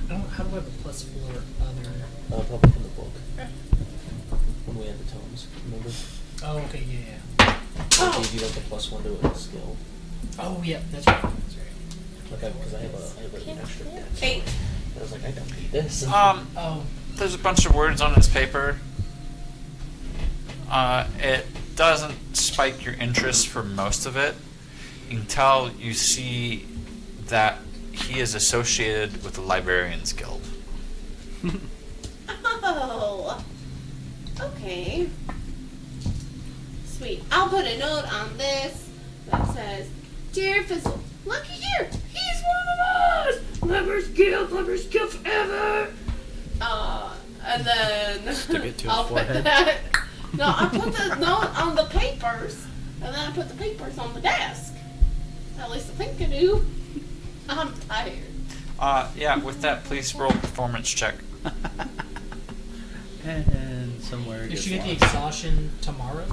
How do I have a +4 other? Probably from the book. When we had the tomes, remember? Oh, okay, yeah. I gave you like a +1 to a skill. Oh, yeah, that's right. That's right. Okay, because I have an extra dex. 8. I was like, I don't need this. Oh, There's a bunch of words on this paper. It doesn't spike your interest for most of it until you see that he is associated with the Librarians Guild. Oh. Okay. Sweet. I'll put a note on this that says, "Dear Fizzle, looky here. He's one of us. Lovers Guild forever." And then Stick it to his I'll put forehead. that. No, I put the note on the papers, and then I put the papers on the desk. At least I think I do. I'm tired. Yeah, with that, please roll a performance check. And somewhere. it did she gets get the lost. exhaustion tomorrow?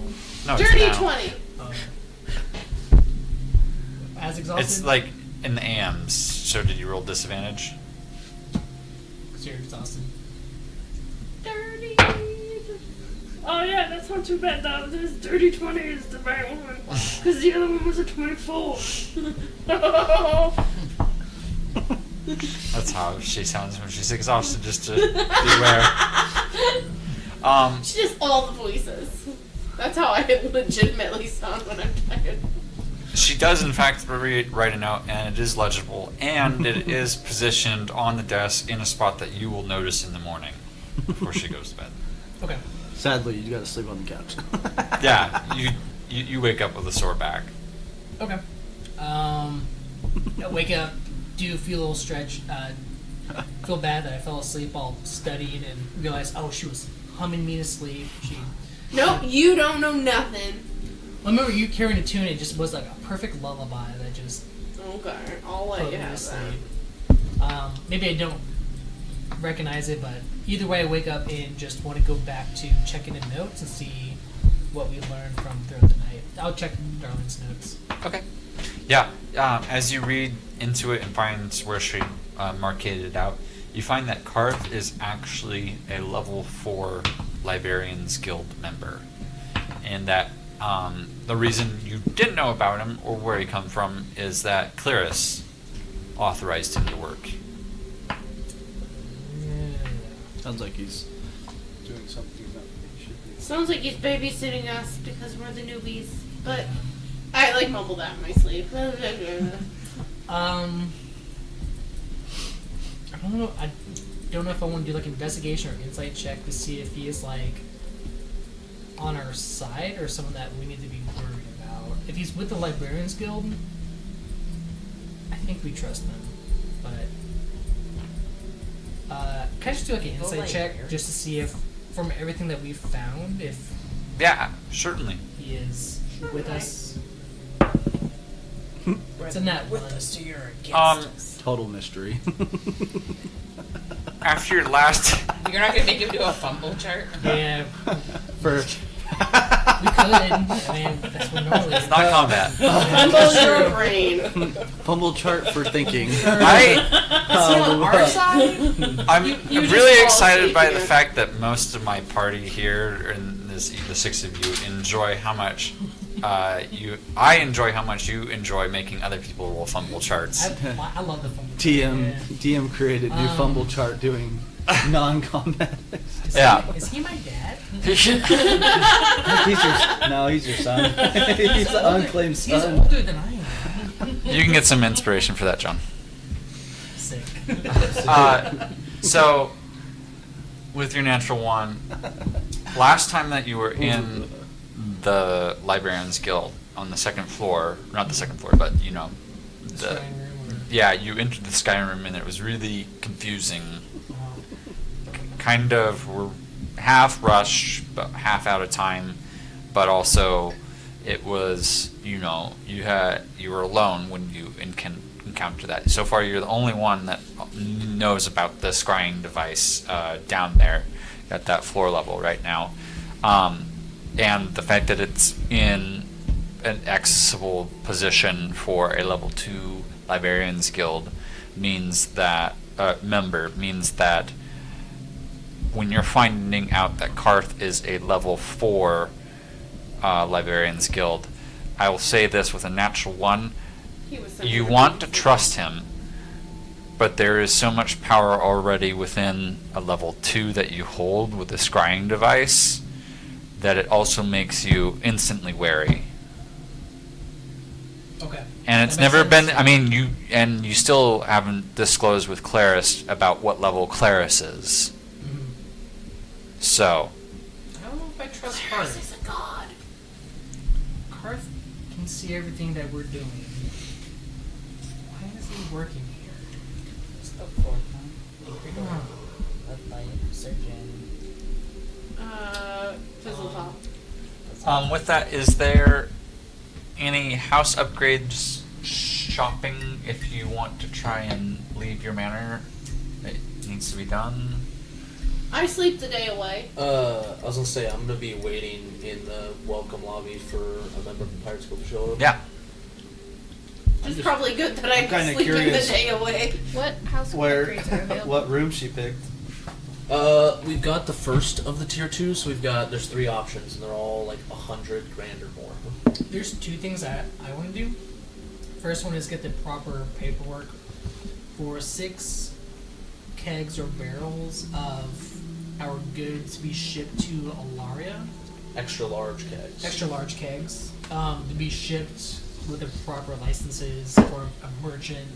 No, it's Dirty now. 20. Oh. As exhausted? It's like in the AMs. So did you roll disadvantage? Because you're exhausted. Dirty. Oh yeah, that's not too bad though. This dirty 20 is the right one. Because the other one was a 24. That's how she sounds when she's exhausted, just to be aware. She does all the voices. That's how I legitimately sound when I'm tired. She does, in fact, write a note, and it is legible, and it is positioned on the desk in a spot that you will notice in the morning before she goes to bed. Okay. Sadly, you gotta sleep on the couch. Yeah, you wake up with a sore back. Okay. I wake up, do feel a little stretch, feel bad that I fell asleep while studied and realized, oh, she was humming me to sleep. Nope, you don't know nothing. I remember you carrying a tune, it just was like a perfect lullaby that just Okay, I'll let put you me to have that. sleep. Maybe I don't recognize it, but either way, I wake up and just want to go back to checking the notes and see what we learned from throughout the night. I'll check Darlene's notes. Okay. Yeah, as you read into it and find where she marked it out, you find that Karth is actually a level 4 Librarians Guild member. And that the reason you didn't know about him or where he come from is that Clarice authorized him to work. Sounds like he's doing something that he should be. Sounds like he's babysitting us because we're the newbies. But I like mumble that in my sleep. I don't know. I don't know if I want to do like an investigation or insight check to see if he is like on our side or someone that we need to be worried about. If he's with the Librarians Guild, I think we trust him. But Can I just do like an Go insight light check here. just to see if, from everything that we've found, if Yeah, certainly. he is with us? It's a net With one. us, or you're against Um, us. Total mystery. After your last, You're not gonna make him do a fumble chart. Yeah, For we could. I mean, that's what normally. it's not combat. Fumble your brain. fumble chart for thinking. On our side? I'm you just really fall excited asleep by again. the fact that most of my party here, and the 6 of you, enjoy how much I enjoy how much you enjoy making other people roll fumble charts. I love the fumble. TM Yeah. DM created new fumble chart doing non-combat. Is Yeah. Is he my dad? he's your son. He's the unclaimed He's son. older than I am. You can get some inspiration for that, John. Sick. So, with your natural one, last time that you were in the Librarians Guild on the second floor, not the second floor, but you know, the yeah, you entered the sky room and it was really confusing. Kind of were half rush, but half out of time, but also it was, you know, you were alone when you encounter that. So far, you're the only one that knows about the scrying device down there at that floor level right now, and the fact that it's in an accessible position for a level 2 Librarians Guild means that member means that when you're finding out that Karth is a level 4 Librarians Guild, I will say this with a natural 1. He was sent You to want to the trust him, but there is so much power already within a level 2 that you hold with the scrying device that it also makes you instantly wary. Okay. And it's That makes never sense. been, I mean, you still haven't disclosed with Claris about what level Claris is. Mhm. So, I don't know if I trust Claris Karth. is a god. Karth can see everything that we're doing. Why is he working here? It's the fourth one. Huh. Led by Surgeon. Fizzle top. with that, is there any house upgrades shopping if you want to try and leave your manor? It needs to be done. I sleep the day away. I was gonna say I'm gonna be waiting in the welcome lobby for a member of the Pirates Guild to show up. Yeah. It's probably good that I'm kinda sleeping the curious. day away. What house Where, upgrades are available? what room she picked. We've got the first of the tier 2, so there's 3 options, and they're all like 100 grand or more. There's 2 things I want to do. First one is get the proper paperwork for 6 kegs or barrels of our goods to be shipped to Alstaria. Extra large kegs. Extra large kegs to be shipped with the proper licenses for a merchant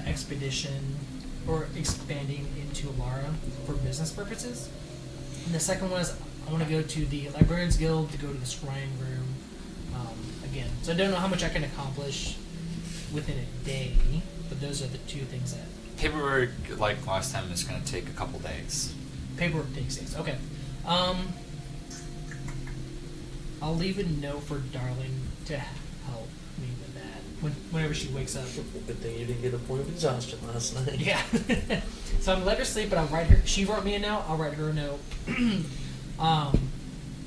expedition or expanding into Alara for business purposes. And the second one is I want to go to the Librarians Guild to go to the scrying room again. So I don't know how much I can accomplish within a day, but those are the 2 things that Paperwork, like last time, is going to take a couple days. paperwork takes days. Okay. I'll leave a note for Darling to help me with that whenever she wakes up. Good thing you didn't get a point of exhaustion last night. Yeah. So I'm gonna let her sleep, but I'll write her. She wrote me a note. I'll write her a note.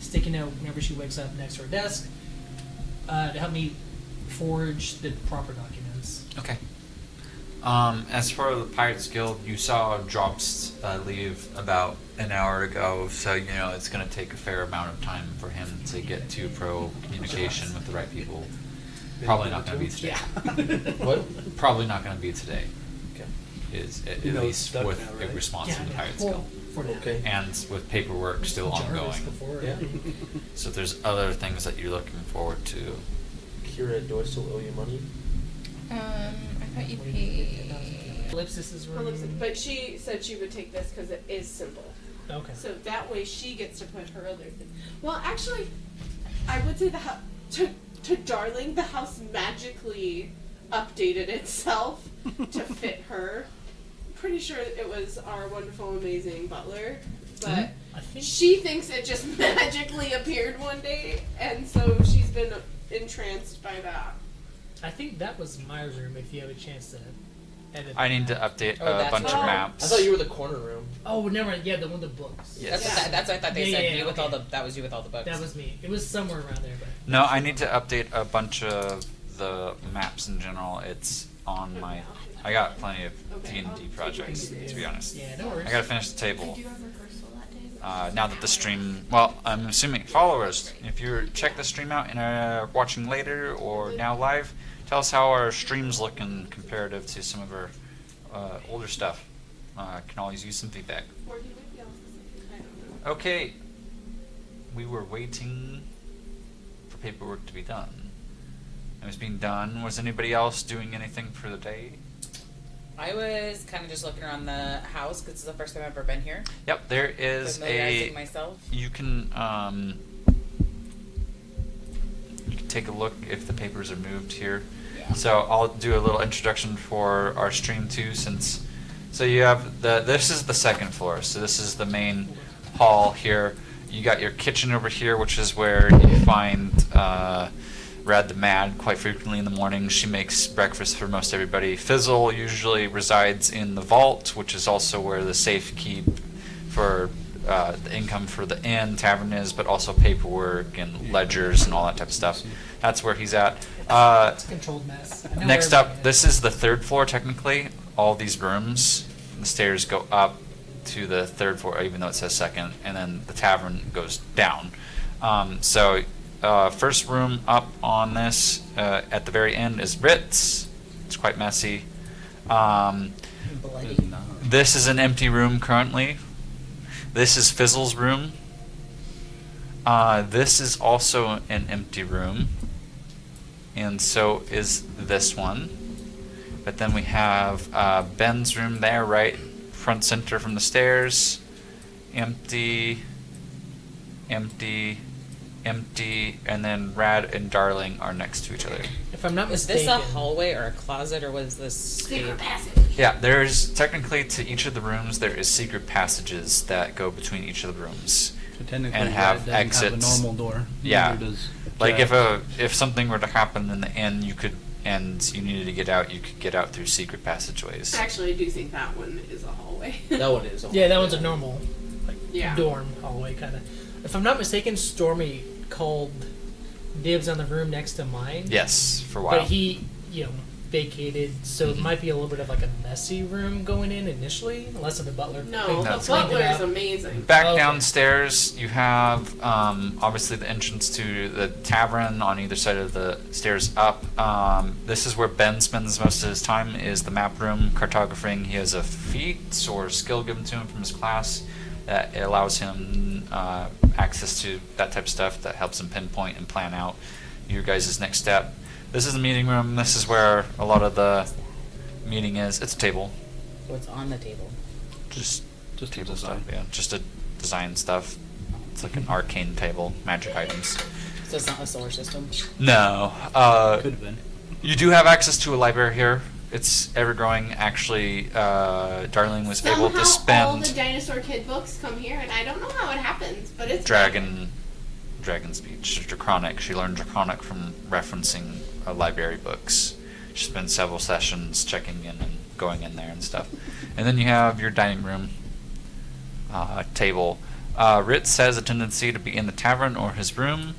Sticky note whenever she wakes up next to her desk to help me forge the proper documents. Okay. As for the Pirates Guild, you saw Drops leave about an hour ago, so you know it's going to take a fair amount of time for him to get to pro communication with the right people. Probably not going to be today. What? Probably not going to be today. Okay. Is at You know it's least stuck with now, a right? response from the Pirates well, Guild, for now. Okay. and with paperwork still Jarvis ongoing. before. Yeah. So there's other things that you're looking forward to. Kira, do I still owe you money? I thought you paid. Ellipsis room. But she said she would take this because it is simple. Okay. So that way she gets to put her other thing. Well, actually, I would say to Darling, the house magically updated itself to fit her pretty sure it was our wonderful, amazing butler, but I think she thinks it just magically appeared one day, and so she's been entranced by that. I think that was my room. If you have a chance to edit. I need to that. update Oh, a that's bunch of right. maps. I thought you were the corner room. Oh, never mind. Yeah, the one with the books. Yes. That's what I thought they Yeah, said. yeah, You with okay. all the that was you with all the books. That was me. It was somewhere around there, but. No, I need to update a bunch of the maps in general. It's on my. I got plenty of D&D projects, to be honest. Yeah, no worries. I gotta finish the table. Did you have rehearsal that day? Now that the stream, well, I'm assuming followers, if you check the stream out and are watching later or now live, tell us how our stream's looking comparative to some of our older stuff. Can always use some feedback. Or he might be else to say, I don't know. Okay, we were waiting for paperwork to be done. It was being done. Was anybody else doing anything for the day? I was kind of just looking around the house because it's the first time I've ever been here. Yep, there is Familiarizing a. myself. You can take a look if the papers are moved here. Yeah. So I'll do a little introduction for our stream too, since so you have this is the second floor, so this is the main hall here. You got your kitchen over here, which is where you find Rad the Mad quite frequently in the morning. She makes breakfast for most everybody. Fizzle usually resides in the vault, which is also where the safe keep for the income for the inn tavern is, but also paperwork and ledgers and all that type of stuff. That's where he's at. It's a controlled mess. I know Next where up, everything this is the third floor technically. All these rooms, the stairs go up to the third floor, even though it says second, and then the tavern goes down. First room up on this at the very end is Rittz. It's quite messy. Bloody. This is an empty room currently. This is Fizzle's room. This is also an empty room. And so is this one. But then we have Ben's room there, right front center from the stairs. Empty, empty, empty, and then Rad and Darling are next to each other. If I'm not Was mistaken. this a hallway or a closet or was this Secret passage. Yeah, there's technically to each of the rooms there is secret passages that go between each of the rooms. So technically, And have Brad doesn't exits. have a normal door. Yeah. Neither does Like Jack. if something were to happen in the inn, you could and you needed to get out, you could get out through secret passageways. Actually, I do think that one is a hallway. That one is. Yeah, that one's a normal, like Yeah. dorm hallway kind of. If I'm not mistaken, Stormy called dibs on the room next to mine. Yes, for a while. But he, vacated, so it might be a little bit of like a messy room going in initially, unless the butler. No, cleaned the That's it butler is up. amazing. Back Okay. downstairs, you have obviously the entrance to the tavern on either side of the stairs up. This is where Ben spends most of his time, is the map room, cartographing. He has a feat or skill given to him from his class that allows him access to that type of stuff that helps him pinpoint and plan out your guys' next step. This is the meeting room. This is where a lot of the meeting is. It's a table. What's on the table? Just Just table a stuff, design. yeah. Just a design stuff. It's like an arcane table, magic items. So it's not a solar system. No. Could have been. You do have access to a library here. It's ever growing. Actually, Darling was able to Somehow all the spend Dinosaur Kid books come here, and I don't know how it happens, but it's Dragon speech, Draconic. She learned Draconic from referencing library books. She spent several sessions checking in and going in there and stuff. And then you have your dining room table. Rittz has a tendency to be in the tavern or his room.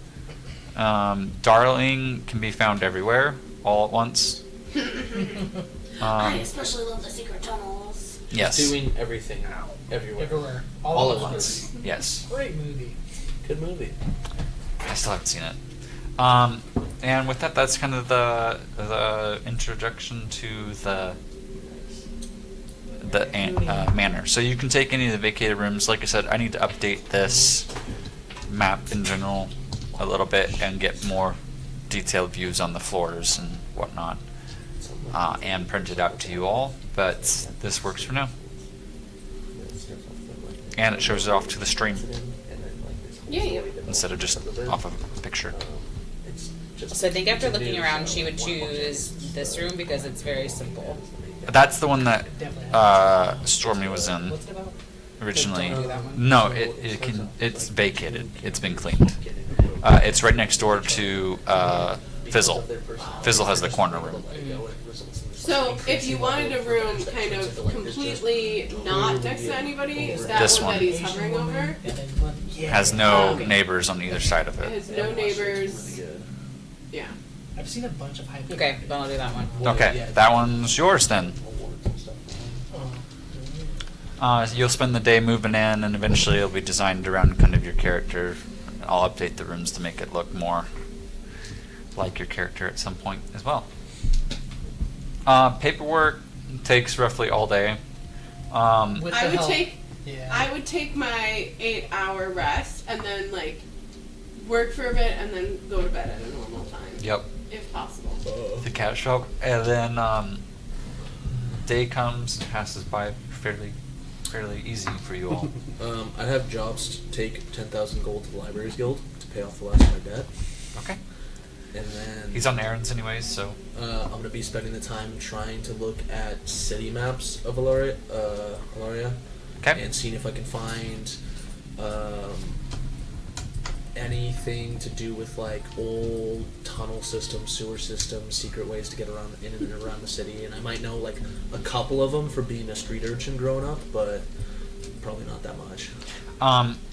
Darling can be found everywhere, all at once. I especially love the secret tunnels. Yes. Doing everything everywhere. Everywhere. All at at once. Yes. Great movie. Good movie. I still haven't seen it. And with that, that's kind of the introduction to the manor. So you can take any of the vacated rooms. Like I said, I need to update this map in general a little bit and get more detailed views on the floors and whatnot, and print it out to you all. But this works for now, and it shows it off to the stream Yeah. instead of just off of a picture. So I think after looking around, she would choose this room because it's very simple. That's the one that Definitely. Stormy was in What's it about? originally. Don't do that one. No, it's vacated. It's been cleaned. It's right next door to Fizzle. Fizzle has the corner room. So if you wanted a room kind of completely not next to anybody, that This one one. that he's hovering over, And then one. Has no Okay. neighbors on either side of it it. has no neighbors. Yeah. I've seen a bunch of hype. Okay, then I'll do that one. Okay, that one's yours then. Oh. You'll spend the day moving in, and eventually it'll be designed around kind of your character. I'll update the rooms to make it look more like your character at some point as well. Paperwork takes roughly all day. With I the would help. take Yeah. I would take my 8-hour rest and then like work for a bit and then go to bed at a normal time. Yep. If possible. The couch help, and then day comes and passes by fairly easy for you all. I have jobs to take 10,000 gold to the Libraries Guild to pay off the last of my debt. Okay. And then He's on errands anyways, so I'm going to be spending the time trying to look at city maps of Alaria, okay. and seeing if I can find anything to do with like old tunnel systems, sewer systems, secret ways to get around in and around the city. And I might know like a couple of them for being a street urchin growing up, but probably not that much.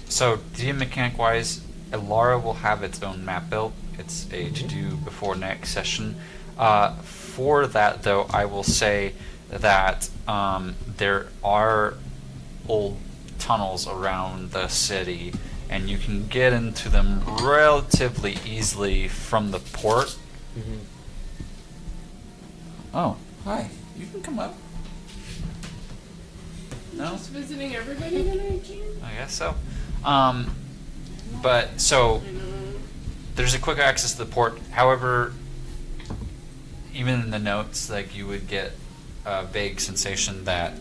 So DM mechanic wise, Elara will have its own map built. It's a to do before next session. For that though, I will say that there are old tunnels around the city, and you can get into them relatively easily from the port. Mm-hmm. Oh, hi. You can come up. No? Just visiting everybody tonight, Gene? I guess so. But so I know. there's a quick access to the port. However, even in the notes, like you would get a vague sensation that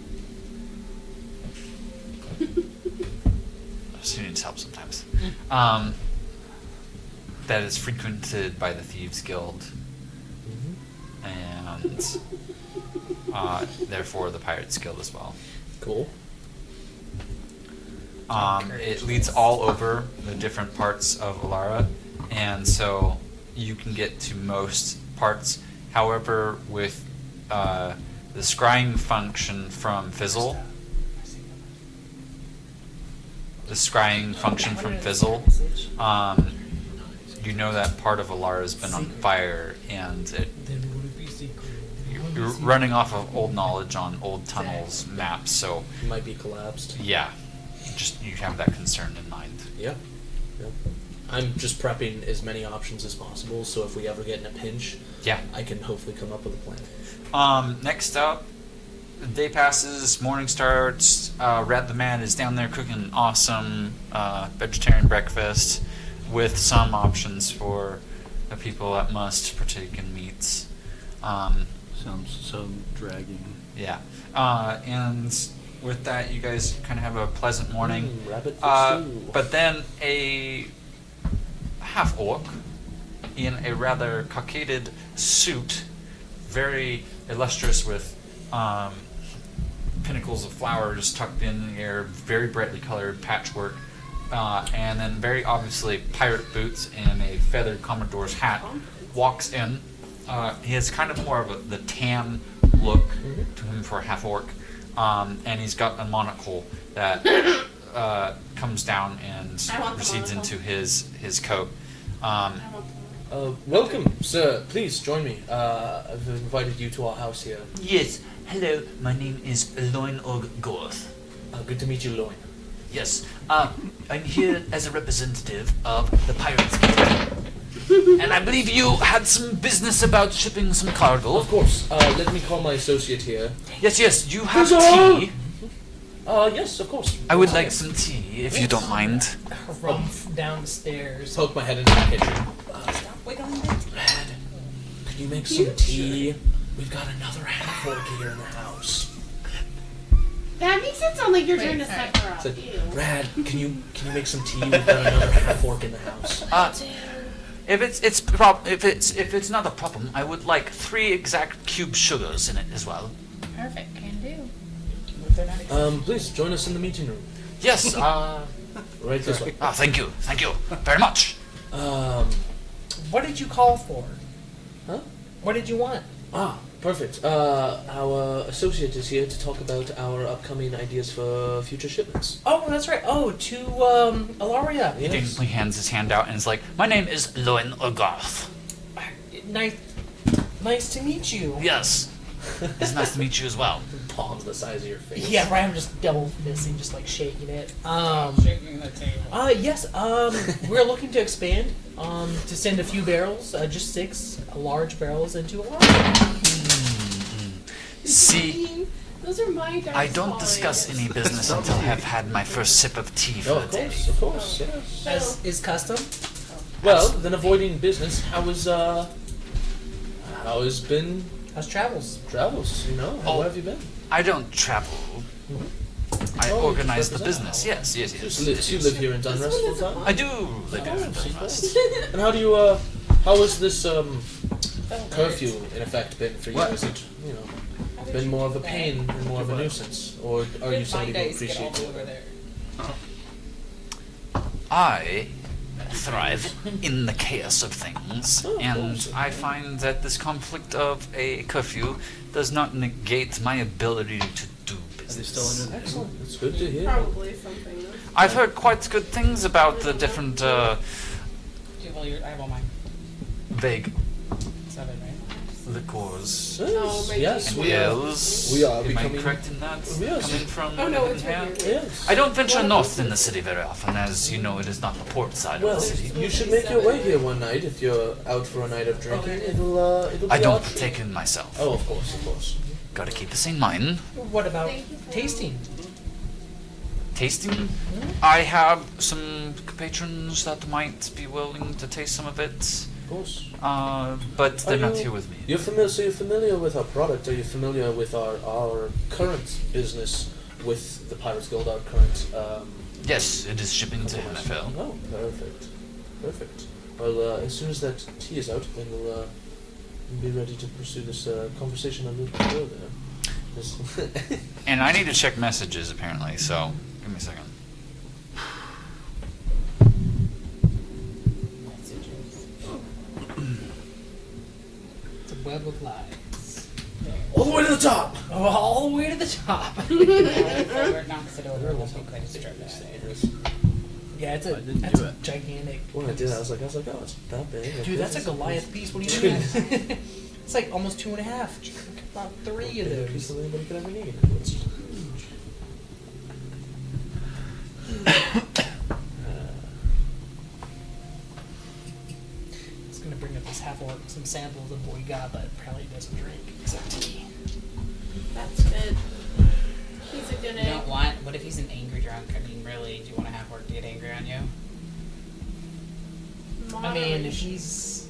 students help sometimes. That is frequented by the Thieves Guild, and therefore the Pirates Guild as well. Cool. It leads all over the different parts of Alara, and so you can get to most parts. However, with the scrying function from Fizzle, you know that part of Alara has been on fire, and Then would it be secret? you're running off of old knowledge on old tunnels maps. So It might be collapsed. yeah, just you have that concern in mind. Yeah. Yep. I'm just prepping as many options as possible, so if we ever get in a pinch, Yeah. I can hopefully come up with a plan. Next up, the day passes, morning starts. Rat the Man is down there cooking an awesome vegetarian breakfast with some options for the people that must partake in meats. Sounds so dragging. Yeah. And with that, you guys kind of have a pleasant morning. Rabbit for stew. But then a half-orc in a rather cockaded suit, very illustrious with pinnacles of flowers tucked in the air, very brightly colored patchwork, and then very obviously pirate boots and a feathered Commodore's hat, walks in. He has kind of more of the tan look to him for a half-orc, and he's got a monocle that comes down and I want the recedes monocle. into his coat. Welcome, sir. Please join me. I've invited you to our house here. Yes, hello, my name is Loin Og Gorth. Good to meet you, Loin. Yes, I'm here as a representative of the Pirates Guild. And I believe you had some business about shipping some cargo. Of course. Let me call my associate here. Yes, you have Huzzah! tea. Yes, of course. I would like some tea, if you don't mind. Rumph down the stairs. Poke my head into the kitchen. Stop wiggling it. Brad, could you make some tea? We've got another half-orc here in the house. That makes it sound like you're Wait, trying to sorry. set her up. Said, Ew. Brad, can you make some tea? We've got another half-orc in the house. If it's not a problem, I would like 3 exact cube sugars in it as well. Perfect, can do. If they're not excited. Please join us in the meeting room. Yes. Right this way. Thank you very much. What did you call for? Huh? What did you want? Perfect. Our associate is here to talk about our upcoming ideas for future shipments. Oh, that's right. Oh, to Alstaria. He gently hands his hand out and is like, "My name is Loen Ogarth." Nice to meet you. Yes. It's nice to meet you as well. Palms the size of your face. Yeah, right. I'm just double fisting, just like shaking it. Shaking the table. Yes. We're looking to expand. To send a few barrels, just 6 large barrels into Alstaria. See, Those are my dice. I don't discuss any business until I have had my first sip of tea for the day. Of course, yes. As is custom. Well, then avoiding business, how has been How's travels? travels, you know? How Oh. have you been? I don't travel. I Oh, organize the just business. represent. Yes. You live here in DunRust full time? I do live here in DunRust. And how do you, how has this, curfew, in effect, been for you? What? Is it, you know, been more of a pain and more of a nuisance? Or are you somebody who appreciates it? over there. I thrive in the chaos of things, Oh, of and course. I find that this conflict of a curfew does not negate my ability to do Are they business. still under the Excellent. It's good to hear. Probably something. I've heard quite good things about the different I have all mine. vague 7, right? liqueurs Yes, my yes, and we are. ales. we are Am becoming- I correct in that? Yes. Coming from Oh no, it's here? right here. Yes. I don't venture north in the city very often, as you know, it is not the port side Well, of the city. you should make your way here one night if you're out for a night of drinking. It'll be I don't optional. partake in myself. Oh, of course, of course. Gotta keep this in mind. What about Thank you for- tasting? Tasting? I have some patrons that might be willing to taste some of it, Of course. but they're Are not you- here with me. You're familiar. So you're familiar with our product. Are you familiar with our current business with the Pirates Guild? Our current. Yes, it is shipping to NFL. Oh, perfect, perfect. Well, as soon as that tea is out, then we'll be ready to pursue this conversation a little bit further. This- And I need to check messages apparently, so give me a second. It's a web of lies. All the way to the top. Oh, all the way to the top. If it knocks it over, we'll be quite a strip Yeah, it's I a didn't that's do a it. gigantic. When I did, I was like, oh, it's that big. Dude, that's a Goliath piece. What do you mean? It's like almost 2.5. About 3 of Bigger piece those. than anybody could ever need. It's huge. It's gonna bring up this half orc some samples of what we got, but apparently he doesn't drink except tea. That's good. He's a good You egg. don't want. What if he's an angry drunk? I mean, really, do you want to have work to get angry on you? I mean, if he's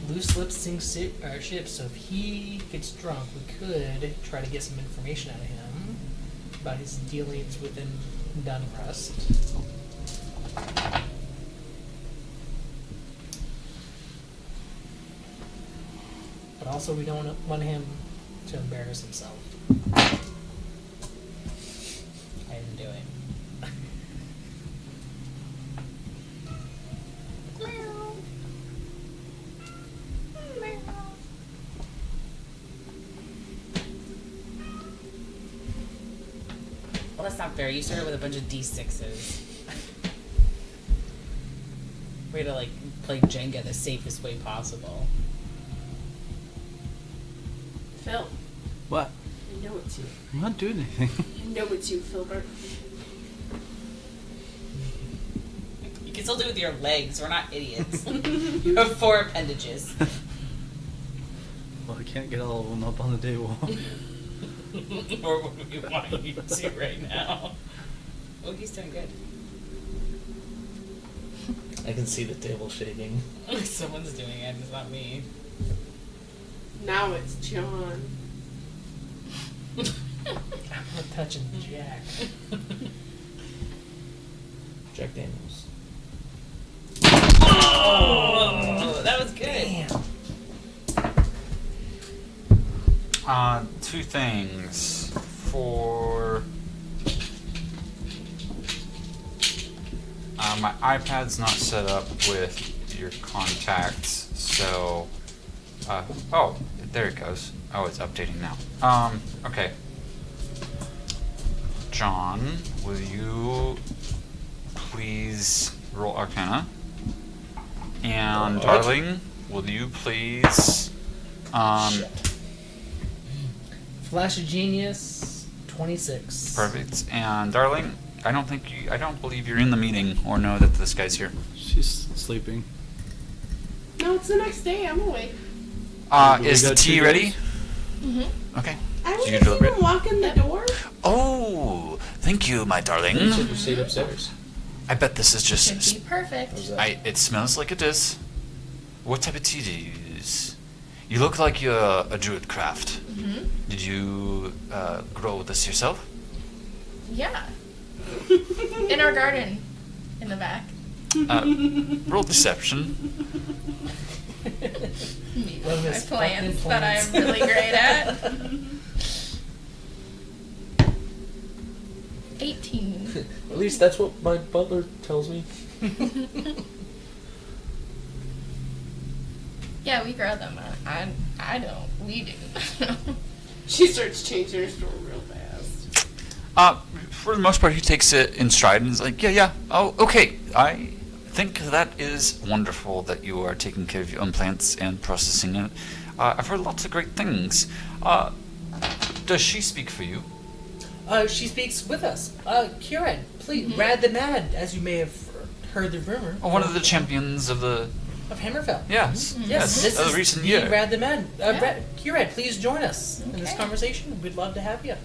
loose lips sink ships, so if he gets drunk, we could try to get some information out of him about his dealings within DunRust. But also, we don't want him to embarrass himself. I didn't do it. Well, that's not fair. You started with a bunch of D6s. Way to, like, play Jenga the safest way possible. Phil, What? I know it's you. I'm not doing anything. I know it's you, Filbert. You can still do it with your legs. We're not idiots. You have 4 appendages. Well, I can't get all of them up on the table. Or what do we want you to right now? Oh, he's doing good. I can see the table shaking. Someone's doing it, it's not me. Now it's John. I'm not touching Jack. Jack Daniels. Oh, that was good. Damn. Two things. For my iPad's not set up with your contacts, so oh, there it goes. Oh, it's updating now. Okay. John, will you please roll Arcana? And Darling, will you please Flash of Genius, 26. perfect. And Darling, I don't believe you're in the meeting or know that this guy's here. She's sleeping. No, it's the next day. I'm awake. But we Is the got tea 2 ready? days? Mm-hmm. Okay. I Do was you just deliver even it? walk in the door. Oh, thank you, my You darling. said you stayed upstairs. I bet this is Should just. be perfect. How's that? It smells like it is. What type of tea do you use? You look like you're a druid craft. Mm-hmm. Did you grow this yourself? Yeah. In our garden, in the back. Roll deception. Meet One of my his plants fucking that I'm plants. really great at. 18. At least that's what my butler tells me. Yeah, we grow them. I don't. We do. She starts changing her story real fast. For the most part, he takes it in stride and is like, yeah. Oh, okay. I think that is wonderful that you are taking care of your own plants and processing it. I've heard lots of great things. Does she speak for you? She speaks with us. Kieran, please, Rad the Mad, as you may have heard the rumor. Oh, one of the champions of the... Of Hammerfell. Yes. Yes, this of is the recent the year. Rad the Mad. Yeah. Kieran, please join us in this Okay. conversation. We'd love to have you.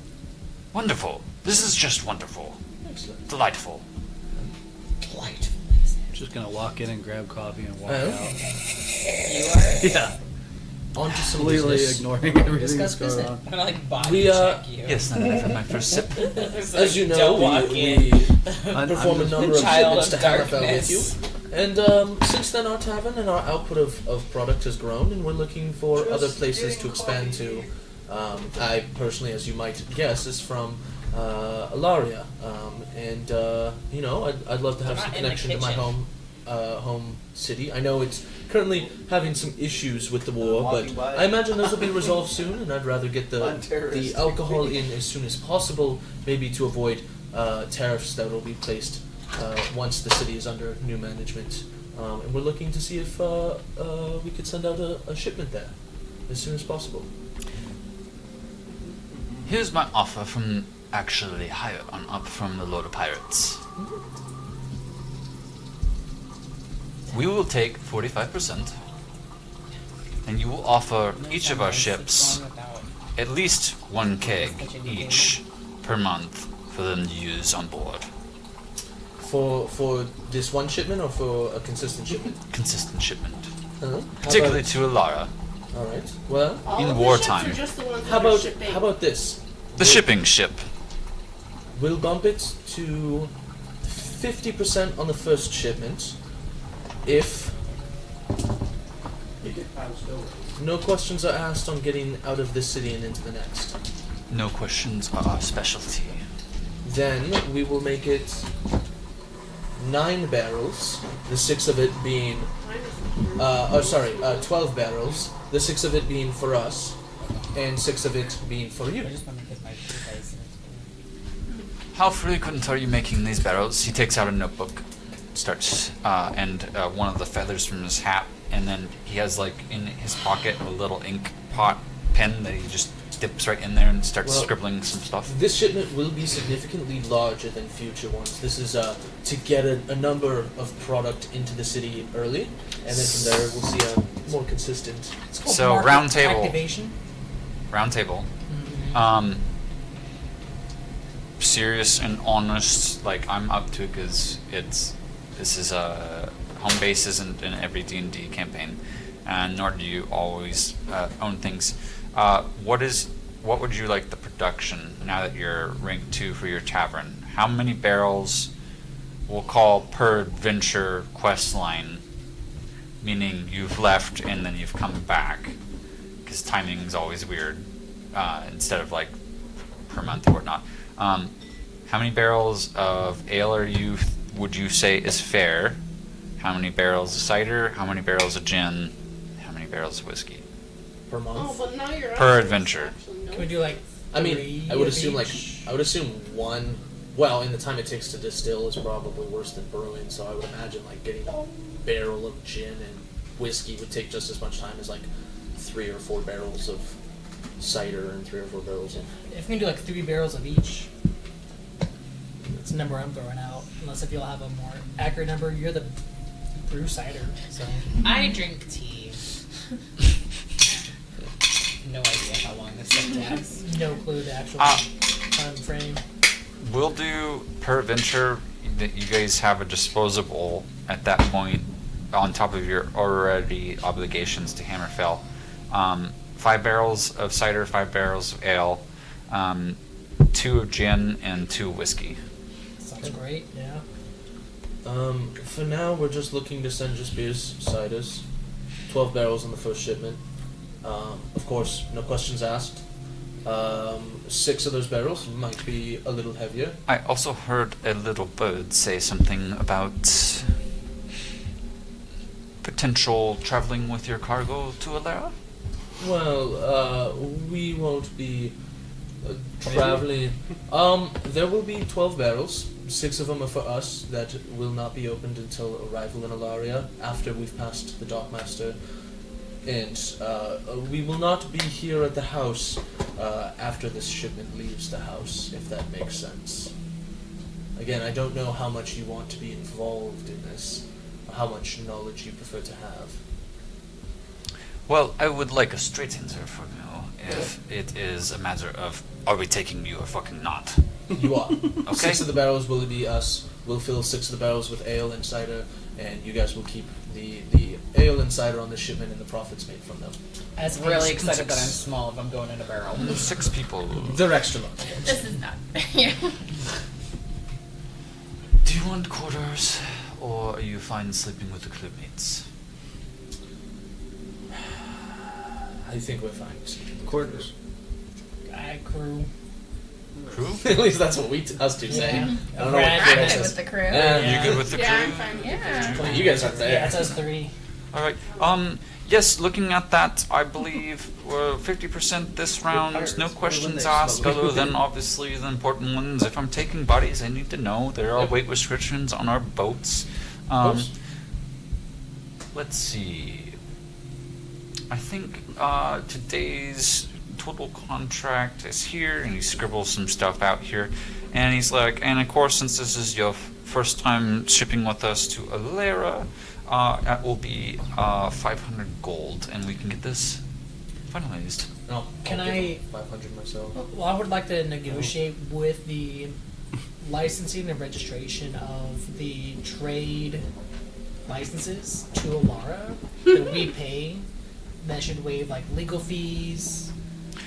Wonderful. This is just wonderful. Excellent. Delightful. Delightful. Just gonna walk in and grab coffee and walk Oh. out. You are. Yeah. On to some Completely business. ignoring everything Discuss that's going business. on. I'm gonna like body We, check you. Yes, now that I've had my first sip. As you know, Don't walk we in. perform a I'm number of Child shipments to of Hammerfell darkness. with you. And since then, our tavern and our output of product has grown, and we're looking for Just other places to getting expand to. coffee. I personally, as you might guess, is from Alstaria, and you know, I'd love to have They're some not in the connection to my kitchen. home city. I know it's currently having some issues with the war, Walking but by. I imagine those will be resolved soon, and I'd rather get the Unterroristic. alcohol in as soon as possible, maybe to avoid tariffs that will be placed once the city is under new management. And we're looking to see if we could send out a shipment there as soon as possible. Here's my offer from actually higher on up from the Lord of Pirates. We will take 45%, and you will offer each of our ships at least 1 keg each per month for them to use on board. For this one shipment or for a consistent shipment? Consistent shipment. How Particularly about- to Alara. All right. Well, All In of wartime. the ships are just the ones how that are about shipping. how about this? The shipping ship. We'll bump it to 50% on the first shipment if no questions are asked on getting out of this city and into the next. No questions are our specialty. Then we will make it 9 barrels, the 6 of it being, 12 barrels, the 6 of it being for us, and 6 of it being for you. I just want to get my shoe license. How frequent are you making these barrels? He takes out a notebook, starts, and one of the feathers from his hat, and then he has like in his pocket a little ink pot pen that he just dips right in there and starts Well, scribbling some stuff. This shipment will be significantly larger than future ones. This is to get a number of product into the city early, and then from there we'll see a more consistent. It's called So, market round table. activation. Round table. Mm-hmm. Serious and honest, like I'm up to, because this is a home base isn't in every D&D campaign, and nor do you always own things. What would you like the production now that you're rank 2 for your tavern? How many barrels we'll call per adventure quest line, meaning you've left and then you've come back, because timing is always weird. instead of like per month or whatnot. How many barrels of ale would you say is fair? How many barrels of cider? How many barrels of gin? How many barrels of whiskey? Per month. Oh, but now you're Per actually- adventure. actually no. Can we do like? I mean, three I would of assume each? I would assume one. Well, in the time it takes to distill is probably worse than brewing, so I would imagine like getting a barrel of gin and whiskey would take just as much time as like 3 or 4 barrels of cider and 3 or 4 barrels of. If we can do like 3 barrels of each, that's the number I'm throwing out. Unless if you'll have a more accurate number, you're the brew cider. So I drink tea. No idea how long this thing takes. no clue the actual time frame. We'll do per adventure that you guys have a disposable at that point on top of your already obligations to Hammerfell. 5 barrels of cider, 5 barrels of ale, 2 of gin, and 2 of whiskey. Sounds great. Yeah. For now, we're just looking to send just beers, ciders, 12 barrels on the first shipment. Of course, no questions asked. 6 of those barrels might be a little heavier. I also heard a little bird say something about potential traveling with your cargo to Alara. Well, we won't be traveling. There will be 12 barrels. 6 of them are for us that will not be opened until arrival in Alstaria after we've passed the dockmaster. And we will not be here at the house after this shipment leaves the house, if that makes sense. Again, I don't know how much you want to be involved in this, or how much knowledge you prefer to have. Well, I would like a straight answer from you if it is a matter of are we taking you or fucking not. You are. Okay. 6 of the barrels will be us. We'll fill 6 of the barrels with ale and cider, and you guys will keep the ale and cider on the shipment and the profits made from them. I'm really excited that I'm small if I'm going in a barrel. 6 people. They're extra large. This is not. Yeah. Do you want quarters, or are you fine sleeping with the crewmates? I think we're fine. Quarters. Crew. Crew? At least that's what us two say. Yeah. I don't know what Brad, Chris I'm good says. with the crew. Yeah. You good with the Yeah, I'm crew? fine with Yeah. Well, you guys aren't there. Yeah, it says 3. All right. Yes, looking at that, I believe we're 50% this round. pirates. No When questions they asked, smuggle. other than obviously the important ones. If I'm taking bodies, I need to know there are Yep. weight restrictions on our boats. course. Let's see. I think today's total contract is here, and he scribbles some stuff out here. And he's like, and of course, since this is your first time shipping with us to Alera, that will be 500 gold, and we can get this finalized. No, Can I'll give I- them 500 myself. Well, I would like to negotiate with the licensing and registration of the trade licenses to Alara that we pay. That should waive like legal fees.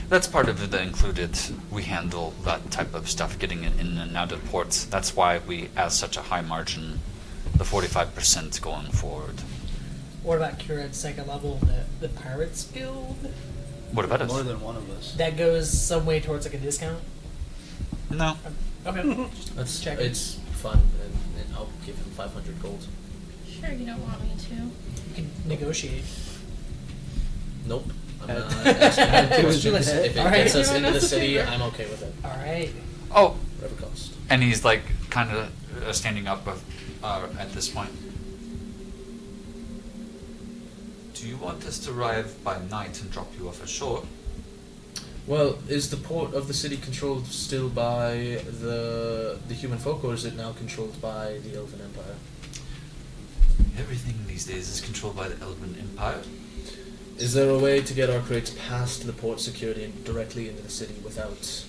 That's part of the included. We handle that type of stuff, getting it in and out of ports. That's why we ask such a high margin, the 45% going forward. What about Kira at second level, the Pirates Guild? What about us? More than one of us. That goes some way towards like a discount. No. Okay. That's Checking. it's fun, and I'll give him 500 gold. Sure, you don't want me to. You can negotiate. Nope. I'm not asking any questions. If it All right. gets us Doing into the us a city, favor. I'm okay with it. All right. Oh, Whatever cost. and he's like kind of standing up at this point. Do you want us to arrive by night and drop you off ashore? Well, is the port of the city controlled still by the human folk, or is it now controlled by the Elven Empire? Everything these days is controlled by the Elven Empire. Is there a way to get our crates past the port security and directly into the city without...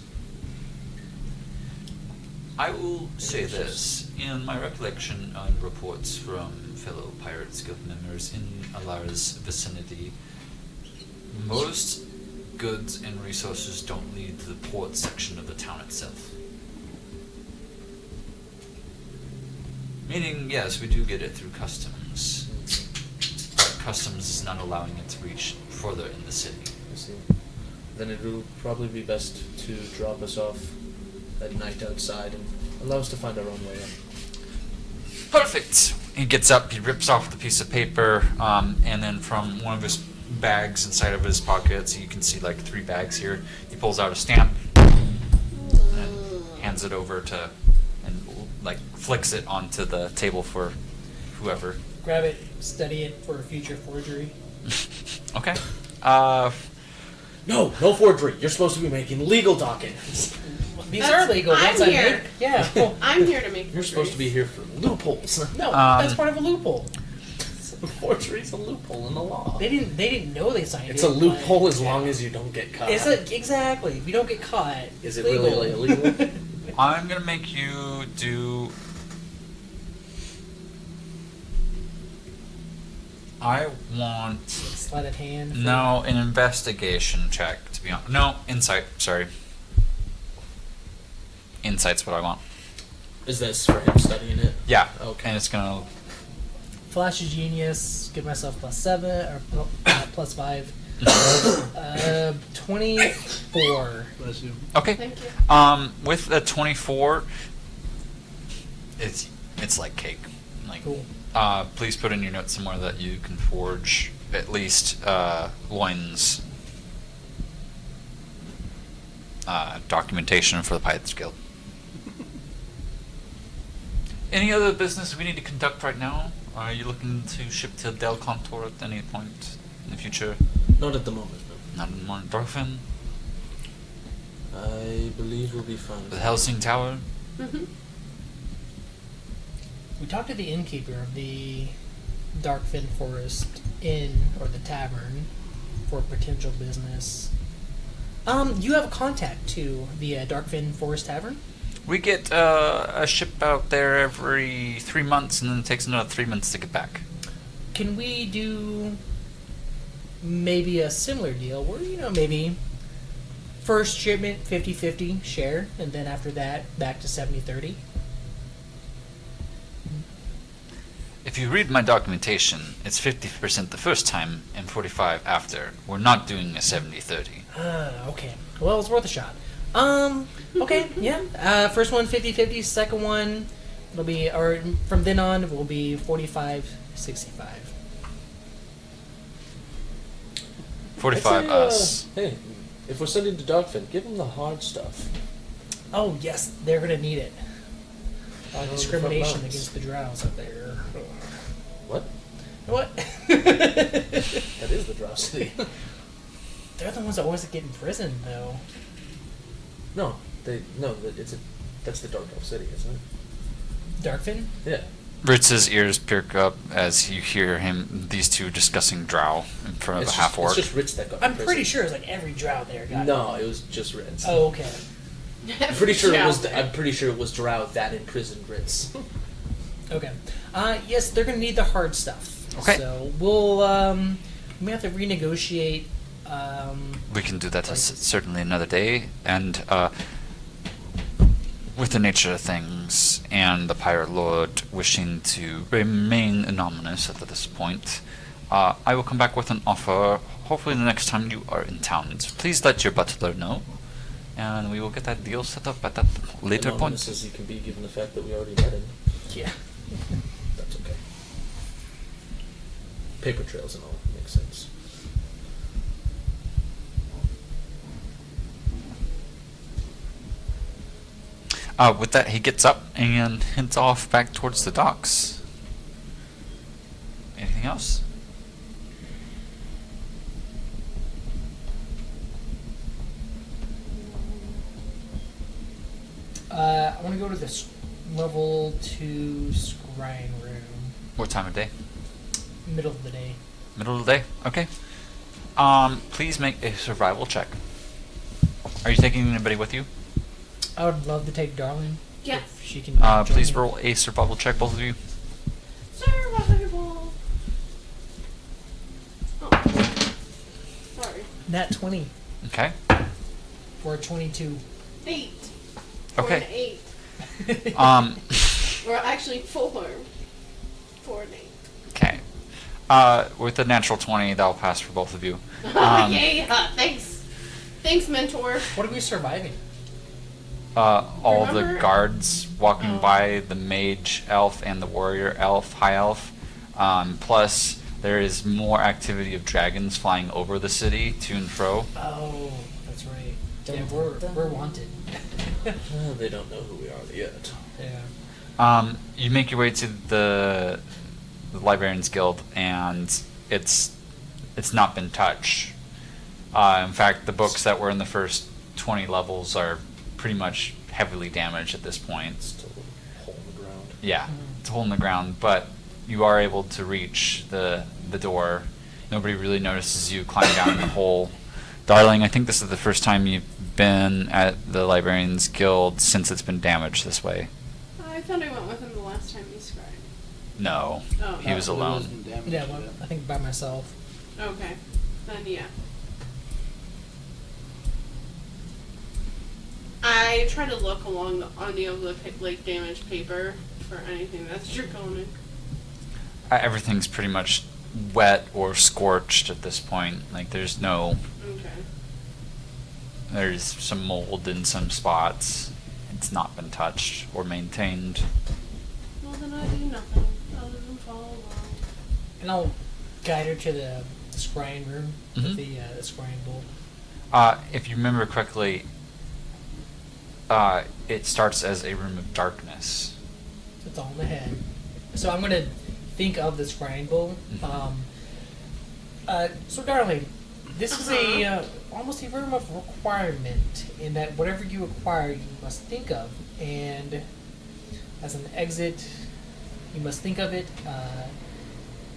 I will say this. In my recollection and reports from fellow Pirates Guild members in Alara's vicinity, most goods and resources don't leave the port section of the town itself. Meaning, yes, we do get it through customs, but customs is not allowing it to reach further in the city. I see. then it will probably be best to drop us off at night outside and allow us to find our own way in. Perfect. He gets up, he rips off the piece of paper, and then from one of his bags inside of his pockets, you can see like 3 bags here. He pulls out a stamp and hands it over to, and like flicks it onto the table for whoever. Grab it, study it for a future forgery. Okay. No forgery. You're supposed to be making legal documents. These are legal. I'm once I here. make- Yeah. Well, I'm here to make. You're supposed to be here for loopholes. no, Um, that's part of a loophole. Forgery's a loophole in the law. They didn't know they signed It's it. a loophole but- as long as you don't get caught. Is it exactly? If you don't get caught, Is it's it really legal. illegal? I'm gonna make you do. I want Sleight of hand. for- no an investigation check to be on. No insight. Sorry. Insight's what I want. Is this for him studying it? Yeah. Okay. And it's gonna. Flash of genius. Give myself +7 or +5. 24. Bless you. Okay. Thank you. With a 24, it's like cake. Like, Cool. please put in your notes somewhere that you can forge at least Loin's documentation for the Pirates Guild. Any other business we need to conduct right now? Are you looking to ship to Del Contour at any point in the future? Not at the moment, Not in Dorfin? no. I believe we'll be fine. The Helsing Tower? Mm-hmm. We talked to the innkeeper of the Darkfin Forest Inn, or the tavern, for potential business. You have a contact to the Darkfin Forest Tavern? We get a ship out there every 3 months, and then it takes another 3 months to get back. Can we do maybe a similar deal where, maybe first shipment 50-50 share, and then after that, back to 70-30? If you read my documentation, it's 50% the first time and 45% after. We're not doing a 70-30. Okay. Well, it's worth a shot. Okay, yeah. First one 50-50, second one it'll be, or from then on will be 45-65. 45 I'd say, us. Hey, if we're sending to Dogfin, give them the hard stuff. Oh yes, they're gonna need it. On the Discrimination front lines. against the drows up there. What? What? That is the drop city. They're the ones that always get in prison, though. No, that's the Dark Elf City, isn't it? Darkfin? Yeah. Ritz's ears perk up as you hear these two discussing drow in front of It's a half orc. It's just Ritz that got I'm in prison. pretty sure it's like every drow there got. No, it was just Ritz. Oh, okay. I'm pretty sure it was. Yeah. I'm pretty sure it was Drow that imprisoned Ritz. Okay. Yes, they're gonna need the hard stuff. Okay. So we'll we may have to renegotiate. We can do that certainly another day. And with the nature of things and the Pirate Lord wishing to remain anonymous at this point, I will come back with an offer, hopefully the next time you are in town. So please let your butler know, and we will get that deal set up at that later Anonymous point. as you can be, given the fact that we already met him. Yeah. That's okay. Paper trails and all makes sense. With that, he gets up and heads off back towards the docks. Anything else? I want to go to this level 2 scrying room. What time of day? Middle of the day. Middle of the day? Okay. Please make a survival check. Are you taking anybody with you? I would love to take Darling. Yes. If she can. join Please me. roll a survival check, both of you. Survival. Oh. Sorry. Nat 20 Okay. for a 22. 8. For Okay. an 8. Or actually 4. For an 8. Okay. With a natural 20, that'll pass for both of you. Yay! Thanks. Thanks, mentor. What are we surviving? All the Remember- guards walking Oh. by, the mage elf and the warrior elf, high elf. Plus, there is more activity of dragons flying over the city to and fro. Oh, that's right. Yeah, we're wanted. They don't know who we are yet. Yeah. You make your way to the Librarians Guild, and it's not been touched. In fact, the books that were in the first 20 levels are pretty much heavily damaged at this point. Still a hole in the ground. Yeah, it's a hole in the ground, but you are able to reach the door. Nobody really notices you climb down the hole. Darling, I think this is the first time you've been at the Librarians Guild since it's been damaged this way. I thought I went with him the last time he scried. No, Oh. he was alone. Yeah, well, I think by myself. Okay. Then yeah. I try to look along any of the like damaged paper for anything that's draconic. Everything's pretty much wet or scorched at this point. Like there's Okay. there's some mold in some spots. It's not been touched or maintained. Well, then I do nothing other than follow along. And I'll guide her to the scrying room Mhm. with the scrying bowl. If you remember correctly, it starts as a room of darkness. It's all in the head. So I'm gonna think of the scrying bowl. So darling, this is a almost a room of requirement in that whatever you acquire, you must think of, and as an exit, you must think of it.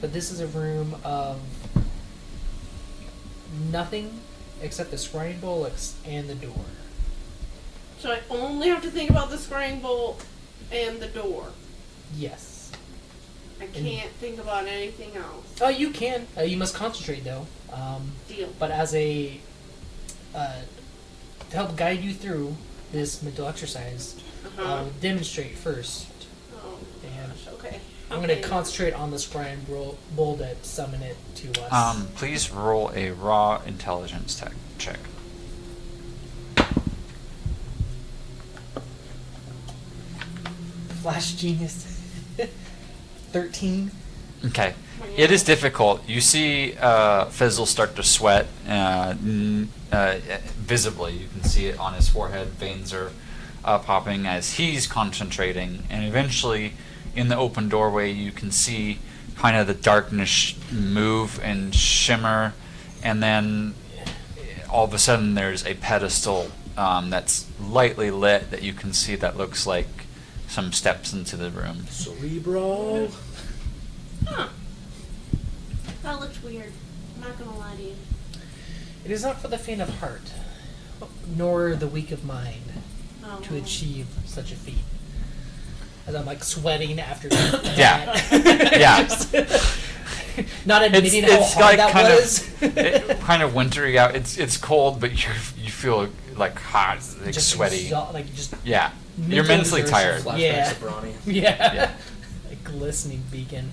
But this is a room of nothing except the scrying bowl and the door. So I only have to think about the scrying bowl and the door. Yes. I can't think about anything else. Oh, you can. You must concentrate though. Deal. But as a to help guide you through this mental exercise, I'll demonstrate first. Oh, And gosh, okay. I'm going to concentrate on the scrying bowl to summon it to us. Please roll a raw intelligence check. Flash genius. 13. Okay. It is difficult. You see Fizzle start to sweat visibly. You can see it on his forehead. Veins are popping as he's concentrating. And eventually, in the open doorway, you can see kind of the darkness move and shimmer. And then all of a sudden, there's a pedestal that's lightly lit that you can see that looks like some steps into the room. Cerebro. Huh. That looks weird. I'm not gonna lie to you. It is not for the faint of heart, nor the weak of mind, to Oh. achieve such a feat. As I'm like sweating after Yeah. that. Yeah. Not admitting how hard that kind was. of kind of wintry out. It's cold, but you feel like hot, like Just sweaty. like just Yeah, you're mental mentally tired. exertion. Flashbacks Yeah. of Brawny. Yeah. Yeah. A glistening beacon.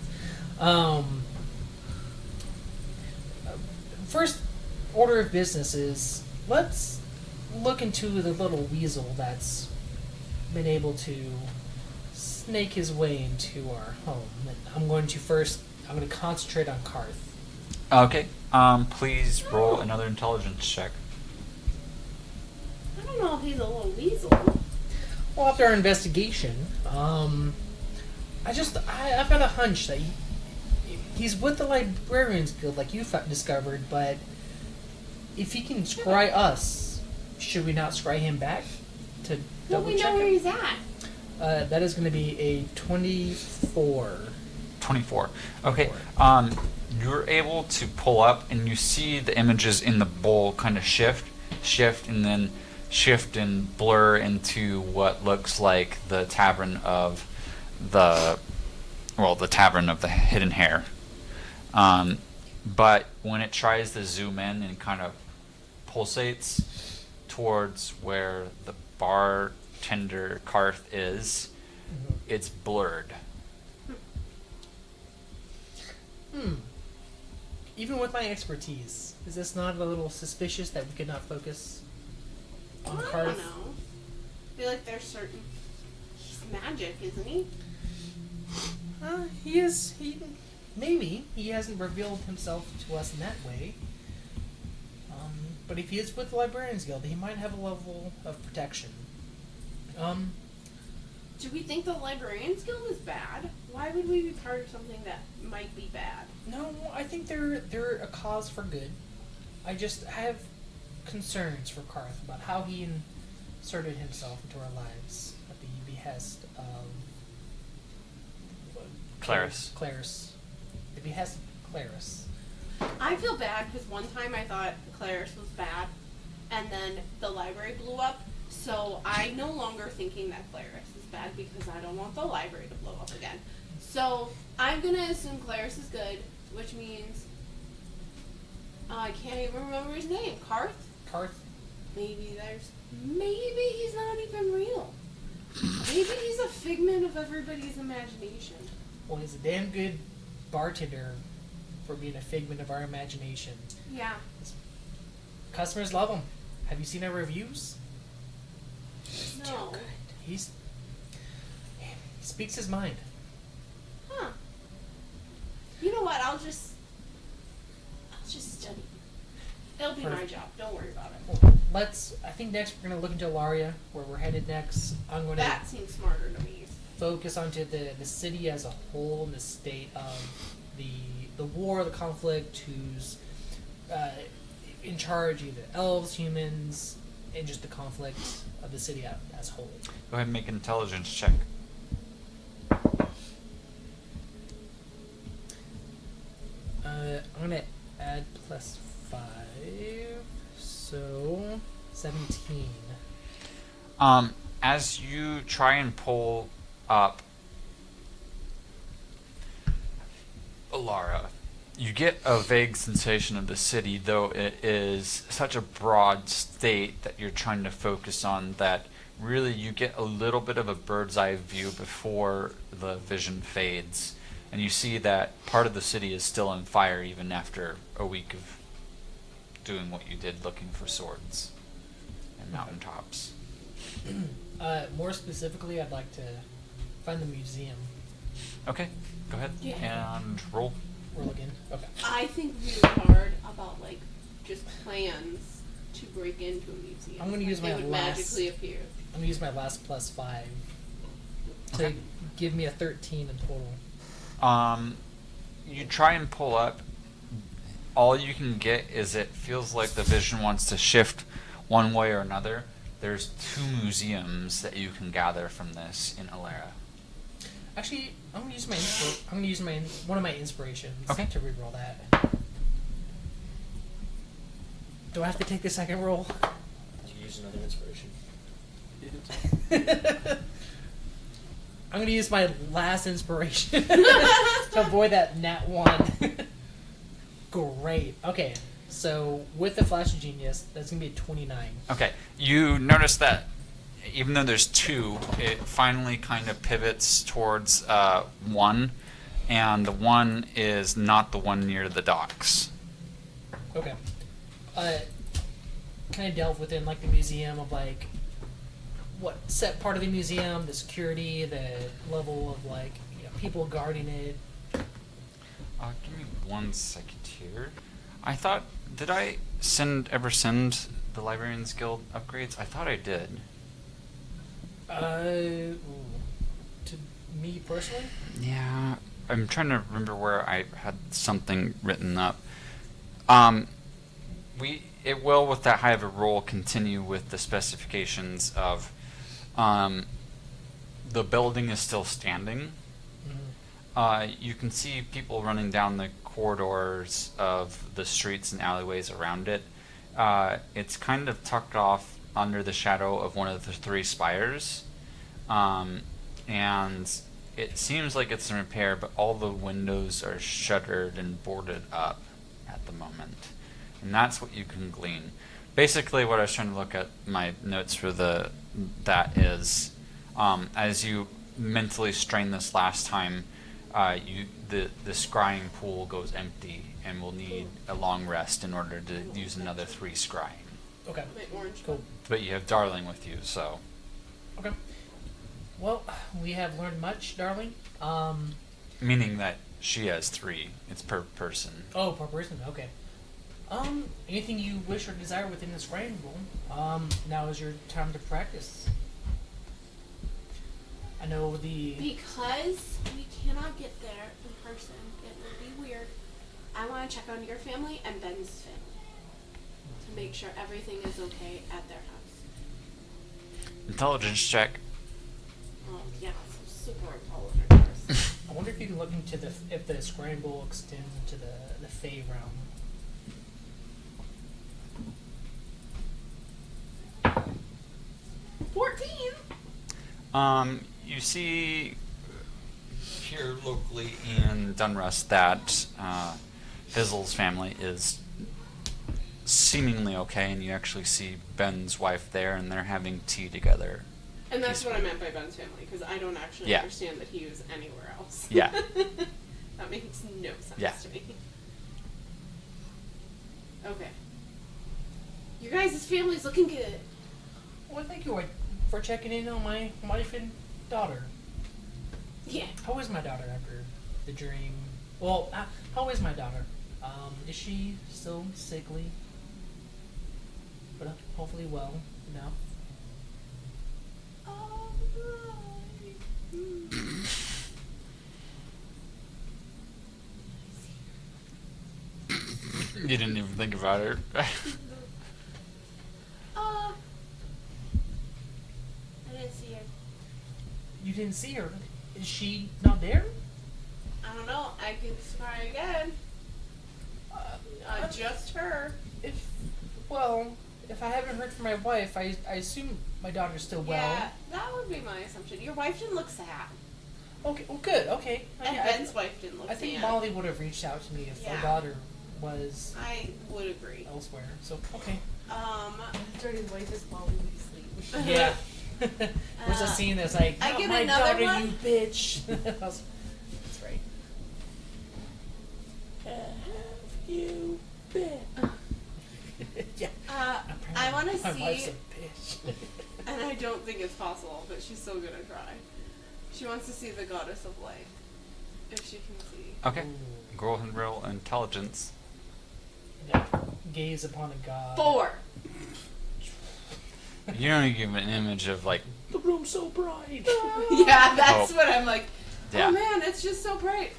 First order of business is let's look into the little weasel that's been able to snake his way into our home. And I'm going to concentrate on Karth. Okay. Please roll another intelligence check. I don't know if he's a little weasel. Well, after our investigation, I've got a hunch that he's with the Librarians Guild, like you discovered. But if he can scry us, should we not scry him back to Well, double we know check where him? he's at. That is going to be a 24. 24. Okay. You're able to pull up, and you see the images in the bowl kind of shift, and then shift and blur into what looks like the tavern of the Hidden Hare. But when it tries to zoom in and kind of pulsates towards where the bartender Karth is, it's blurred. even with my expertise, is this not a little suspicious that we could not focus on I don't Karth? know. I feel like there's certain. He's magic, isn't he? He is. Maybe he hasn't revealed himself to us in that way. But if he is with the Librarians Guild, he might have a level of protection. Do we think the Librarians Guild is bad? Why would we be part of something that might be bad? No, I think they're a cause for good. I just have concerns for Karth about how he inserted himself into our lives at the behest of Claris. Claris. The behest of Claris. I feel bad because one time I thought Claris was bad, and then the library blew up, so I'm no longer thinking that Claris is bad because I don't want the library to blow up again. So I'm gonna assume Claris is good, which means I can't even remember his name. Karth? Karth? Maybe he's not even real. Maybe he's a figment of everybody's imagination. Well, he's a damn good bartender for being a figment of our imagination. Yeah. Customers love him. Have you seen our reviews? No. He speaks his mind. Huh. You know what? I'll just study. It'll be my Perfect. job. Don't worry about it. Well, I think next we're going to look into Alstaria, where we're headed next. I'm going to That seems smarter to me. focus onto the city as a whole and the state of the war, the conflict, who's in charge, either elves, humans, and just the conflict of the city as a whole. Go ahead and make an intelligence check. I'm going to add +5, so 17. As you try and pull up Alara, you get a vague sensation of the city, though it is such a broad state that you're trying to focus on that really you get a little bit of a bird's eye view before the vision fades. And you see that part of the city is still on fire even after a week of doing what you did, looking for swords and mountaintops. More specifically, I'd like to find the museum. Okay, go ahead and roll. We're looking. Okay. I think really hard about like just plans to break into a museum. I'm going to use They my would last. magically appear. I'm going to use my last +5 to Okay. give me a 13 in total. You try and pull up. All you can get is it feels like the vision wants to shift one way or another. There's 2 museums that you can gather from this in Alara. Actually, I'm going to use one of my inspirations Okay. to reroll that. Do I have to take the second roll? You use another inspiration. I'm going to use my last inspiration to avoid that nat 1. Great. Okay, so with the Flash of Genius, that's going to be a 29. Okay, you notice that even though there's 2, it finally kind of pivots towards 1, and the 1 is not the one near the docks. Okay. Can I delve within like the museum of like what set part of the museum, the security, the level of like people guarding it? Give me 1 second here. I thought, did I ever send the Librarians Guild upgrades? I thought I did. To me personally? Yeah, I'm trying to remember where I had something written up. It will, with that high of a roll, continue with the specifications of the building is still standing. You can see people running down the corridors of the streets and alleyways around it. It's kind of tucked off under the shadow of one of the 3 spires. And it seems like it's in repair, but all the windows are shuttered and boarded up at the moment. And that's what you can glean. Basically, what I was trying to look at my notes for that is, as you mentally strain this last time, the scrying pool goes empty, and will need a long rest in order to use another 3 scrying. Okay. My orange. Cool. But you have Darling with you, so Okay. Well, we have learned much, darling. meaning that she has 3. It's per person. Oh, per person. Okay. Anything you wish or desire within this rainbow? Now is your time to practice. I know Because we cannot get there in person, it would be weird. I want to check on your family and Ben's family to make sure everything is okay at their house. Intelligence check. Oh, yeah, so super intelligent person. I wonder if you can look into if the scramble extends into the Fey realm. You see here locally in DunRust that Fizzle's family is seemingly okay, and you actually see Ben's wife there, and they're having tea together. And that's what I meant by Ben's family, because I don't actually Yeah. understand that he was anywhere else. Yeah. That makes no sense Yeah. to me. Okay. Your guys' family's looking good. Well, thank you for checking in on my wife and daughter. Yeah. How is my daughter after the dream? Well, how is my daughter? Is she still sickly? But hopefully well enough. You didn't even think about her. I didn't see her. You didn't see her. Is she not there? I don't know. I can try again. Just her. If I haven't heard from my wife, I assume my daughter's still well. Yeah, that would be my assumption. Your wife didn't look sad. Okay, well, good. Okay. And Ben's wife didn't look I think sad. Molly would have reached out to me if Yeah. my daughter was I would agree. elsewhere. So okay. Jordan's wife is Molly Weasley. Yeah. There's a scene that's like, I "Not get my another daughter, one?" you bitch. That's right. Have you been? Yeah. I want to My wife's see, a bitch. and I don't think it's possible, but she's still gonna try. She wants to see the goddess of light, if she can see. Okay. Roll and roll intelligence. Yeah. Gaze upon a god. 4. You don't give an image of like The room's so bright. Yeah, that's Oh. what I'm like. Yeah. Oh man, it's just so bright.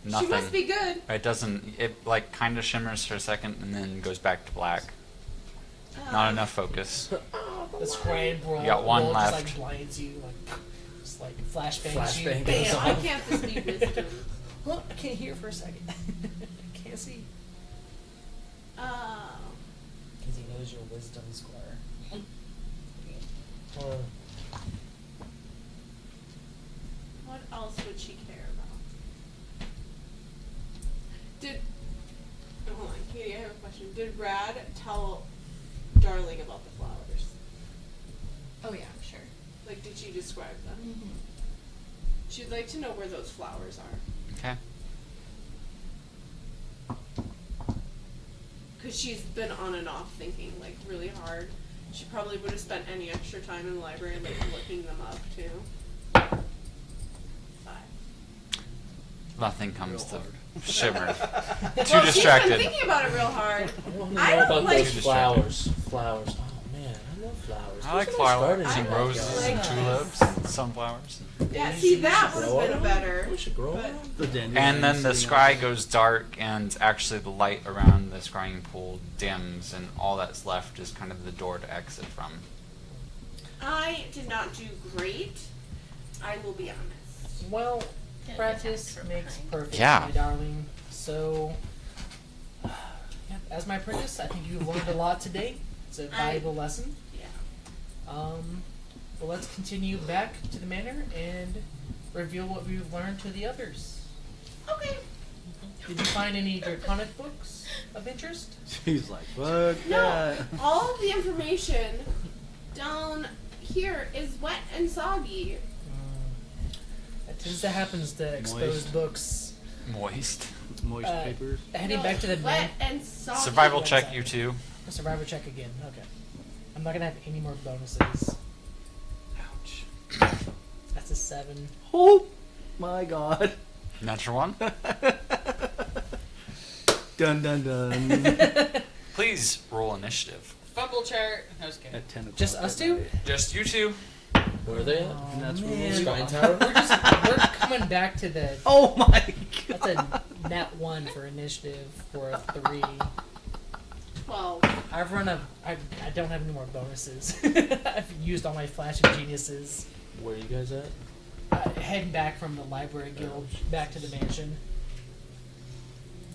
nothing. She must be good. It doesn't. It like kind of shimmers for a second and then goes back to black. Not enough focus. The scramble. You got one roll left. Just like blinds you, like just like flashbangs Flashbang you. goes Bam! Why can't this be wisdom? Well, I can't hear for a second. I can't see. Because he knows your wisdom score. What else would she care about? Hold on, Katie, I have a question. Did Rad tell Darling about the flowers? Oh yeah, sure. Like, did she describe them? Mm-hmm. She'd like to know where those flowers are. Okay. Because she's been on and off thinking, like, really hard. She probably would have spent any extra time in the library, like, looking them up, too. 5. Nothing comes Real to shimmer. Too Well, distracted. she's been thinking about it real hard. I want to I know don't about like- those flowers. Flowers. Oh man, I love flowers. I like There's a nice flowers. garden Some in my roses, backyard. and tulips, and sunflowers. Yeah, We see, should that would grow have been them. better. We should grow but- them. The dandelions And then the sitting scry out. goes dark, and actually the light around the scrying pool dims, and all that's left is kind of the door to exit from. I did not do great. I will be honest. Well, Getting practice attacked from makes behind. perfect, Yeah. my darling. So, yeah, as my apprentice, I think you've learned a lot today. It's a valuable lesson. Yeah. But let's continue back to the manor and reveal what we've learned to the others. Okay. Did you find any draconic books of interest? She's like, fuck No, that. all of the information down here is wet and soggy. That tends to happen to exposed Moist. books. Moist. moist papers. Heading back to the wet main. and soggy. Survival Website. check, you two. A survivor check again. Okay. I'm not gonna have any more bonuses. Ouch. That's a 7. Oh my god. Natural one. Dun dun dun. Please roll initiative. Fumble chart. I was kidding. At 10 o'clock. Just us two? Just you two. Where are they at? Oh, And that's where man. Shrine Tower? We're coming back to the. Oh my That's god. a nat 1 for initiative for a 3. 12. I don't have any more bonuses. I've used all my flashing geniuses. Where are you guys at? Heading back from the library guild back to the mansion.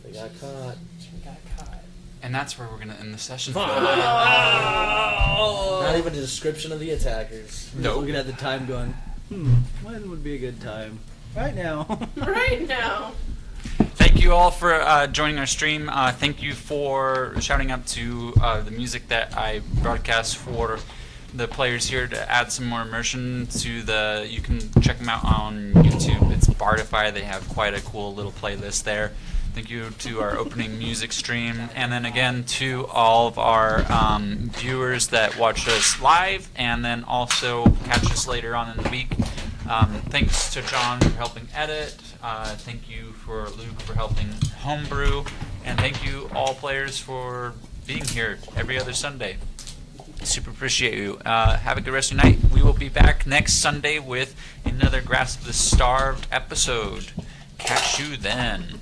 They got caught. We got caught. And that's where we're gonna end the session. Not even a description of the attackers. Nope. Looking at the time going, when would be a good time? Right now. Right now. Thank you all for joining our stream. Thank you for shouting out to the music that I broadcast for the players here to add some more immersion to the. You can check them out on YouTube. It's Bardify. They have quite a cool little playlist there. Thank you to our opening music stream, and then again to all of our viewers that watch us live, and then also catch us later on in the week. Thanks to John for helping edit. Thank you for Luke for helping homebrew, and thank you all players for being here every other Sunday. Super appreciate you. Have a good rest of your night. We will be back next Sunday with another Grasp of the Starved episode. Catch you then.